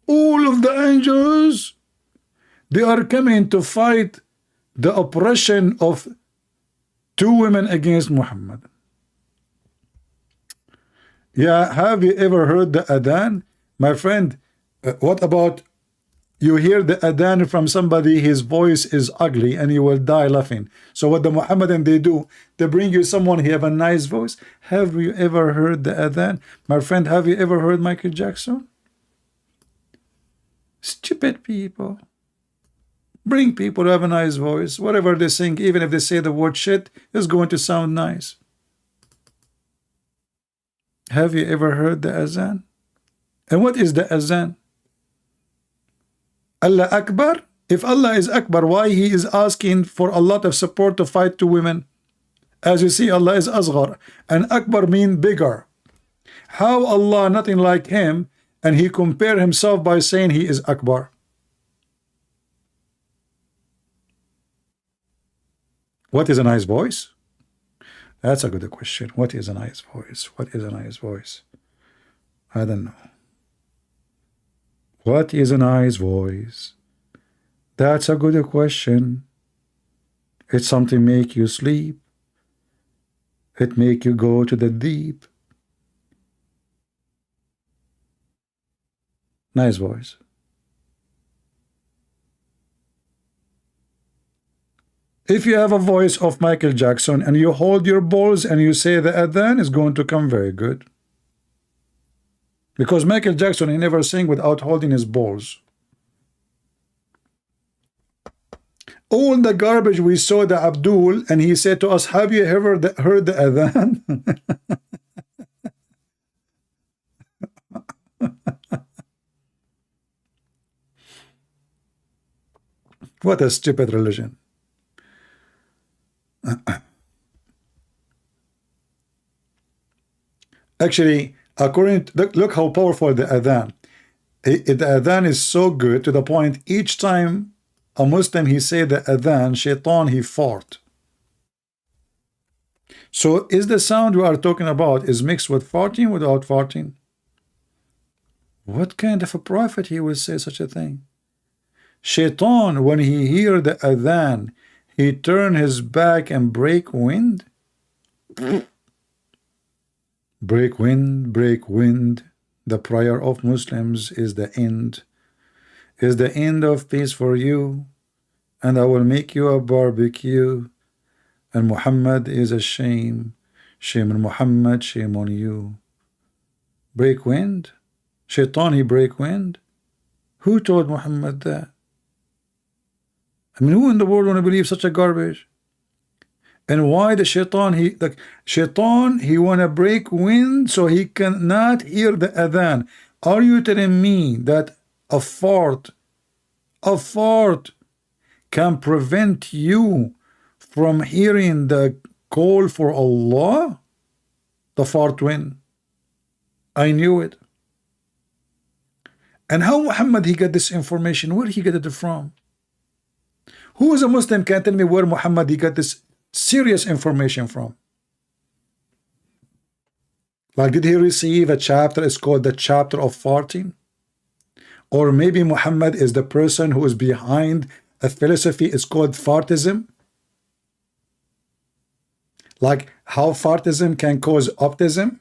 All of the angels, they are coming to fight the oppression of Two women against Muhammad. Yeah, have you ever heard the adhan? My friend, what about you hear the adhan from somebody, his voice is ugly, and you will die laughing. So what the Muhammadan they do, they bring you someone who have a nice voice. Have you ever heard the adhan? My friend, have you ever heard Michael Jackson? Stupid people. Bring people who have a nice voice. Whatever they sing, even if they say the word shit, is going to sound nice. Have you ever heard the azan? And what is the azan? Allah Akbar? If Allah is Akbar, why he is asking for a lot of support to fight two women? As you see, Allah is Azhar, and Akbar mean bigger. How Allah nothing like him, and he compare himself by saying he is Akbar? What is a nice voice? That's a good question. What is a nice voice? What is a nice voice? I don't know. What is a nice voice? That's a good question. It's something make you sleep. It make you go to the deep. Nice voice. If you have a voice of Michael Jackson and you hold your balls and you say the adhan, is going to come very good. Because Michael Jackson, he never sang without holding his balls. All the garbage we saw the Abdul, and he said to us, have you ever heard the adhan? What a stupid religion. Actually, according to, look how powerful the adhan. The adhan is so good to the point each time a Muslim he say the adhan, shaitan he fart. So is the sound we are talking about is mixed with farting, without farting? What kind of a prophet he will say such a thing? Shaitan, when he hear the adhan, he turn his back and break wind. Break wind, break wind. The prayer of Muslims is the end. Is the end of peace for you, and I will make you a barbecue. And Muhammad is a shame. Shame on Muhammad, shame on you. Break wind? Shaitan, he break wind? Who told Muhammad that? I mean, who in the world want to believe such a garbage? And why the shaitan, he want to break wind so he cannot hear the adhan. Are you telling me that a fart can prevent you from hearing the call for Allah? The fart wind. I knew it. And how Muhammad he got this information? Where he get it from? Who is a Muslim can tell me where Muhammad he got this serious information from? Like, did he receive a chapter? It's called the chapter of farting. Or maybe Muhammad is the person who is behind a philosophy. It's called fartism. Like how fartism can cause optimism.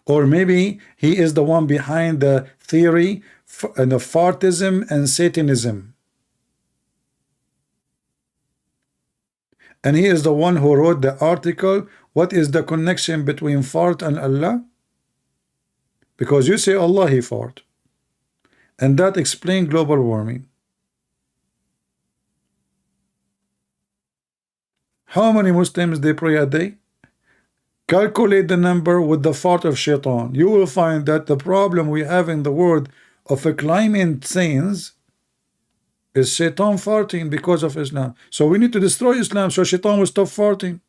Or maybe he is the one behind the theory and the fartism and Satanism. And he is the one who wrote the article, what is the connection between fart and Allah? Because you say Allah he fart. And that explains global warming. How many Muslims they pray a day? Calculate the number with the fart of shaitan. You will find that the problem we have in the world of a climate change is shaitan farting because of Islam. So we need to destroy Islam so shaitan will stop farting.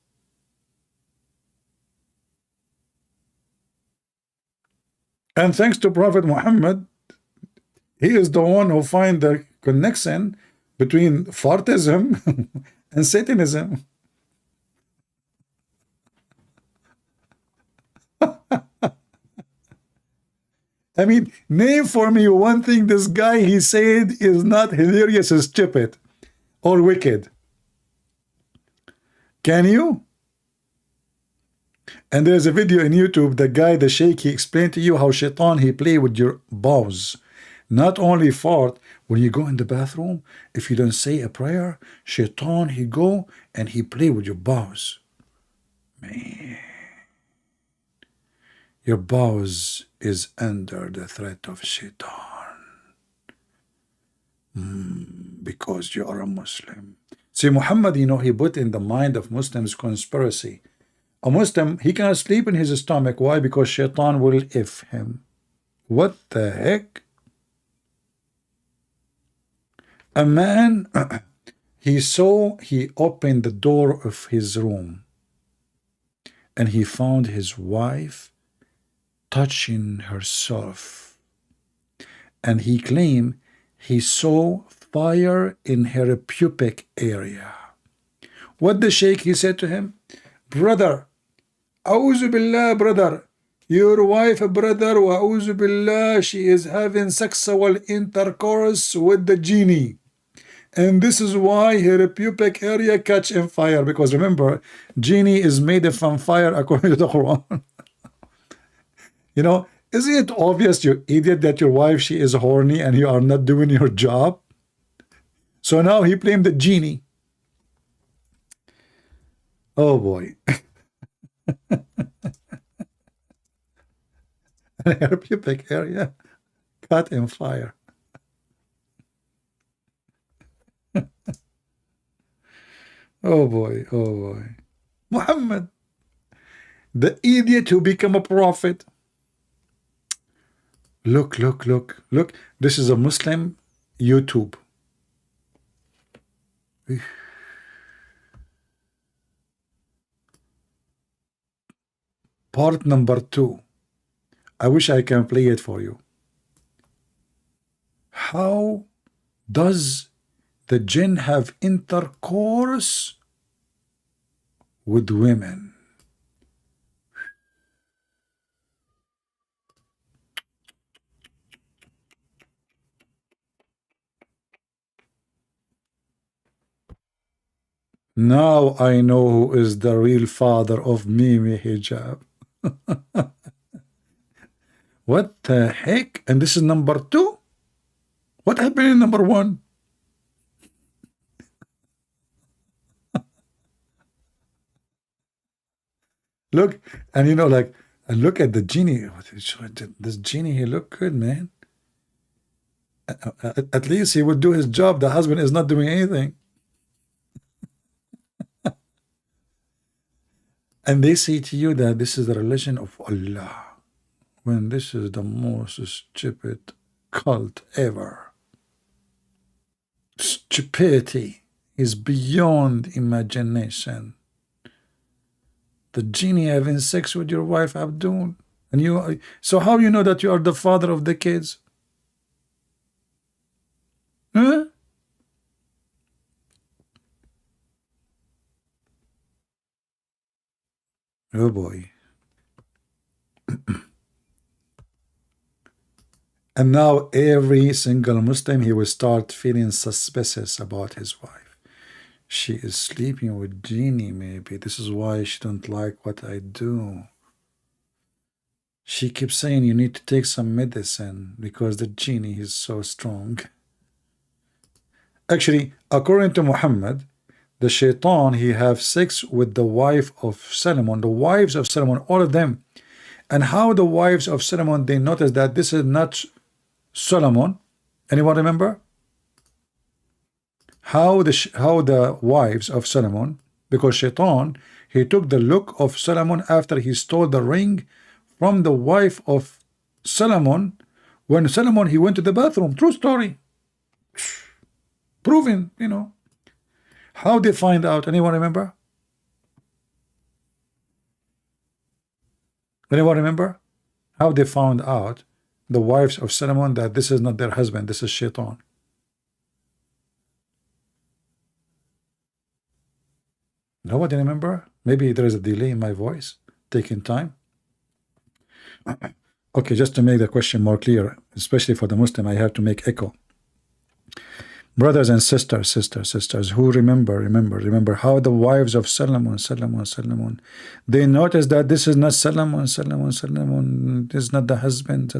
And thanks to Prophet Muhammad, he is the one who find the connection between fartism and Satanism. I mean, name for me one thing this guy he said is not hilarious or stupid or wicked. Can you? And there's a video in YouTube, the guy, the sheikh, he explained to you how shaitan, he play with your bowels. Not only fart, when you go in the bathroom, if you don't say a prayer, shaitan, he go and he play with your bowels. Man. Your bowels is under the threat of shaitan. Because you are a Muslim. See, Muhammad, you know, he put in the mind of Muslims conspiracy. A Muslim, he cannot sleep in his stomach. Why? Because shaitan will if him. What the heck? A man, he opened the door of his room and he found his wife touching herself. And he claimed he saw fire in her pubic area. What the sheikh, he said to him, brother, A'udhu Billah, brother, your wife, brother, A'udhu Billah, she is having sexual intercourse with the genie. And this is why her pubic area catch in fire. Because remember, genie is made from fire according to the Quran. You know, isn't it obvious, you idiot, that your wife, she is horny and you are not doing your job? So now he blamed the genie. Oh boy. Her pubic area caught in fire. Oh boy, oh boy. Muhammad, the idiot who become a prophet. Look, look, look, look. This is a Muslim YouTube. Part number 2. I wish I can play it for you. How does the jinn have intercourse with women? Now I know who is the real father of Mimi Hijab. What the heck? And this is number 2? What happened in number 1? Look, and you know, like, and look at the genie. This genie, he look good, man. At least he would do his job. The husband is not doing anything. And they say to you that this is the religion of Allah, when this is the most stupid cult ever. Stupidity is beyond imagination. The genie having sex with your wife, Abdul, and you. So how you know that you are the father of the kids? Huh? Oh boy. And now every single Muslim, he will start feeling suspicious about his wife. She is sleeping with genie, maybe. This is why she don't like what I do. She keeps saying you need to take some medicine because the genie is so strong. Actually, according to Muhammad, the shaitan, he have sex with the wife of Solomon, the wives of Solomon, all of them. And how the wives of Solomon, they notice that this is not Solomon. Anyone remember? How the wives of Solomon, because shaitan, he took the look of Solomon after he stole the ring from the wife of Solomon, when Solomon, he went to the bathroom. True story. Proven, you know. How they find out? Anyone remember? Anyone remember? How they found out, the wives of Solomon, that this is not their husband, this is shaitan. Nobody remember? Maybe there is a delay in my voice, taking time. Okay, just to make the question more clear, especially for the Muslim, I have to make echo. Brothers and sisters, who remember how the wives of Solomon, they noticed that this is not Solomon, this is not the husband.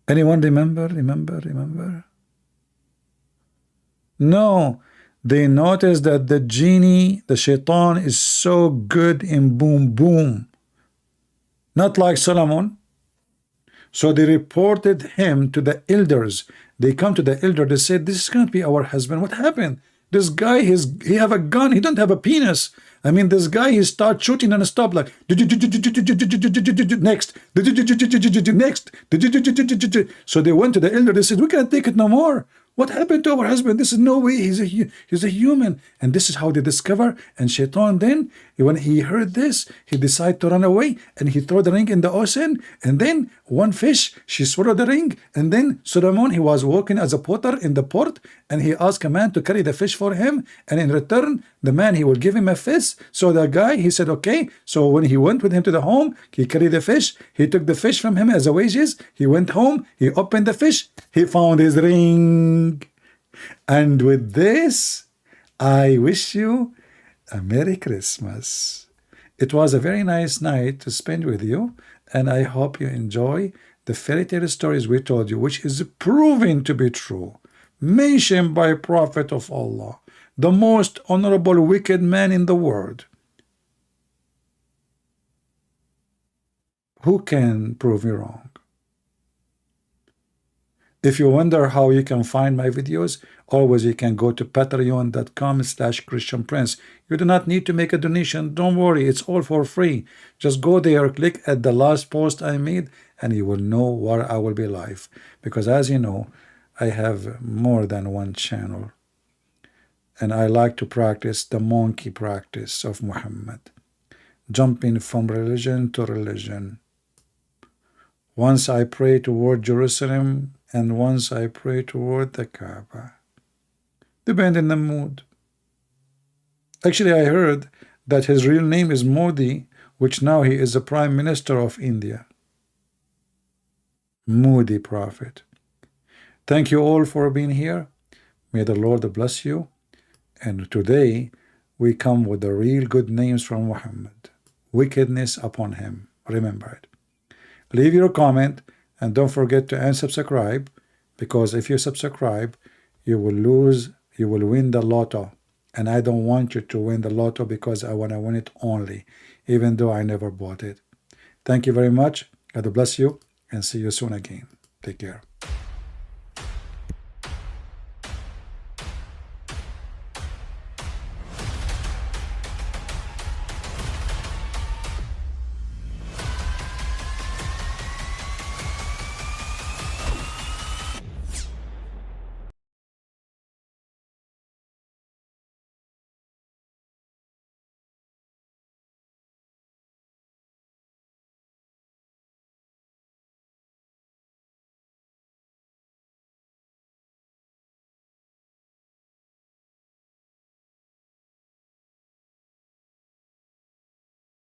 Anyone remember? No, they noticed that the genie, the shaitan, is so good in boom, not like Solomon. So they reported him to the elders. They come to the elder. They said, "This cannot be our husband. What happened? This guy, he have a gun. He don't have a penis. I mean, this guy, he start shooting and stop like next, next. So they went to the elder. They said, "We can't take it no more. What happened to our husband? This is no way. He's a human." And this is how they discover. And Shaitan then, when he heard this, he decided to run away, and he threw the ring in the ocean. And then one fish, she swallowed the ring. And then Solomon, he was working as a potter in the port, and he asked a man to carry the fish for him. And in return, the man, he will give him a fish. So the guy, he said, okay. So when he went with him to the home, he carried the fish. He took the fish from him as a wages. He went home. He opened the fish. He found his ring. And with this, I wish you a Merry Christmas. It was a very nice night to spend with you, and I hope you enjoy the fairy tale stories we told you, which is proven to be true, mentioned by Prophet of Allah, the most honorable wicked man in the world. Who can prove me wrong? If you wonder how you can find my videos, always you can go to patreon.com/ChristianPrince. You do not need to make a donation. Don't worry, it's all for free. Just go there, click at the last post I made, and you will know where I will be live. Because as you know, I have more than one channel. And I like to practice the monkey practice of Muhammad. Jumping from religion to religion. Once I pray toward Jerusalem, and once I pray toward the Kaaba. Depend on the mood. Actually, I heard that his real name is Modi, which now he is the Prime Minister of India. Moody Prophet. Thank you all for being here. May the Lord bless you. And today, we come with the real good names from Muhammad. Wickedness upon him. Remember it. Leave your comment. And don't forget to unsubscribe, because if you subscribe, you will win the lotto. And I don't want you to win the lotto because I want to win it only, even though I never bought it. Thank you very much. God bless you, and see you soon again. Take care.